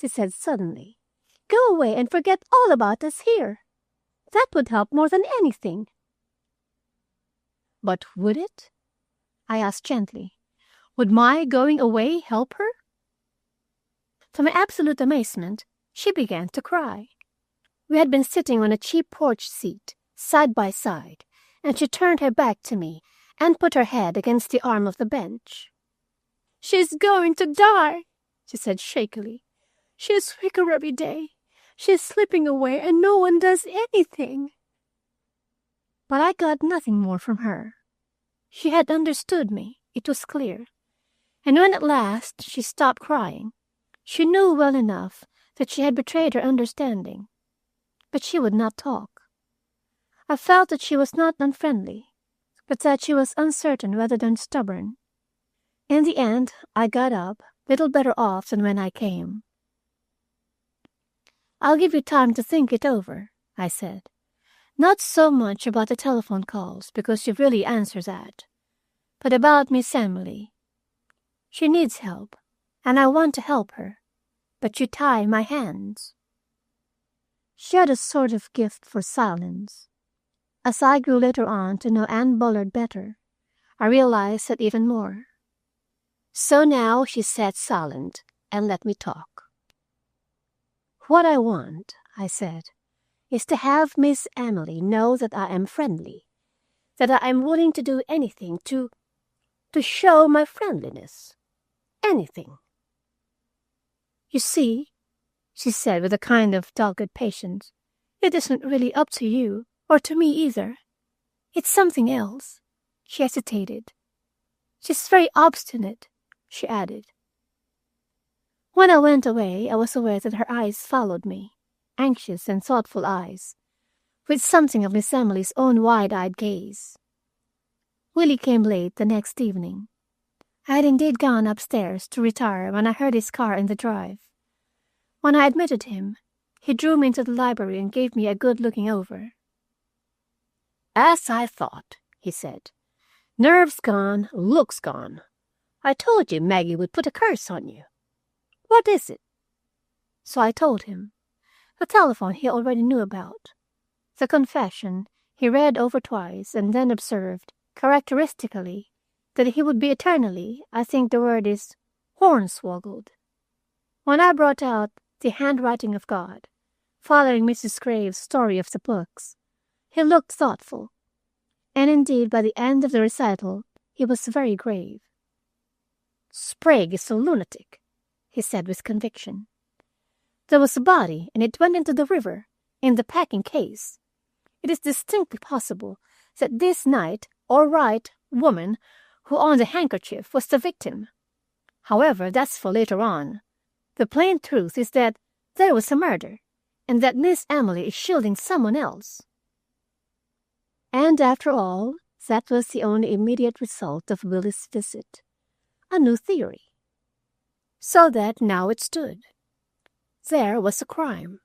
she said suddenly. "Go away and forget all about us here. That would help more than anything." "But would it?" I asked gently. "Would my going away help her?" To my absolute amazement, she began to cry. We had been sitting on a cheap porch seat, side by side, and she turned her back to me and put her head against the arm of the bench. "She's going to die," she said shakily. "She is weaker every day. She is slipping away, and no one does anything." But I got nothing more from her. She had understood me, it was clear. And when at last she stopped crying, she knew well enough that she had betrayed her understanding. But she would not talk. I felt that she was not unfriendly, but that she was uncertain rather than stubborn. In the end, I got up, little better off than when I came. "I'll give you time to think it over," I said. "Not so much about the telephone calls, because you've really answered that, but about Miss Emily. She needs help, and I want to help her, but you tie my hands." She had a sort of gift for silence. As I grew later on to know Anne Bullard better, I realized that even more. So now she sat silent and let me talk. "What I want," I said, "is to have Miss Emily know that I am friendly, that I am willing to do anything to show my friendliness. Anything." "You see," she said with a kind of dogged patience, "it isn't really up to you, or to me either. It's something else." She hesitated. "She's very obstinate," she added. When I went away, I was aware that her eyes followed me, anxious and thoughtful eyes, with something of Miss Emily's own wide-eyed gaze. Willie came late the next evening. I had indeed gone upstairs to retire when I heard his car in the drive. When I admitted him, he drew me into the library and gave me a good looking over. "As I thought," he said. "Nerves gone, looks gone. I told you Maggie would put a curse on you. What is it?" So I told him. The telephone he already knew about. The confession he read over twice and then observed, characteristically, that he would be eternally, I think the word is, hornswoggled. When I brought out The Handwriting of God, following Mrs. Graves' story of the books, he looked thoughtful, and indeed by the end of the recital he was very grave. "Sprague is a lunatic," he said with conviction. "There was a body, and it went into the river, in the packing case. It is distinctly possible that this Knight, or Wright, woman who owned the handkerchief was the victim. However, that's for later on. The plain truth is that there was a murder, and that Miss Emily is shielding someone else." And after all, that was the only immediate result of Willie's visit. A new theory. So that now it stood. There was a crime.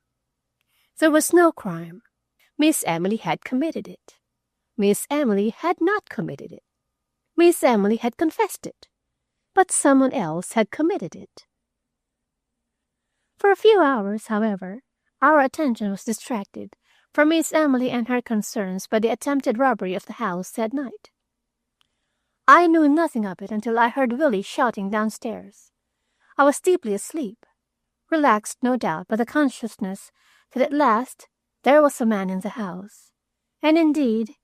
There was no crime. Miss Emily had committed it. Miss Emily had not committed it. Miss Emily had confessed it, but someone else had committed it. For a few hours, however, our attention was distracted from Miss Emily and her concerns by the attempted robbery of the house that night. I knew nothing of it until I heard Willie shouting downstairs. I was deeply asleep, relaxed no doubt by the consciousness that at last there was a man in the house. And indeed,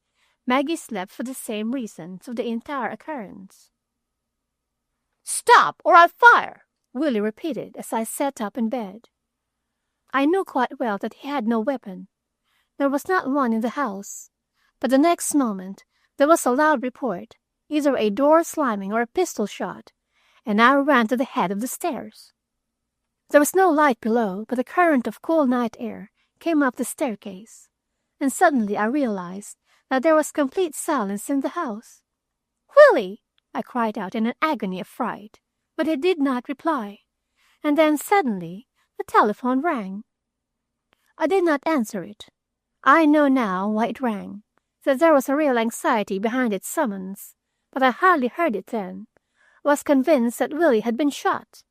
Maggie slept for the same reasons of the entire occurrence. "Stop, or I'll fire!" Willie repeated as I sat up in bed. I knew quite well that he had no weapon. There was not one in the house, but the next moment there was a loud report, either a door slamming or a pistol shot, and I ran to the head of the stairs. There was no light below, but a current of cool night air came up the staircase, and suddenly I realized that there was complete silence in the house. "Willie!" I cried out in an agony of fright, but he did not reply, and then suddenly the telephone rang. I did not answer it. I know now why it rang, that there was a real anxiety behind its summons, but I hardly heard it then. I was convinced that Willie had been shot.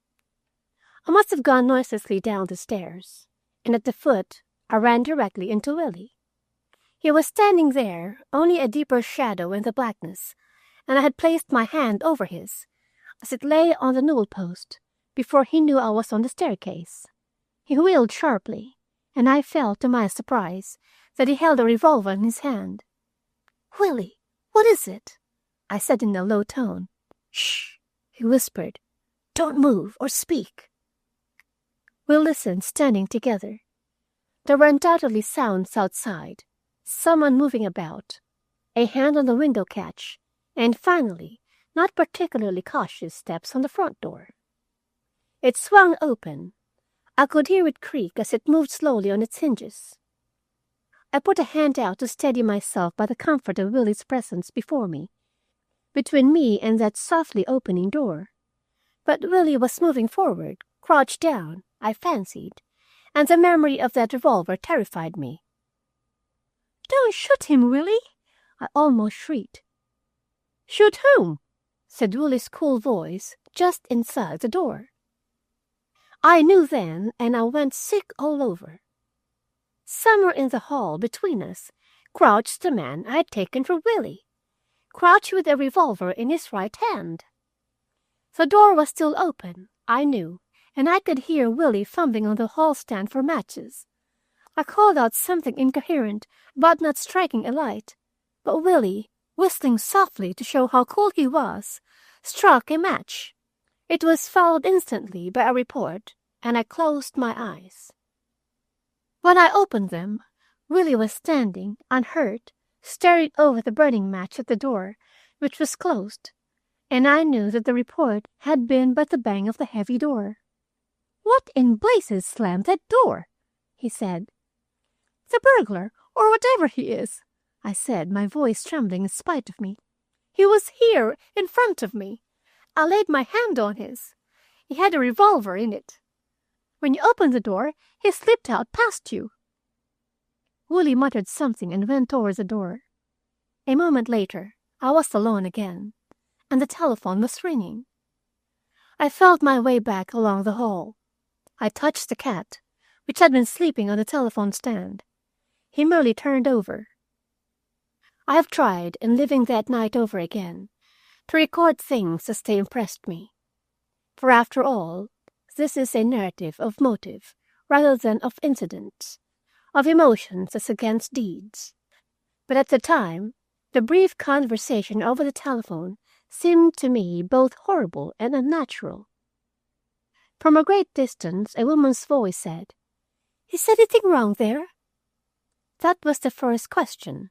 I must have gone noiselessly down the stairs, and at the foot I ran directly into Willie. He was standing there, only a deeper shadow in the blackness, and I had placed my hand over his, as it lay on the newel post, before he knew I was on the staircase. He wheeled sharply, and I felt, to my surprise, that he held a revolver in his hand. "Willie, what is it?" I said in a low tone. "Shh," he whispered. "Don't move or speak." We listened, standing together. There were undoubtedly sounds outside, someone moving about, a hand on the window catch, and finally, not particularly cautious steps on the front door. It swung open. I could hear it creak as it moved slowly on its hinges. I put a hand out to steady myself by the comfort of Willie's presence before me, between me and that softly opening door. But Willie was moving forward, crouched down, I fancied, and the memory of that revolver terrified me. "Don't shoot him, Willie!" I almost shrieked. "Shoot whom?" said Willie's cool voice just inside the door. I knew then, and I went sick all over. Somewhere in the hall between us crouched the man I had taken for Willie, crouched with a revolver in his right hand. The door was still open, I knew, and I could hear Willie fumbling on the hall stand for matches. I called out something incoherent about not striking a light, but Willie, whistling softly to show how cool he was, struck a match. It was followed instantly by a report, and I closed my eyes. When I opened them, Willie was standing, unhurt, staring over the burning match at the door, which was closed, and I knew that the report had been but the bang of the heavy door. "What in blazes slammed that door?" he said. "The burglar, or whatever he is," I said, my voice trembling in spite of me. "He was here, in front of me. I laid my hand on his. He had a revolver in it. When you opened the door, he slipped out past you." Willie muttered something and went toward the door. A moment later, I was alone again, and the telephone was ringing. I felt my way back along the hall. I touched the cat, which had been sleeping on the telephone stand. He merely turned over. I have tried, in living that night over again, to record things as they impressed me. For after all, this is a narrative of motive rather than of incidents, of emotions as against deeds. But at the time, the brief conversation over the telephone seemed to me both horrible and unnatural. From a great distance, a woman's voice said, "Is anything wrong there?" That was the first question,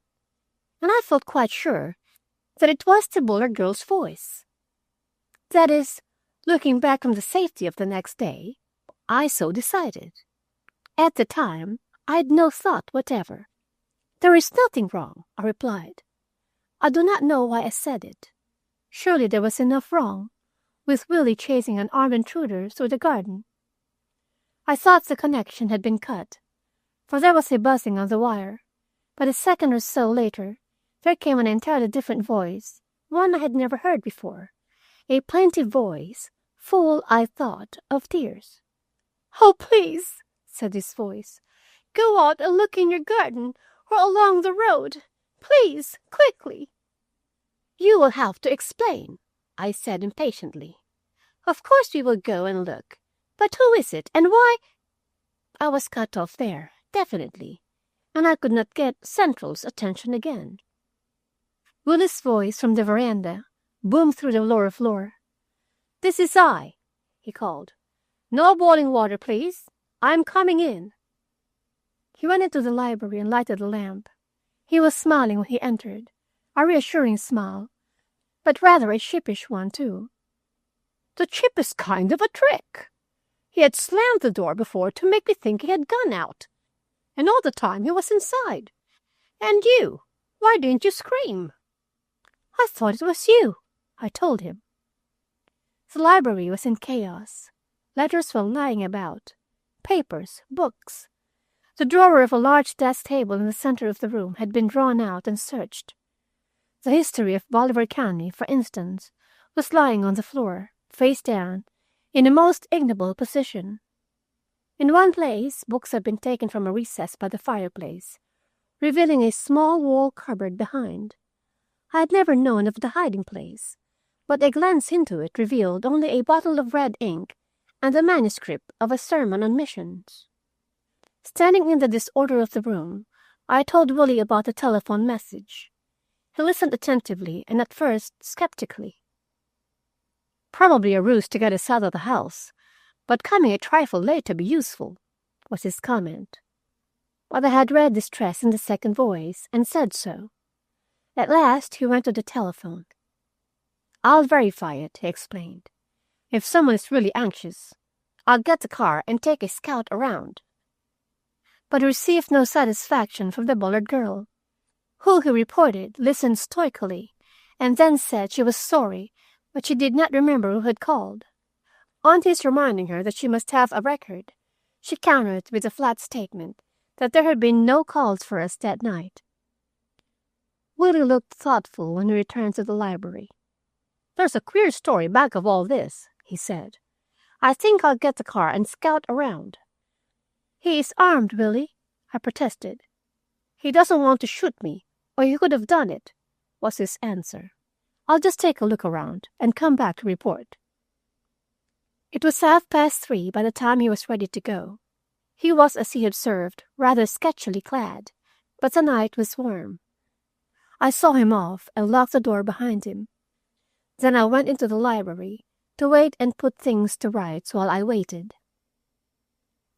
and I felt quite sure that it was the Bullard girl's voice. That is, looking back from the safety of the next day, I so decided. At the time, I had no thought whatever. "There is nothing wrong," I replied. I do not know why I said it. Surely there was enough wrong, with Willie chasing an armed intruder through the garden. I thought the connection had been cut, for there was a buzzing on the wire, but a second or so later there came an entirely different voice, one I had never heard before, a plaintive voice, full, I thought, of tears. "Oh, please," said this voice, "go out and look in your garden or along the road. Please, quickly." "You will have to explain," I said impatiently. "Of course we will go and look. But who is it, and why—" I was cut off there, definitely, and I could not get Central's attention again. Willie's voice from the veranda boomed through the lower floor. "This is I," he called. "No boiling water, please. I'm coming in." He went into the library and lighted the lamp. He was smiling when he entered, a reassuring smile, but rather a sheepish one, too. The cheapest kind of a trick. He had slammed the door before to make me think he had gone out, and all the time he was inside. And you, why didn't you scream? "I thought it was you," I told him. The library was in chaos. Letters were lying about, papers, books. The drawer of a large desk table in the center of the room had been drawn out and searched. The history of Bolivar County, for instance, was lying on the floor, face down, in a most ignoble position. In one place, books had been taken from a recess by the fireplace, revealing a small wall cupboard behind. I had never known of the hiding place, but a glance into it revealed only a bottle of red ink and the manuscript of a sermon on missions. Standing in the disorder of the room, I told Willie about the telephone message. He listened attentively and at first skeptically. "Probably a ruse to get us out of the house, but coming a trifle late to be useful," was his comment. But I had read distress in the second voice and said so. At last he went to the telephone. "I'll verify it," he explained. "If someone is really anxious, I'll get the car and take a scout around." But he received no satisfaction from the Bullard girl, who, he reported, listened stoically and then said she was sorry, but she did not remember who had called. On his reminding her that she must have a record, she countered with a flat statement that there had been no calls for us that night. Willie looked thoughtful when we returned to the library. "There's a queer story back of all this," he said. "I think I'll get the car and scout around." "He is armed, Willie," I protested. "He doesn't want to shoot me, or he could have done it," was his answer. "I'll just take a look around and come back to report." It was 3:30 by the time he was ready to go. He was, as he observed, rather sketchily clad, but the night was warm. I saw him off and locked the door behind him. Then I went into the library to wait and put things to rights while I waited.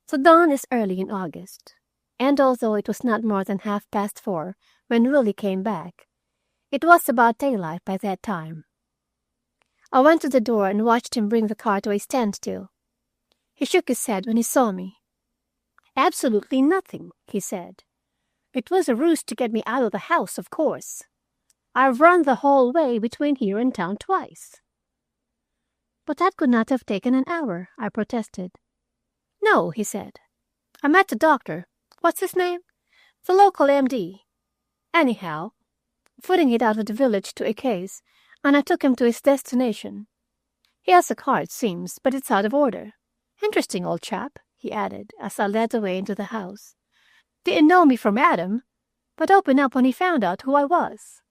The dawn is early in August, and although it was not more than 4:30 when Willie came back, it was about daylight by that time. I went to the door and watched him bring the car to a standstill. He shook his head when he saw me. "Absolutely nothing," he said. "It was a ruse to get me out of the house, of course. I've run the whole way between here and town twice." "But that could not have taken an hour," I protested. "No," he said. "I met the doctor. What's his name? The local MD. Anyhow, footing it out of the village to a case, and I took him to his destination. He has a car, it seems, but it's out of order. Interesting old chap," he added, as I led the way into the house. "Didn't know me from Adam, but opened up when he found out who I was."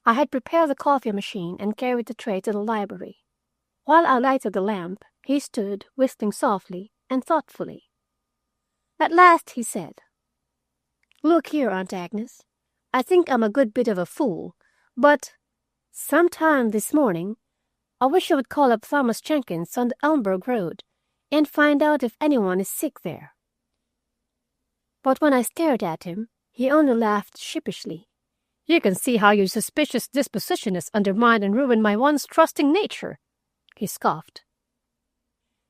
I had prepared the coffee machine and carried the tray to the library. While I lighted the lamp, he stood whistling softly and thoughtfully. At last he said, "Look here, Aunt Agnes, I think I'm a good bit of a fool, but sometime this morning I wish you would call up Thomas Jenkins on the Elmburg Road and find out if anyone is sick there." But when I stared at him, he only laughed sheepishly. "You can see how your suspicious disposition has undermined and ruined my once trusting nature," he scoffed.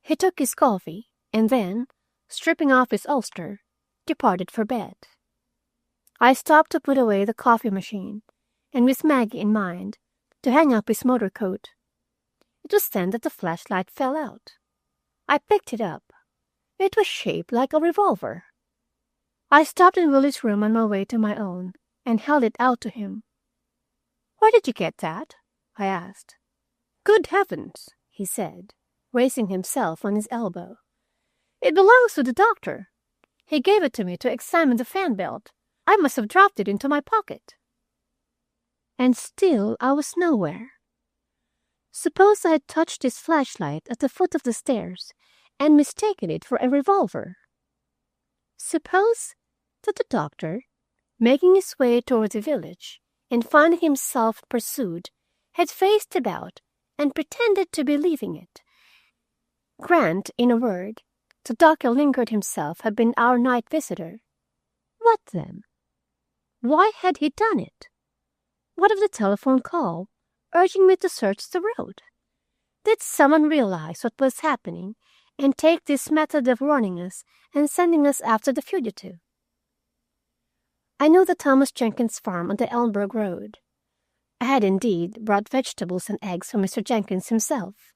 He took his coffee and then, stripping off his ulster, departed for bed. I stopped to put away the coffee machine, and with Maggie in mind, to hang up his motor coat. It was then that the flashlight fell out. I picked it up. It was shaped like a revolver. I stopped in Willie's room on my way to my own and held it out to him. "Where did you get that?" I asked. "Good heavens," he said, raising himself on his elbow. "It belongs to the doctor. He gave it to me to examine the fan belt. I must have dropped it into my pocket." And still I was nowhere. Suppose I had touched his flashlight at the foot of the stairs and mistaken it for a revolver? Suppose that the doctor, making his way toward the village and finding himself pursued, had faced about and pretended to be leaving it. Grant, in a word, the Dr. Lingard himself had been our night visitor. What then? Why had he done it? What of the telephone call urging me to search the road? Did someone realize what was happening and take this method of warning us and sending us after the fugitive? I knew the Thomas Jenkins farm on the Elmberg Road. I had indeed brought vegetables and eggs for Mr. Jenkins himself.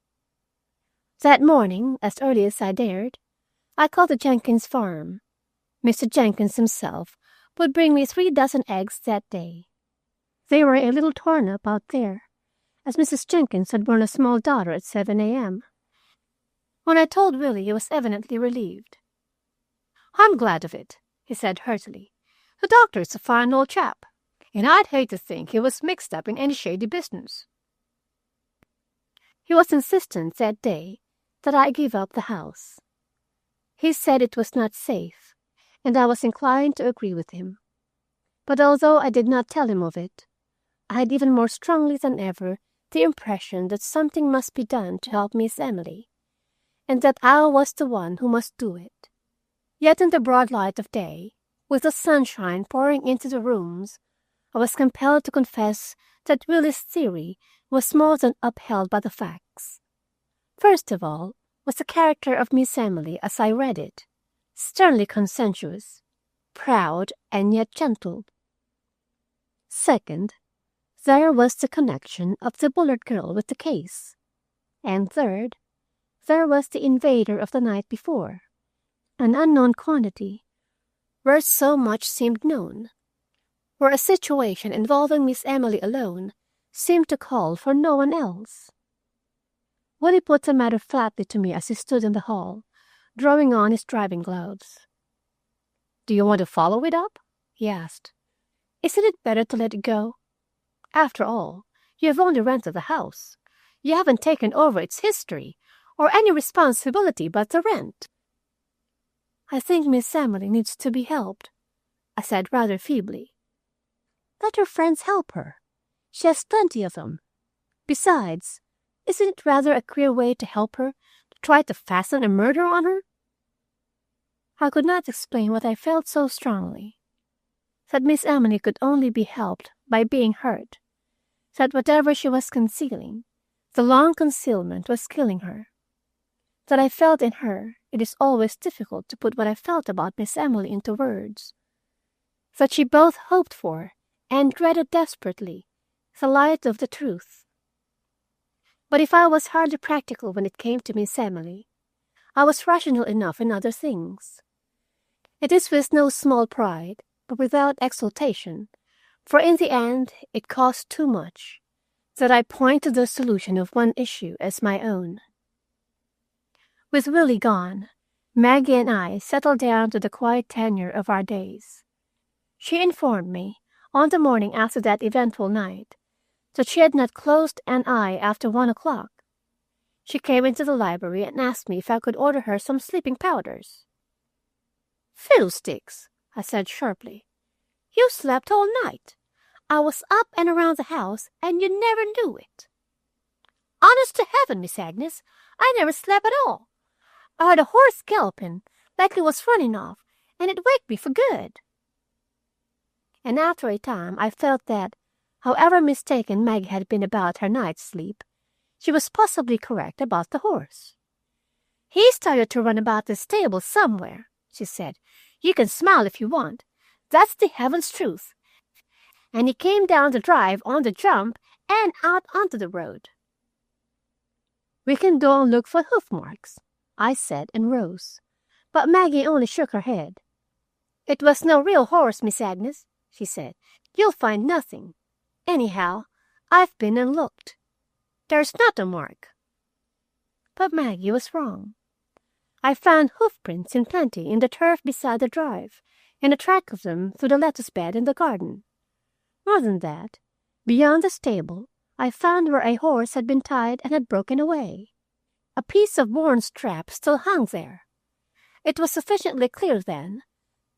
That morning, as early as I dared, I called the Jenkins farm. Mr. Jenkins himself would bring me 3 dozen eggs that day. They were a little torn up out there, as Mrs. Jenkins had born a small daughter at 7 a.m. When I told Willie, he was evidently relieved. "I'm glad of it," he said heartily. "The doctor's a fine old chap, and I'd hate to think he was mixed up in any shady business." He was insistent that day that I give up the house. He said it was not safe, and I was inclined to agree with him. But although I did not tell him of it, I had even more strongly than ever the impression that something must be done to help Miss Emily, and that I was the one who must do it. Yet in the broad light of day, with the sunshine pouring into the rooms, I was compelled to confess that Willie's theory was more than upheld by the facts. First of all was the character of Miss Emily as I read it, sternly conscientious, proud and yet gentle. Second, there was the connection of the Bullard girl with the case. And third, there was the invader of the night before, an unknown quantity, where so much seemed known, where a situation involving Miss Emily alone seemed to call for no one else. Willie put the matter flatly to me as he stood in the hall, drawing on his driving gloves. "Do you want to follow it up?" he asked. "Isn't it better to let it go? After all, you have only rented the house. You haven't taken over its history or any responsibility but the rent." "I think Miss Emily needs to be helped," I said rather feebly. "Let her friends help her. She has plenty of them. Besides, isn't it rather a queer way to help her, to try to fasten a murder on her?" I could not explain what I felt so strongly. That Miss Emily could only be helped by being hurt. That whatever she was concealing, the long concealment was killing her. That I felt in her it is always difficult to put what I felt about Miss Emily into words. That she both hoped for and dreaded desperately the light of the truth. But if I was hardly practical when it came to Miss Emily, I was rational enough in other things. It is with no small pride, but without exultation, for in the end it cost too much, that I point to the solution of one issue as my own. With Willie gone, Maggie and I settled down to the quiet tenure of our days. She informed me, on the morning after that eventful night, that she had not closed an eye after 1 o'clock. She came into the library and asked me if I could order her some sleeping powders. "Fiddlesticks!" I said sharply. "You slept all night. I was up and around the house, and you never knew it." "Honest to heaven, Miss Agnes, I never slept at all. I heard a horse galloping, like it was running off, and it waked me for good." And after a time I felt that, however mistaken Maggie had been about her night's sleep, she was possibly correct about the horse. "He started to run about the stable somewhere," she said. "You can smile if you want. That's the heaven's truth. And he came down the drive on the jump and out onto the road." "We can go and look for hoof marks," I said, and rose. But Maggie only shook her head. "It was no real horse, Miss Agnes," she said. "You'll find nothing. Anyhow, I've been and looked. There's not a mark." But Maggie was wrong. I found hoof prints in plenty in the turf beside the drive, and a track of them through the lettuce bed in the garden. More than that, beyond the stable, I found where a horse had been tied and had broken away. A piece of worn strap still hung there. It was sufficiently clear, then,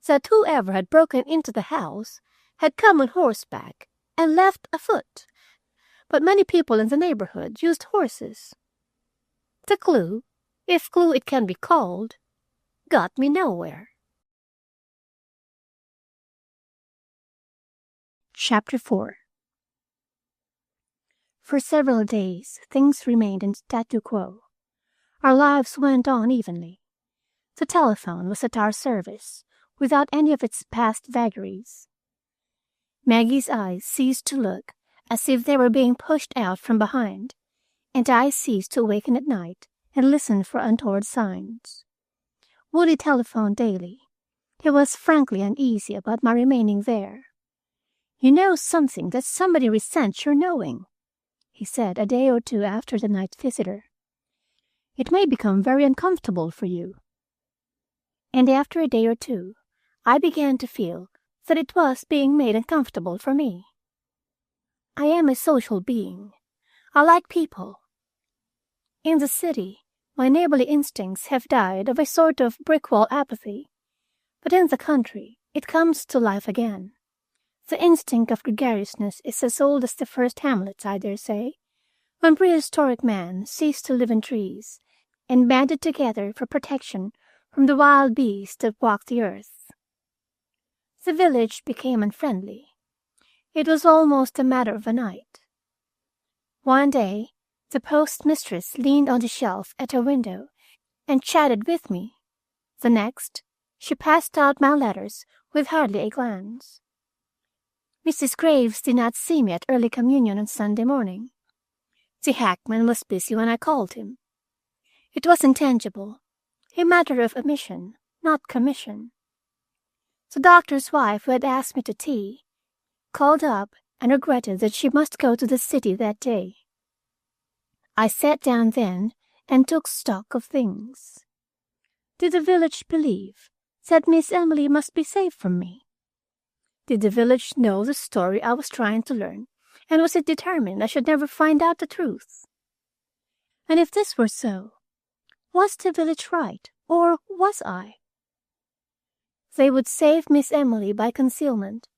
that whoever had broken into the house had come on horseback and left afoot. But many people in the neighborhood used horses. The clue, if clue it can be called, got me nowhere. Chapter 4. For several days, things remained in statu quo. Our lives went on evenly. The telephone was at our service, without any of its past vagaries. Maggie's eyes ceased to look as if they were being pushed out from behind, and I ceased to awaken at night and listen for untoward signs. Woody telephoned daily. He was frankly uneasy about my remaining there. "You know something that somebody resents your knowing," he said a day or two after the night visitor. "It may become very uncomfortable for you." And after a day or two, I began to feel that it was being made uncomfortable for me. I am a social being. I like people. In the city, my neighborly instincts have died of a sort of brick-wall apathy, but in the country it comes to life again. The instinct of gregariousness is as old as the first hamlets, I dare say, when prehistoric man ceased to live in trees and banded together for protection from the wild beasts that walked the earth. The village became unfriendly. It was almost a matter of a night. One day, the postmistress leaned on the shelf at her window and chatted with me. The next, she passed out my letters with hardly a glance. Mrs. Graves did not see me at early communion on Sunday morning. The hackman was busy when I called him. It was intangible, a matter of omission, not commission. The doctor's wife, who had asked me to tea, called up and regretted that she must go to the city that day. I sat down then and took stock of things. Did the village believe that Miss Emily must be saved from me? Did the village know the story I was trying to learn, and was it determined I should never find out the truth? And if this were so, was the village right, or was I? They would save Miss Emily by concealment,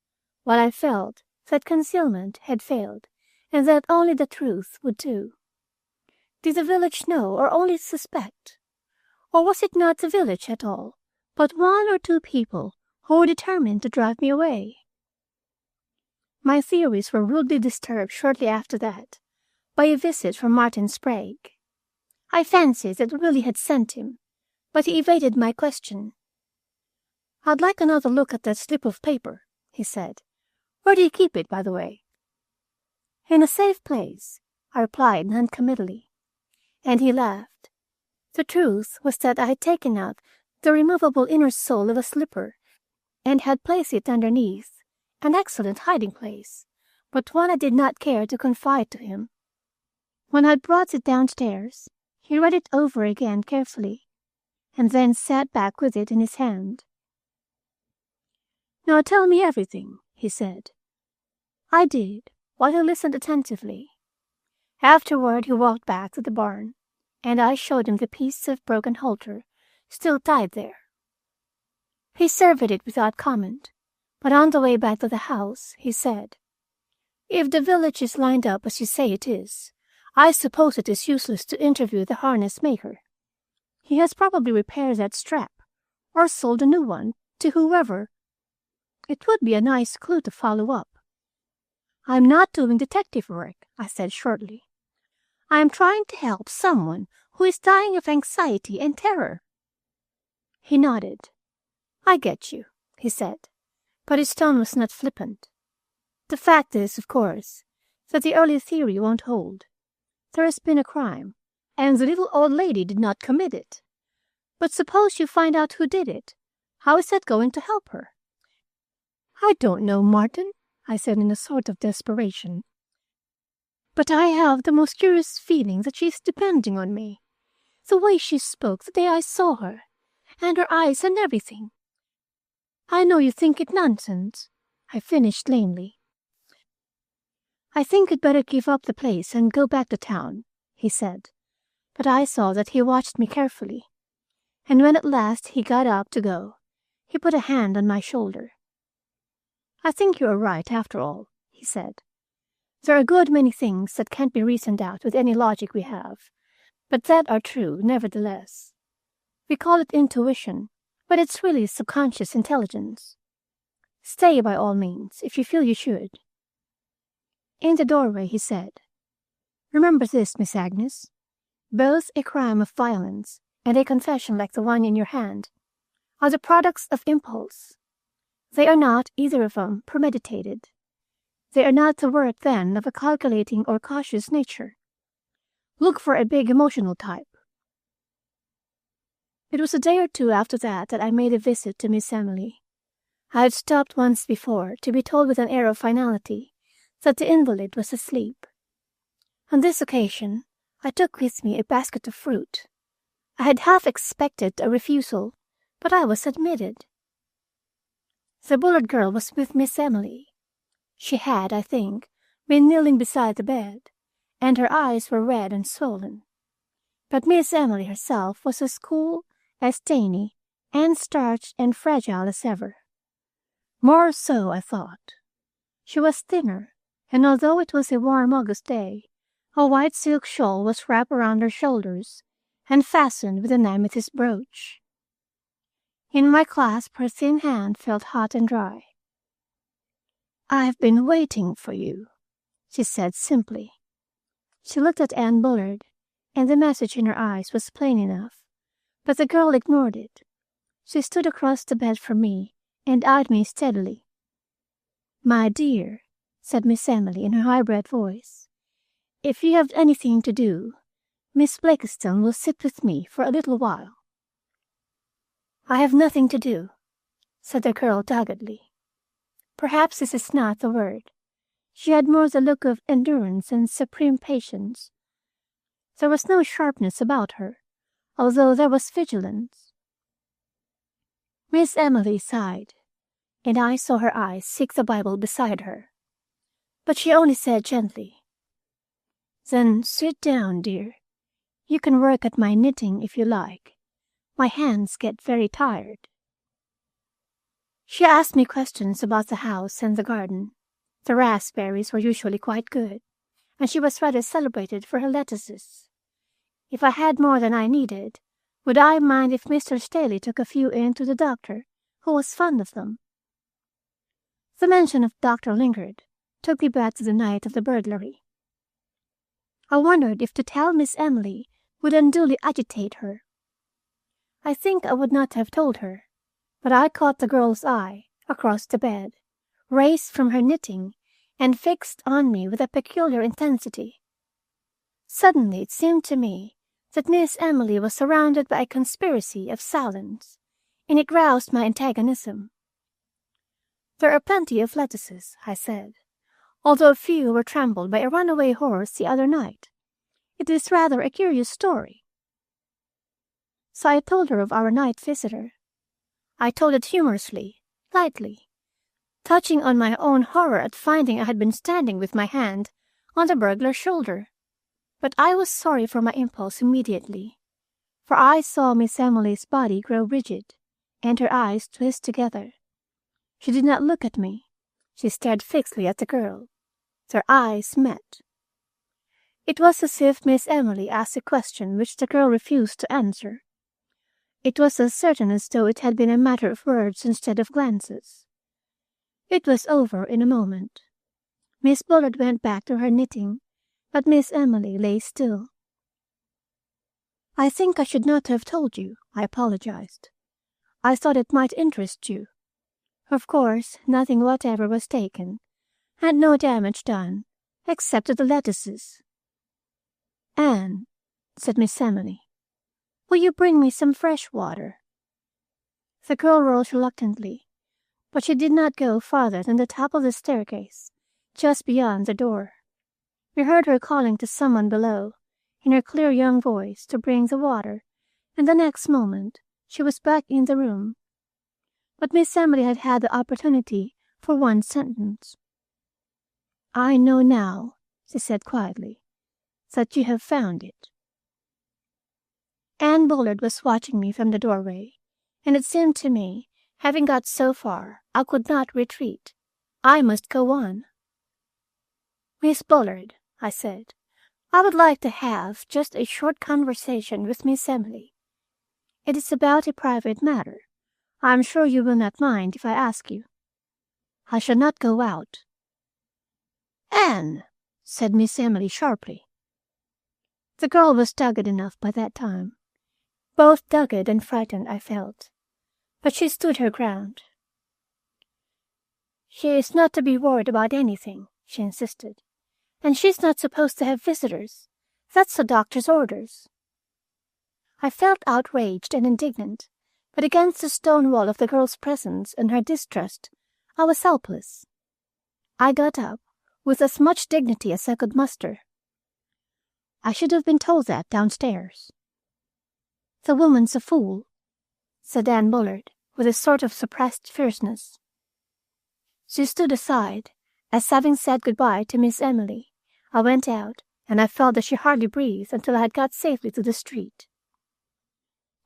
while I felt that concealment had failed, and that only the truth would do. Did the village know, or only suspect? Or was it not the village at all, but one or two people who were determined to drive me away? My theories were rudely disturbed shortly after that by a visit from Martin Sprague. I fancied that Willie had sent him, but he evaded my question. "I'd like another look at that slip of paper," he said. "Where do you keep it, by the way?" "In a safe place," I replied noncommittally, and he laughed. The truth was that I had taken out the removable inner sole of a slipper and had placed it underneath, an excellent hiding place, but one I did not care to confide to him. When I had brought it downstairs, he read it over again carefully, and then sat back with it in his hand. "Now tell me everything," he said. I did, while he listened attentively. Afterward he walked back to the barn, and I showed him the piece of broken halter still tied there. He surveyed it without comment, but on the way back to the house he said, "If the village is lined up as you say it is, I suppose it is useless to interview the harness maker. He has probably repaired that strap, or sold a new one to whoever. It would be a nice clue to follow up." "I'm not doing detective work," I said shortly. "I am trying to help someone who is dying of anxiety and terror." He nodded. "I get you," he said, but his tone was not flippant. "The fact is, of course, that the early theory won't hold. There has been a crime, and the little old lady did not commit it. But suppose you find out who did it. How is that going to help her?" "I don't know, Martin," I said in a sort of desperation. "But I have the most curious feeling that she is depending on me. The way she spoke the day I saw her, and her eyes and everything. I know you think it nonsense," I finished lamely. "I think you'd better give up the place and go back to town," he said. But I saw that he watched me carefully, and when at last he got up to go, he put a hand on my shoulder. "I think you are right, after all," he said. "There are a good many things that can't be reasoned out with any logic we have, but that are true, nevertheless. We call it intuition, but it's really subconscious intelligence. Stay, by all means, if you feel you should." In the doorway he said, "Remember this, Miss Agnes. Both a crime of violence and a confession like the one in your hand are the products of impulse. They are not, either of them, premeditated. They are not the work, then, of a calculating or cautious nature. Look for a big emotional type." It was a day or two after that I made a visit to Miss Emily. I had stopped once before, to be told with an air of finality that the invalid was asleep. On this occasion, I took with me a basket of fruit. I had half expected a refusal, but I was admitted. The Bullard girl was with Miss Emily. She had, I think, been kneeling beside the bed, and her eyes were red and swollen. But Miss Emily herself was as cool, as dainty, and starched and fragile as ever. More so, I thought. She was thinner, and although it was a warm August day, a white silk shawl was wrapped around her shoulders and fastened with an amethyst brooch. In my clasp her thin hand felt hot and dry. "I've been waiting for you," she said simply. She looked at Anne Bullard, and the message in her eyes was plain enough, but the girl ignored it. She stood across the bed from me and eyed me steadily. "My dear," said Miss Emily in her high-bred voice, "if you have anything to do, Miss Blakiston will sit with me for a little while." "I have nothing to do," said the girl doggedly. Perhaps this is not the word. She had more the look of endurance and supreme patience. There was no sharpness about her, although there was vigilance. Miss Emily sighed, and I saw her eyes seek the Bible beside her. But she only said gently, "Then sit down, dear. You can work at my knitting if you like. My hands get very tired." She asked me questions about the house and the garden. The raspberries were usually quite good, and she was rather celebrated for her lettuces. If I had more than I needed, would I mind if Mr. Staley took a few in to the doctor, who was fond of them? The mention of Dr. Lingard took me back to the night of the burglary. I wondered if to tell Miss Emily would unduly agitate her. I think I would not have told her, but I caught the girl's eye, across the bed, raised from her knitting, and fixed on me with a peculiar intensity. Suddenly it seemed to me that Miss Emily was surrounded by a conspiracy of silence, and it roused my antagonism. "There are plenty of lettuces," I said, "although a few were trampled by a runaway horse the other night. It is rather a curious story." So I told her of our night visitor. I told it humorously, lightly, touching on my own horror at finding I had been standing with my hand on the burglar's shoulder. But I was sorry for my impulse immediately, for I saw Miss Emily's body grow rigid, and her eyes twist together. She did not look at me. She stared fixedly at the girl. Their eyes met. It was as if Miss Emily asked a question which the girl refused to answer. It was as certain as though it had been a matter of words instead of glances. It was over in a moment. Miss Bullard went back to her knitting, but Miss Emily lay still. "I think I should not have told you," I apologized. "I thought it might interest you. Of course, nothing whatever was taken, and no damage done, except to the lettuces." "Anne," said Miss Emily, Will you bring me some fresh water?" The girl rose reluctantly, but she did not go farther than the top of the staircase, just beyond the door. We heard her calling to someone below, in her clear young voice, to bring the water, and the next moment she was back in the room. But Miss Emily had had the opportunity for one sentence. "I know now," she said quietly, "that you have found it." Anne Bullard was watching me from the doorway, and it seemed to me, having got so far, I could not retreat. I must go on. "Miss Bullard," I said, "I would like to have just a short conversation with Miss Emily. It is about a private matter. I am sure you will not mind if I ask you. I shall not go out." "Anne!" said Miss Emily sharply. The girl was dogged enough by that time. Both dogged and frightened, I felt. But she stood her ground. "She is not to be worried about anything," she insisted. "And she's not supposed to have visitors. That's the doctor's orders." I felt outraged and indignant, but against the stone wall of the girl's presence and her distrust, I was helpless. I got up with as much dignity as I could muster. "I should have been told that downstairs." "The woman's a fool," said Anne Bullard, with a sort of suppressed fierceness. She stood aside, as having said good-bye to Miss Emily, I went out, and I felt that she hardly breathed until I had got safely to the street.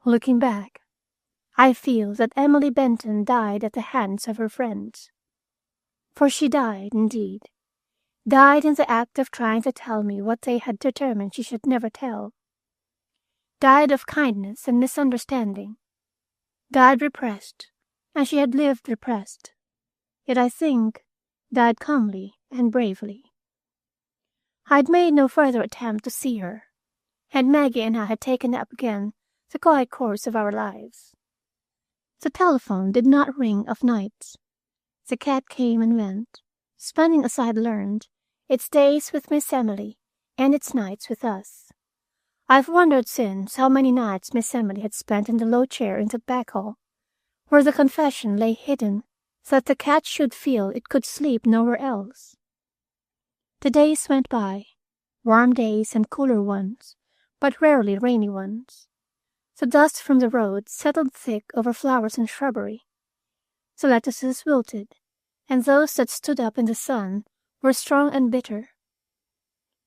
Looking back, I feel that Emily Benton died at the hands of her friends. For she died, indeed, died in the act of trying to tell me what they had determined she should never tell. Died of kindness and misunderstanding. Died repressed, and she had lived repressed. Yet I think died calmly and bravely. I had made no further attempt to see her, and Maggie and I had taken up again the quiet course of our lives. The telephone did not ring of nights. The cat came and went, spending, as I had learned, its days with Miss Emily and its nights with us. I've wondered since how many nights Miss Emily had spent in the low chair in the back hall, where the confession lay hidden so that the cat should feel it could sleep nowhere else. The days went by, warm days and cooler ones, but rarely rainy ones. The dust from the road settled thick over flowers and shrubbery. The lettuces wilted, and those that stood up in the sun were strong and bitter.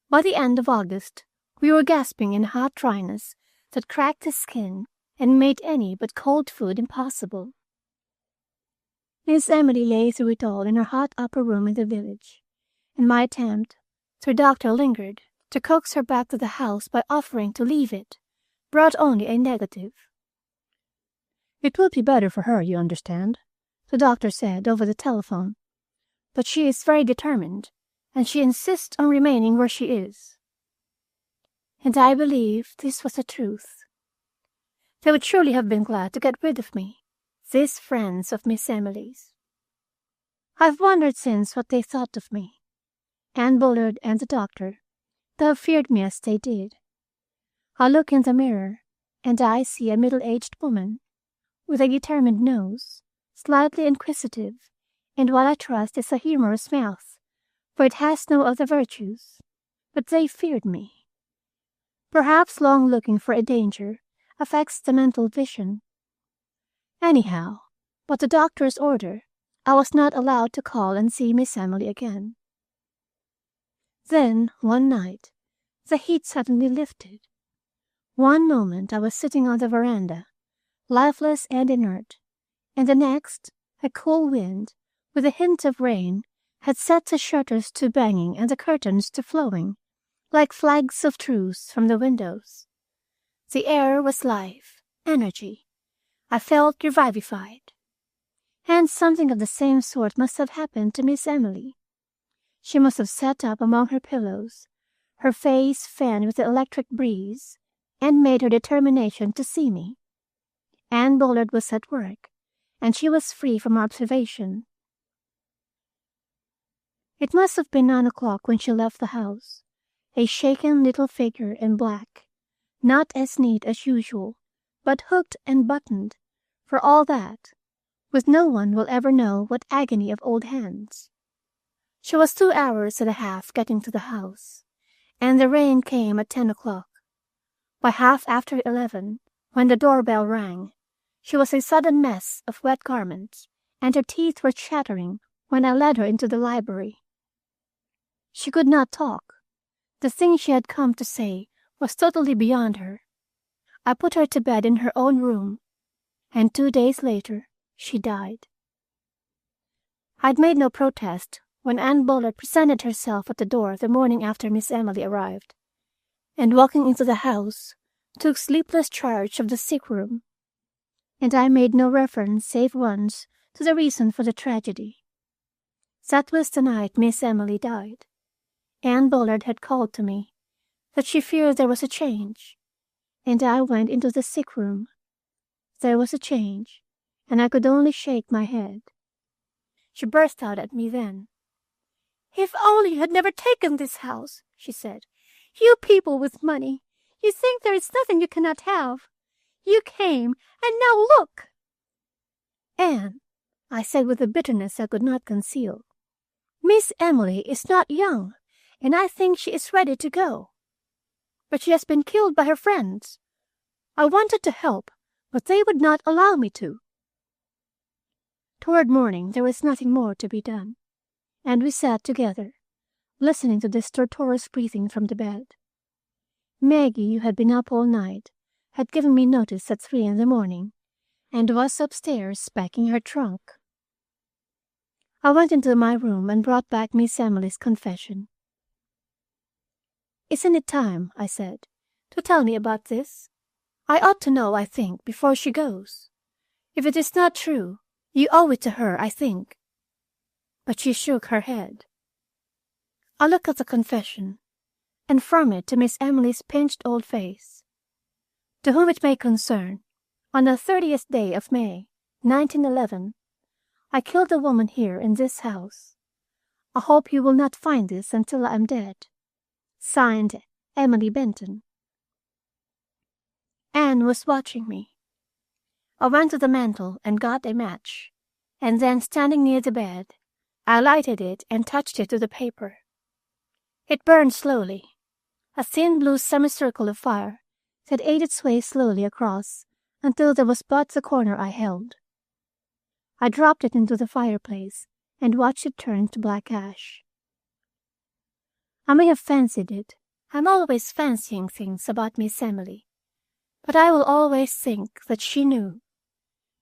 By the end of August, we were gasping in hot dryness that cracked the skin and made any but cold food impossible. Miss Emily lay through it all in her hot upper room in the village, and my attempt, the doctor lingered, to coax her back to the house by offering to leave it, brought only a negative. "It will be better for her, you understand," the doctor said over the telephone. "But she is very determined, and she insists on remaining where she is." And I believe this was the truth. They would surely have been glad to get rid of me, these friends of Miss Emily's. I've wondered since what they thought of me, Anne Bullard and the doctor, though feared me as they did. I look in the mirror, and I see a middle-aged woman, with a determined nose, slightly inquisitive, and what I trust is a humorous mouth, for it has no other virtues. But they feared me. Perhaps long looking for a danger affects the mental vision. Anyhow, by the doctor's order, I was not allowed to call and see Miss Emily again. Then, one night, the heat suddenly lifted. One moment I was sitting on the veranda, lifeless and inert, and the next, a cool wind, with a hint of rain, had set the shutters to banging and the curtains to flowing, like flags of truce from the windows. The air was life, energy. I felt revivified. And something of the same sort must have happened to Miss Emily. She must have sat up among her pillows, her face fanned with the electric breeze, and made her determination to see me. Anne Bullard was at work, and she was free from observation. It must have been 9 o'clock when she left the house, a shaken little figure in black, not as neat as usual, but hooked and buttoned, for all that, with no one will ever know what agony of old hands. She was 2 hours and a half getting to the house, and the rain came at 10 o'clock. By 11:30, when the doorbell rang, she was a sudden mess of wet garments, and her teeth were chattering when I led her into the library. She could not talk. The thing she had come to say was totally beyond her. I put her to bed in her own room, and 2 days later she died. I'd made no protest when Anne Bullard presented herself at the door the morning after Miss Emily arrived, and walking into the house, took sleepless charge of the sick room. And I made no reference save once to the reason for the tragedy. That was the night Miss Emily died. Anne Bullard had called to me that she feared there was a change, and I went into the sick room. There was a change, and I could only shake my head. She burst out at me then. "If only you had never taken this house," she said. "You people with money, you think there is nothing you cannot have. You came, and now look!" "Anne," I said with a bitterness I could not conceal, "Miss Emily is not young, and I think she is ready to go. But she has been killed by her friends. I wanted to help, but they would not allow me to." Toward morning there was nothing more to be done, and we sat together, listening to the stertorous breathing from the bed. Maggie, who had been up all night, had given me notice at 3 a.m, and was upstairs packing her trunk. I went into my room and brought back Miss Emily's confession. "Isn't it time," I said, "to tell me about this? I ought to know, I think, before she goes. If it is not true, you owe it to her, I think." But she shook her head. I looked at the confession, and from it to Miss Emily's pinched old face. "To whom it may concern, on the 30th day of May, 1911, I killed a woman here in this house. I hope you will not find this until I am dead. Signed, Emily Benton." Anne was watching me. I went to the mantel and got a match, and then, standing near the bed, I lighted it and touched it to the paper. It burned slowly, a thin blue semicircle of fire that ate its way slowly across until there was but the corner I held. I dropped it into the fireplace and watched it turn to black ash. I may have fancied it. I'm always fancying things about Miss Emily, but I will always think that she knew.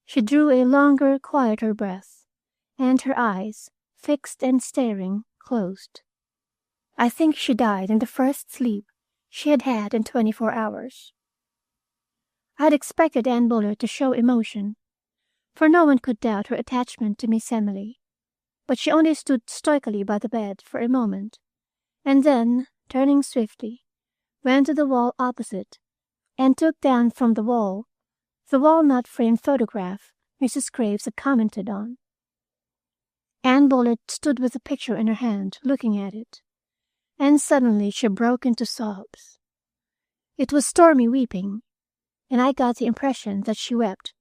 She drew a longer, quieter breath, and her eyes, fixed and staring, closed. I think she died in the first sleep she had had in 24 hours. I had expected Anne Bullard to show emotion, for no one could doubt her attachment to Miss Emily, but she only stood stoically by the bed for a moment, and then, turning swiftly, went to the wall opposite and took down from the walnut-framed photograph Mrs. Graves had commented on. Anne Bullard stood with the picture in her hand, looking at it, and suddenly she broke into sobs. It was stormy weeping, and I got the impression that she wept,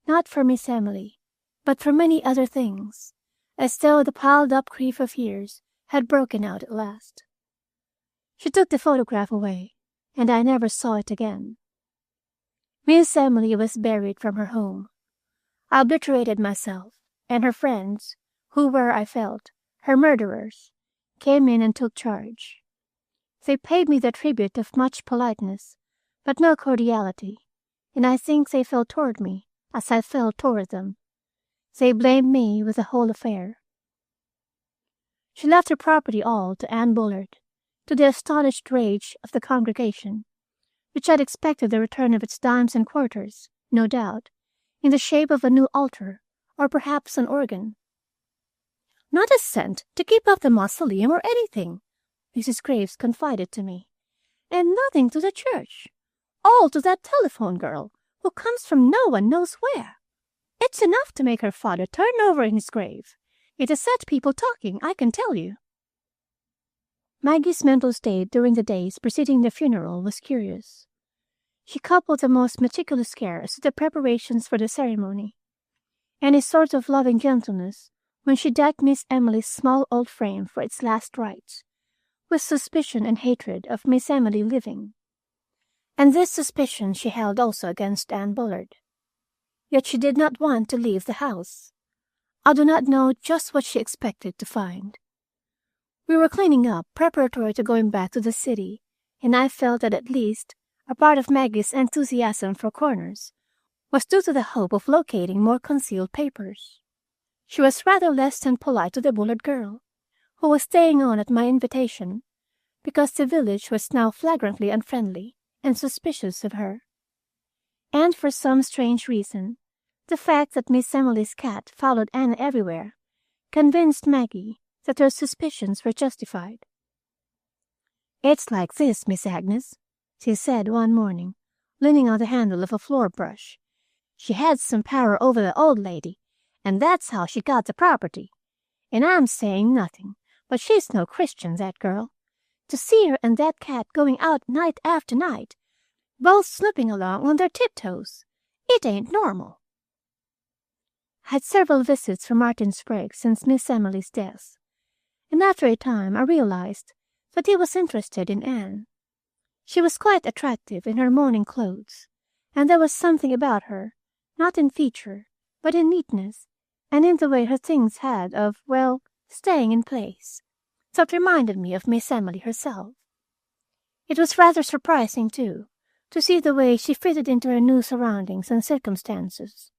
not for Miss Emily, but for many other things, as though the piled-up grief of years had broken out at last. She took the photograph away, and I never saw it again. Miss Emily was buried from her home. I obliterated myself, and her friends, who were, I felt, her murderers, came in and took charge. They paid me the tribute of much politeness, but no cordiality, and I think they felt toward me as I felt toward them. They blamed me with the whole affair. She left her property all to Anne Bullard, to the astonished rage of the congregation, which had expected the return of its dimes and quarters, no doubt, in the shape of a new altar, or perhaps an organ. "Not a cent to keep up the mausoleum or anything," Mrs. Graves confided to me, "and nothing to the church. All to that telephone girl, who comes from no one knows where. It's enough to make her father turn over in his grave. It has set people talking, I can tell you." Maggie's mental state during the days preceding the funeral was curious. She coupled the most meticulous care as to the preparations for the ceremony, and a sort of loving gentleness when she decked Miss Emily's small old frame for its last rites, with suspicion and hatred of Miss Emily living. And this suspicion she held also against Anne Bullard. Yet she did not want to leave the house. I do not know just what she expected to find. We were cleaning up, preparatory to going back to the city, and I felt that at least a part of Maggie's enthusiasm for corners was due to the hope of locating more concealed papers. She was rather less than polite to the Bullard girl, who was staying on at my invitation, because the village was now flagrantly unfriendly and suspicious of her. And for some strange reason, the fact that Miss Emily's cat followed Anna everywhere convinced Maggie that her suspicions were justified. "It's like this, Miss Agnes," she said one morning, leaning on the handle of a floor brush. "She had some power over the old lady, and that's how she got the property. And I'm saying nothing, but she's no Christian, that girl. To see her and that cat going out night after night, both snooping along on their tiptoes, it ain't normal." I had several visits from Martin Sprague since Miss Emily's death, and after a time I realized that he was interested in Anne. She was quite attractive in her mourning clothes, and there was something about her, not in feature, but in neatness, and in the way her things had of, well, staying in place, that reminded me of Miss Emily herself. It was rather surprising, too, to see the way she fitted into her new surroundings and circumstances.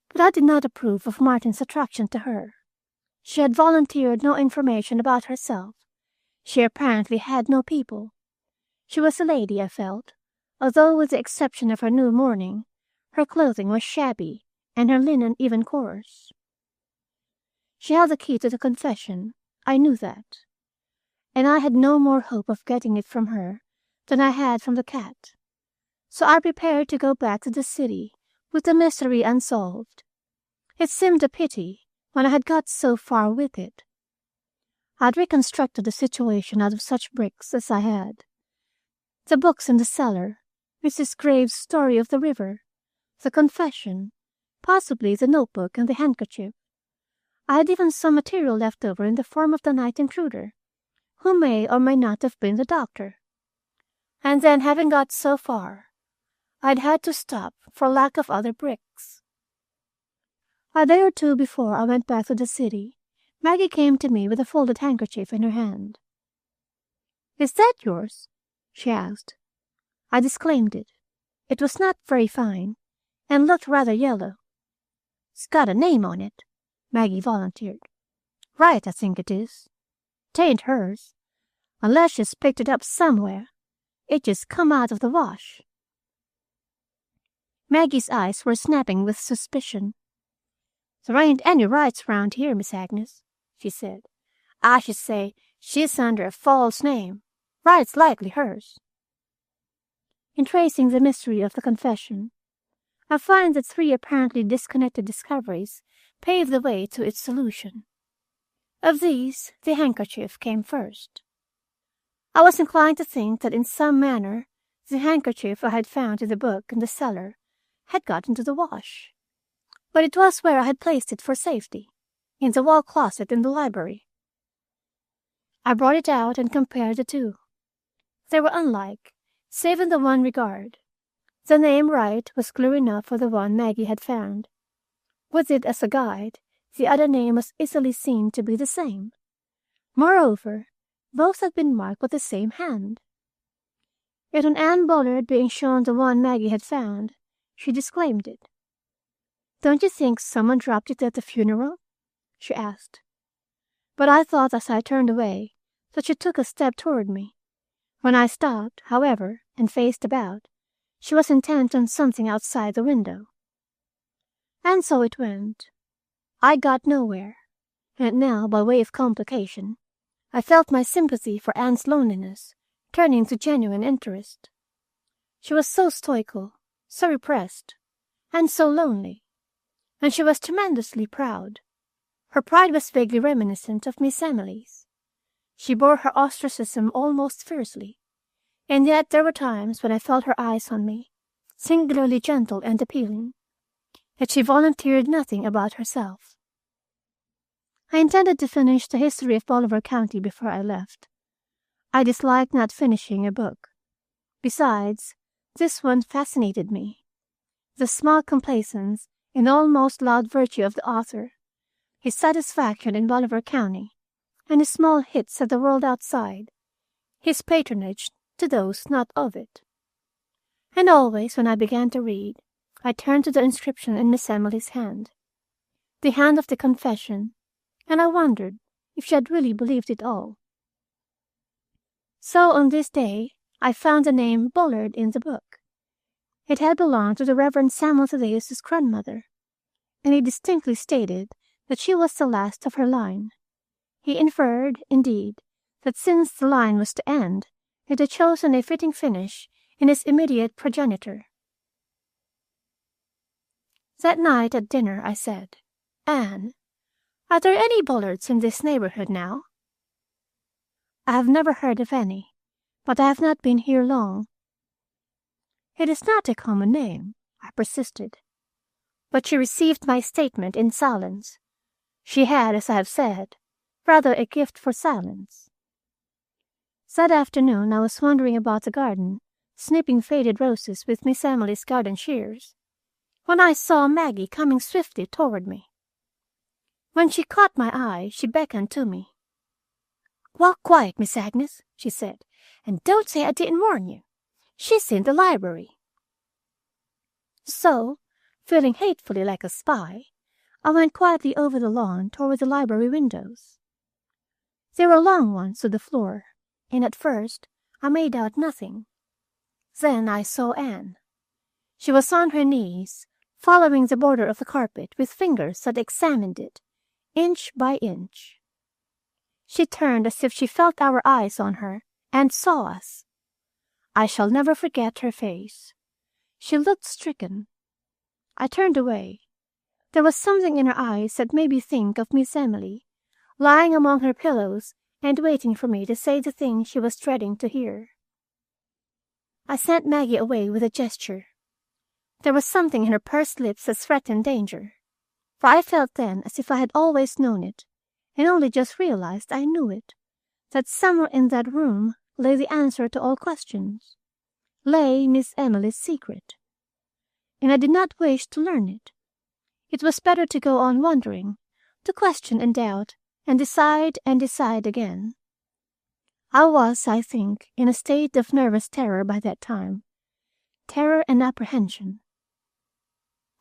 But I did not approve of Martin's attraction to her. She had volunteered no information about herself. She apparently had no people. She was a lady, I felt, although with the exception of her new mourning, her clothing was shabby and her linen even coarse. She held the key to the confession, I knew that, and I had no more hope of getting it from her than I had from the cat. So I prepared to go back to the city with the mystery unsolved. It seemed a pity when I had got so far with it. I had reconstructed the situation out of such bricks as I had. The books in the cellar, Mrs. Graves' story of the river, the confession, possibly the notebook and the handkerchief. I had even some material left over in the form of the night intruder, who may or may not have been the doctor. And then, having got so far, I'd had to stop for lack of other bricks. A day or two before I went back to the city, Maggie came to me with a folded handkerchief in her hand. "Is that yours?" she asked. I disclaimed it. It was not very fine, and looked rather yellow. "It's got a name on it," Maggie volunteered. "Right, I think it is. 'Tain't hers, unless she's picked it up somewhere. It just come out of the wash." Maggie's eyes were snapping with suspicion. "There ain't any rights round here, Miss Agnes," she said. "I should say she's under a false name. Right's likely hers." In tracing the mystery of the confession, I find that three apparently disconnected discoveries paved the way to its solution. Of these, the handkerchief came first. I was inclined to think that in some manner the handkerchief I had found in the book in the cellar had got into the wash. But it was where I had placed it for safety, in the wall closet in the library. I brought it out and compared the two. They were unlike, save in the one regard. The name Wright was clear enough for the one Maggie had found. With it as a guide, the other name was easily seen to be the same. Moreover, both had been marked with the same hand. Yet on Anne Bullard being shown the one Maggie had found, she disclaimed it. "Don't you think someone dropped it at the funeral?" she asked. But I thought as I turned away that she took a step toward me. When I stopped, however, and faced about, she was intent on something outside the window. And so it went. I got nowhere, and now, by way of complication, I felt my sympathy for Anne's loneliness turning to genuine interest. She was so stoical, so repressed, and so lonely. And she was tremendously proud. Her pride was vaguely reminiscent of Miss Emily's. She bore her ostracism almost fiercely, And yet there were times when I felt her eyes on me, singularly gentle and appealing, yet she volunteered nothing about herself. I intended to finish the history of Bolivar County before I left. I disliked not finishing a book. Besides, this one fascinated me. The small complacence and almost loud virtue of the author, his satisfaction in Bolivar County, and his small hits at the world outside, his patronage to those not of it. And always when I began to read, I turned to the inscription in Miss Emily's hand, the hand of the confession, and I wondered if she had really believed it all. So on this day, I found the name Bullard in the book. It had belonged to the Reverend Samuel Thaddeus's grandmother, and he distinctly stated that she was the last of her line. He inferred, indeed, that since the line was to end, it had chosen a fitting finish in his immediate progenitor. That night at dinner I said, "Anne, are there any Bullards in this neighborhood now?" "I have never heard of any, but I have not been here long." "It is not a common name," I persisted. But she received my statement in silence. She had, as I have said, rather a gift for silence. That afternoon I was wandering about the garden, snipping faded roses with Miss Emily's garden shears, when I saw Maggie coming swiftly toward me. When she caught my eye, she beckoned to me. "Walk quiet, Miss Agnes," she said, "and don't say I didn't warn you. She's in the library." So, feeling hatefully like a spy, I went quietly over the lawn toward the library windows. They were long ones to the floor, and at first I made out nothing. Then I saw Anne. She was on her knees, following the border of the carpet with fingers that examined it, inch by inch. She turned as if she felt our eyes on her, and saw us. I shall never forget her face. She looked stricken. I turned away. There was something in her eyes that made me think of Miss Emily, lying among her pillows and waiting for me to say the thing she was dreading to hear. I sent Maggie away with a gesture. There was something in her pursed lips that threatened danger, for I felt then as if I had always known it, and only just realized I knew it, that somewhere in that room lay the answer to all questions, lay Miss Emily's secret. And I did not wish to learn it. It was better to go on wondering, to question and doubt, and decide again. I was, I think, in a state of nervous terror by that time, terror and apprehension.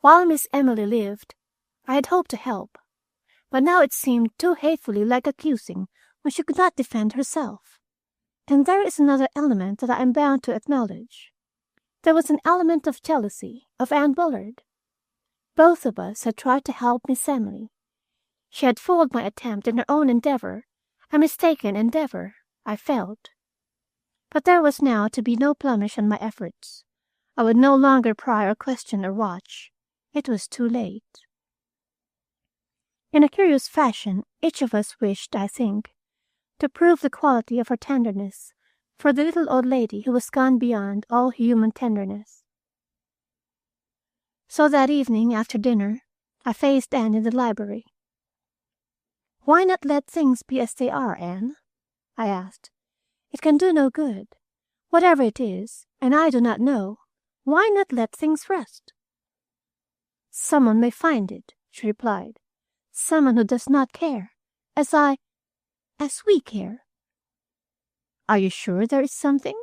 While Miss Emily lived, I had hoped to help, but now it seemed too hatefully like accusing when she could not defend herself. And there is another element that I am bound to acknowledge. There was an element of jealousy of Anne Bullard. Both of us had tried to help Miss Emily. She had foiled my attempt in her own endeavor, a mistaken endeavor, I felt. But there was now to be no blemish on my efforts. I would no longer pry or question or watch. It was too late. In a curious fashion, each of us wished, I think, to prove the quality of her tenderness for the little old lady who was gone beyond all human tenderness. So that evening, after dinner, I faced Anne in the library. "Why not let things be as they are, Anne?" I asked. "It can do no good. Whatever it is, and I do not know, why not let things rest?" "Someone may find it," she replied. "Someone who does not care, as we care." "Are you sure there is something?"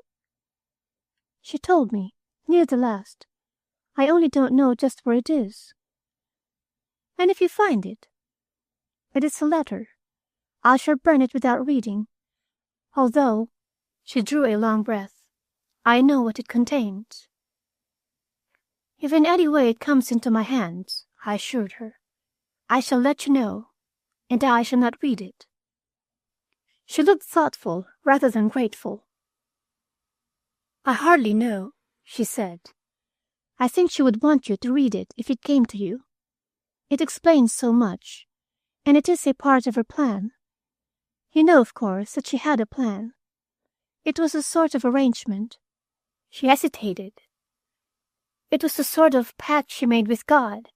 "She told me, near the last. I only don't know just where it is." "And if you find it?" "It is a letter. I shall burn it without reading, although," she drew a long breath, "I know what it contains." "If in any way it comes into my hands," I assured her, "I shall let you know, and I shall not read it." She looked thoughtful rather than grateful. "I hardly know," she said. "I think she would want you to read it if it came to you. It explains so much, and it is a part of her plan. You know, of course, that she had a plan. It was a sort of arrangement. She hesitated. It was the sort of pact she made with God,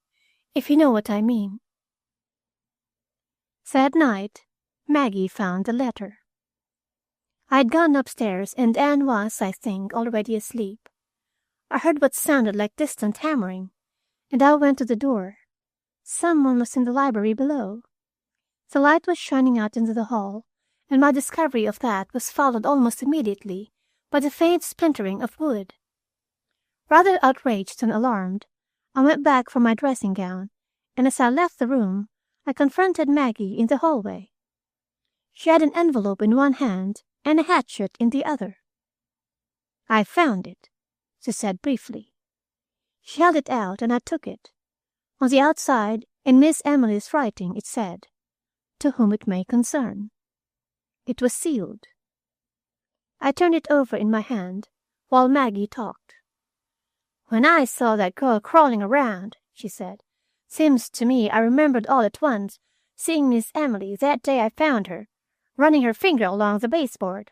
if you know what I mean. That night, Maggie found the letter. I had gone upstairs, and Anne was, I think, already asleep. I heard what sounded like distant hammering, and I went to the door. Someone was in the library below. The light was shining out into the hall, and my discovery of that was followed almost immediately by the faint splintering of wood. Rather outraged than alarmed, I went back for my dressing gown, and as I left the room, I confronted Maggie in the hallway. She had an envelope in one hand and a hatchet in the other. "I found it," she said briefly. She held it out, and I took it. On the outside, in Miss Emily's writing, it said, "To whom it may concern." It was sealed. I turned it over in my hand while Maggie talked. "When I saw that girl crawling around," she said, "seems to me I remembered all at once seeing Miss Emily that day I found her, running her finger along the baseboard.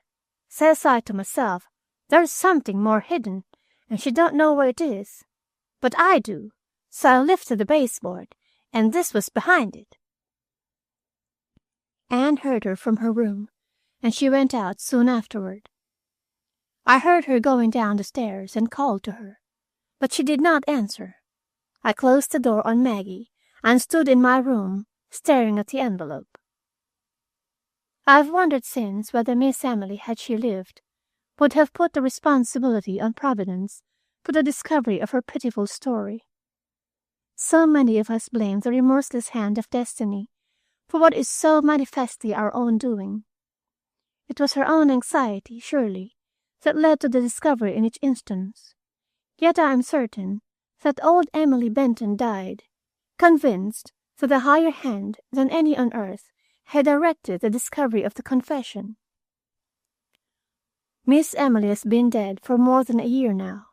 Says I to myself, there's something more hidden, and she don't know where it is. But I do, so I lifted the baseboard, and this was behind it." Anne heard her from her room, and she went out soon afterward. I heard her going down the stairs and called to her, but she did not answer. I closed the door on Maggie and stood in my room, staring at the envelope. I've wondered since whether Miss Emily, had she lived, would have put the responsibility on Providence for the discovery of her pitiful story. So many of us blame the remorseless hand of destiny for what is so manifestly our own doing. It was her own anxiety, surely, that led to the discovery in each instance. Yet I am certain that old Emily Benton died, convinced that a higher hand than any on earth had directed the discovery of the confession. Miss Emily has been dead for more than a year now.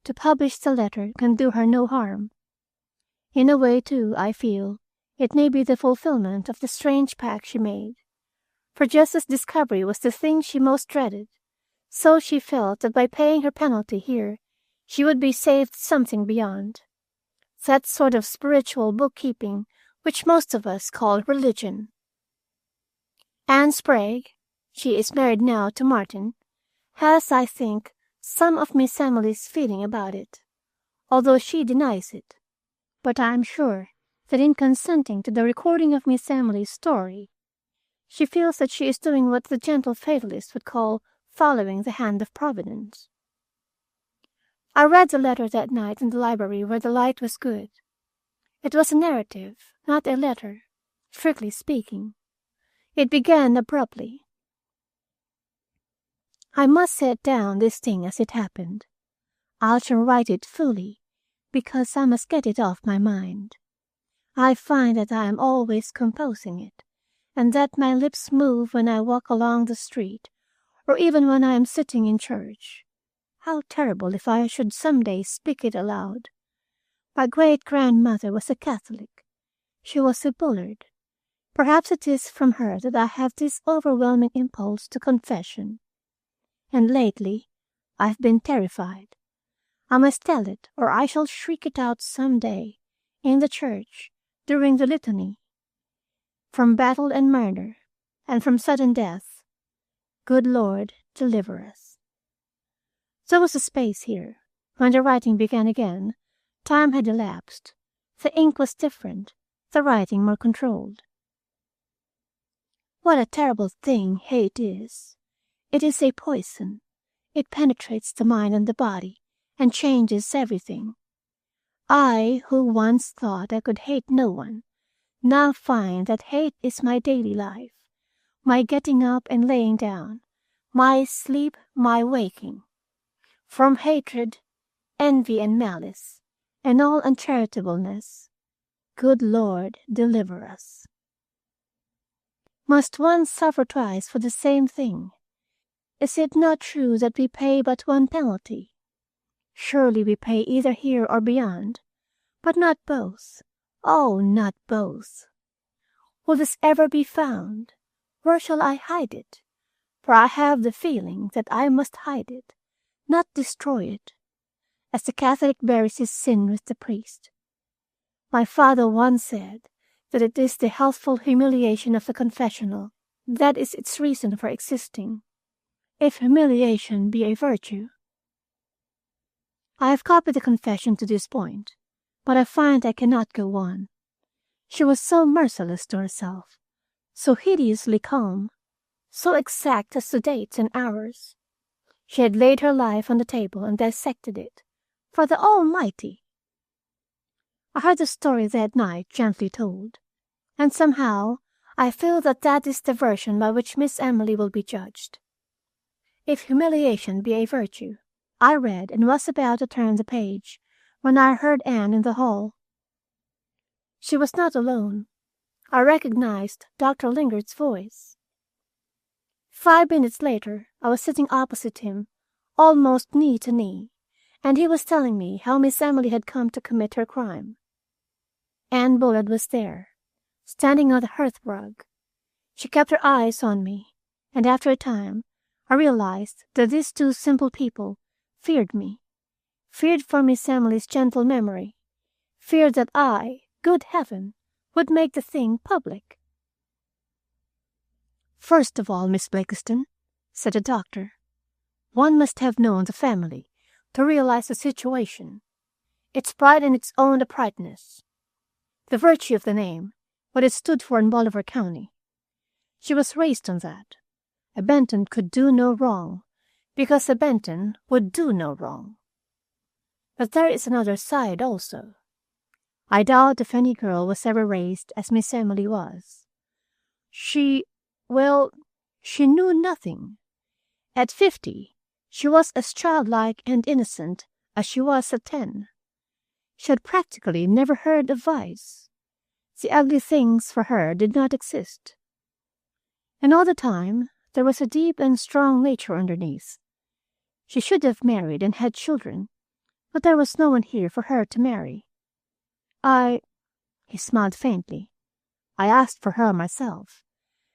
To publish the letter can do her no harm. In a way, too, I feel, it may be the fulfillment of the strange pact she made. For just as discovery was the thing she most dreaded, so she felt that by paying her penalty here, she would be saved something beyond. That sort of spiritual bookkeeping which most of us call religion. Anne Sprague, she is married now to Martin, has, I think, some of Miss Emily's feeling about it, although she denies it. But I am sure that in consenting to the recording of Miss Emily's story, she feels that she is doing what the gentle fatalist would call following the hand of Providence. I read the letter that night in the library where the light was good. It was a narrative, not a letter, strictly speaking. It began abruptly. "I must set down this thing as it happened. I shall write it fully, because I must get it off my mind. I find that I am always composing it, and that my lips move when I walk along the street, or even when I am sitting in church. How terrible if I should some day speak it aloud. My great-grandmother was a Catholic. She was a Bullard. Perhaps it is from her that I have this overwhelming impulse to confession. And lately I've been terrified. I must tell it, or I shall shriek it out some day, in the church, during the litany. From battle and murder, and from sudden death, good Lord, deliver us." There was a space here. When the writing began again, time had elapsed. The ink was different, the writing more controlled. What a terrible thing hate is! It is a poison. It penetrates the mind and the body, and changes everything. I, who once thought I could hate no one, now find that hate is my daily life, my getting up and laying down, my sleep, my waking. From hatred, envy, and malice, and all uncharitableness, good Lord, deliver us. Must one suffer twice for the same thing? Is it not true that we pay but one penalty? Surely we pay either here or beyond, but not both. Oh, not both. Will this ever be found? Where shall I hide it? for I have the feeling that I must hide it, not destroy it, as the Catholic buries his sin with the priest. My father once said that it is the healthful humiliation of the confessional that is its reason for existing, if humiliation be a virtue. I have copied the confession to this point, but I find I cannot go on. She was so merciless to herself, so hideously calm, so exact as to dates and hours. She had laid her life on the table and dissected it, for the Almighty. I heard the story that night gently told, and somehow I feel that that is the version by which Miss Emily will be judged. If humiliation be a virtue, I read and was about to turn the page when I heard Anne in the hall. She was not alone. I recognized Dr. Lingard's voice. 5 minutes later, I was sitting opposite him, almost knee to knee, and he was telling me how Miss Emily had come to commit her crime. Anne Bullard was there, standing on the hearthrug. She kept her eyes on me, and after a time I realized that these two simple people feared me, feared for Miss Emily's gentle memory, feared that I, good heaven, would make the thing public. "First of all, Miss Blakiston," said the doctor, "one must have known the family to realize the situation, its pride in its own uprightness, the virtue of the name, what it stood for in Bolivar County. She was raised on that. A Benton could do no wrong, because a Benton would do no wrong. But there is another side also. I doubt if any girl was ever raised as Miss Emily was. She knew nothing. At 50, she was as childlike and innocent as she was at 10. She had practically never heard of vice. The ugly things for her did not exist. And all the time, there was a deep and strong nature underneath. She should have married and had children, but there was no one here for her to marry. He smiled faintly. I asked for her myself,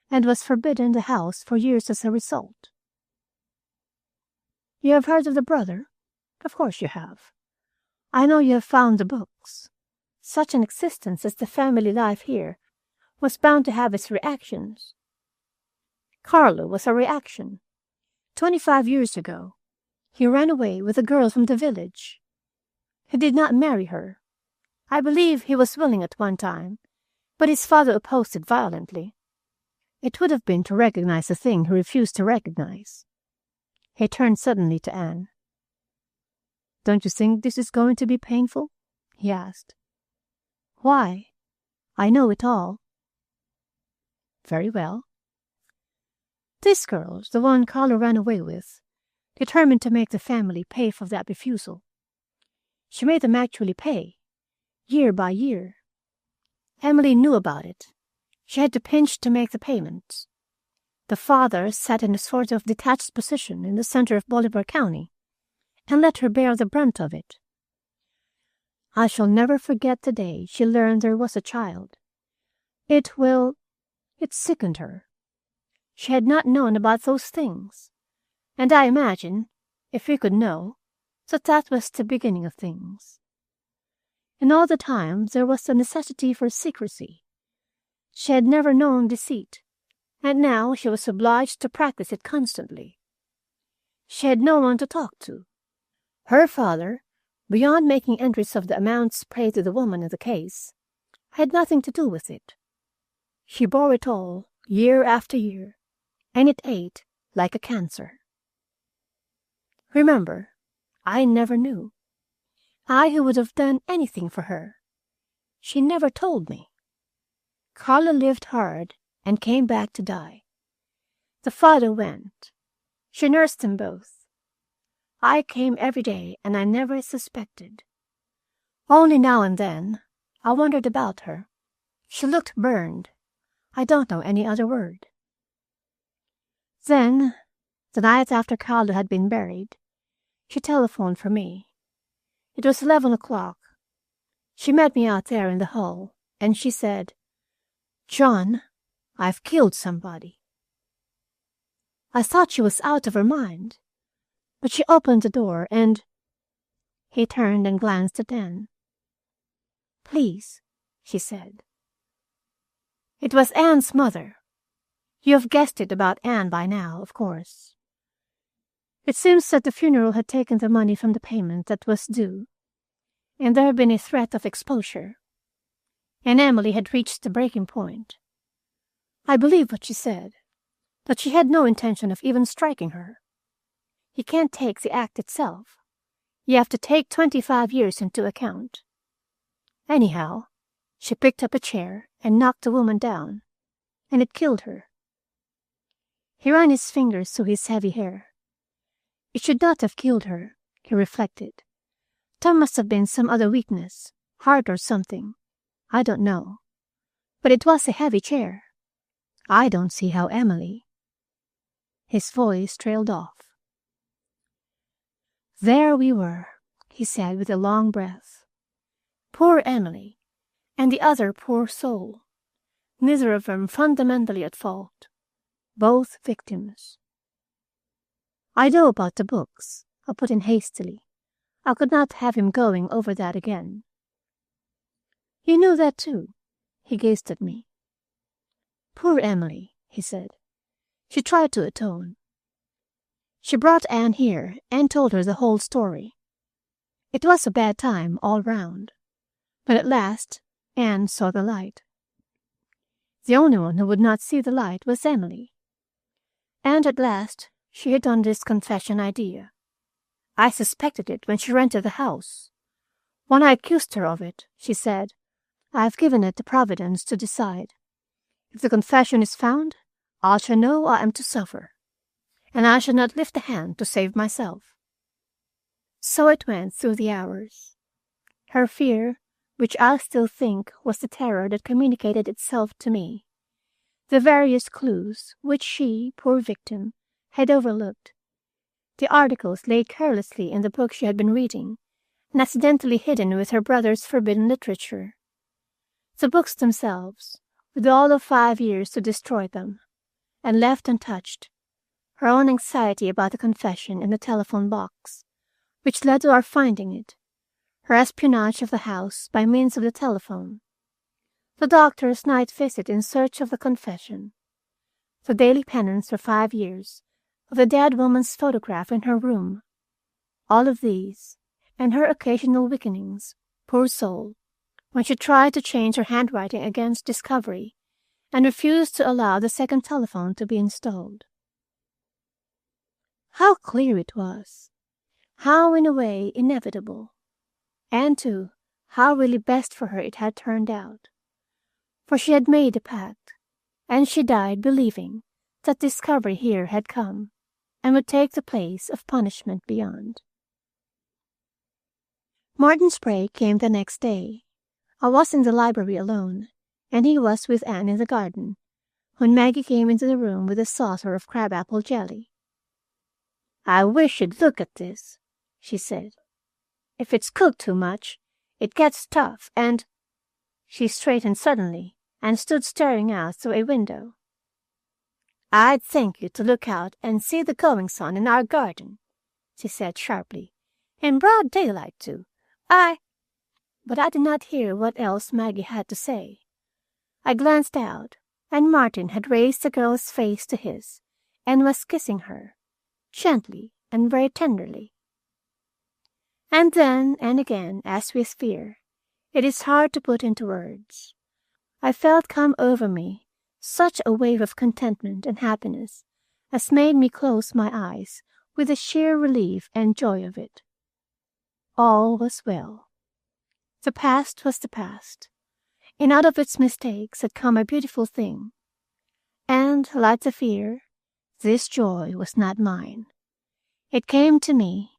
and was forbidden the house for years as a result." "You have heard of the brother? Of course you have. I know you have found the books. Such an existence as the family life here was bound to have its reactions. Carlo was a reaction. 25 years ago, he ran away with a girl from the village. He did not marry her. I believe he was willing at one time, but his father opposed it violently. It would have been to recognize a thing he refused to recognize." He turned suddenly to Anne. "Don't you think this is going to be painful?" he asked. "Why? I know it all." "Very well. This girl, the one Carlo ran away with, determined to make the family pay for that refusal. She made them actually pay, year by year. Emily knew about it. She had to pinch to make the payments. The father sat in a sort of detached position in the center of Bolivar County and let her bear the brunt of it. I shall never forget the day she learned there was a child. It sickened her. She had not known about those things, and I imagine, if we could know, that was the beginning of things. And all the time there was the necessity for secrecy. She had never known deceit, and now she was obliged to practice it constantly. She had no one to talk to. Her father, beyond making entries of the amounts paid to the woman in the case, had nothing to do with it. She bore it all, year after year, and it ate like a cancer. Remember, I never knew. I who would have done anything for her. She never told me. Carlo lived hard and came back to die. The father went. She nursed them both. I came every day, and I never suspected. Only now and then I wondered about her. She looked burned. I don't know any other word. Then, the night after Carlo had been buried, she telephoned for me. It was 11 o'clock. She met me out there in the hall, and she said, "John, I've killed somebody." I thought she was out of her mind. But she opened the door and—" He turned and glanced at Anne. "Please," she said. It was Anne's mother. You have guessed it about Anne by now, of course. It seems that the funeral had taken the money from the payment that was due, and there had been a threat of exposure, and Emily had reached the breaking point. I believe what she said, that she had no intention of even striking her. You can't take the act itself. You have to take 25 years into account. Anyhow, she picked up a chair and knocked the woman down, and it killed her. He ran his fingers through his heavy hair. It should not have killed her, he reflected. There must have been some other weakness, heart or something. I don't know. But it was a heavy chair. I don't see how Emily— His voice trailed off. There we were, he said with a long breath. Poor Emily, and the other poor soul. Neither of them fundamentally at fault. Both victims. I know about the books, I put in hastily. I could not have him going over that again. You knew that too? He gazed at me. Poor Emily, he said. She tried to atone. She brought Anne here and told her the whole story. It was a bad time all round. But at last Anne saw the light. The only one who would not see the light was Emily. And at last she hit on this confession idea. I suspected it when she rented the house. When I accused her of it, she said, I have given it to Providence to decide. If the confession is found, I shall know I am to suffer, and I shall not lift a hand to save myself. So it went through the hours. Her fear, which I still think was the terror that communicated itself to me, the various clues which she, poor victim, had overlooked, the articles laid carelessly in the book she had been reading, and accidentally hidden with her brother's forbidden literature, the books themselves, with all of 5 years to destroy them, and left untouched, her own anxiety about the confession in the telephone box, which led to our finding it, her espionage of the house by means of the telephone, the doctor's night visit in search of the confession, the daily penance for 5 years of the dead woman's photograph in her room, all of these, and her occasional weakenings, poor soul, when she tried to change her handwriting against discovery and refused to allow the second telephone to be installed. How clear it was! How, in a way, inevitable! And, too, how really best for her it had turned out. For she had made a pact, and she died believing that discovery here had come, and would take the place of punishment beyond. Martin's break came the next day. I was in the library alone, and he was with Anne in the garden, when Maggie came into the room with a saucer of crabapple jelly. I wish you'd look at this, she said. If it's cooked too much, it gets tough, and— She straightened suddenly and stood staring out through a window. I'd thank you to look out and see the goings-on in our garden, she said sharply. In broad daylight, too. But I did not hear what else Maggie had to say. I glanced out, and Martin had raised the girl's face to his and was kissing her, gently and very tenderly. And then and again, as with fear, it is hard to put into words, I felt come over me such a wave of contentment and happiness as made me close my eyes with the sheer relief and joy of it. All was well. The past was the past, and out of its mistakes had come a beautiful thing. And, like the fear, this joy was not mine. It came to me.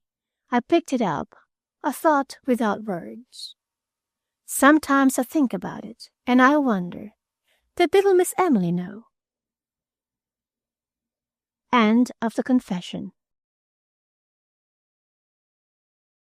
I picked it up, a thought without words. Sometimes I think about it, and I wonder, did little Miss Emily know? End of the confession.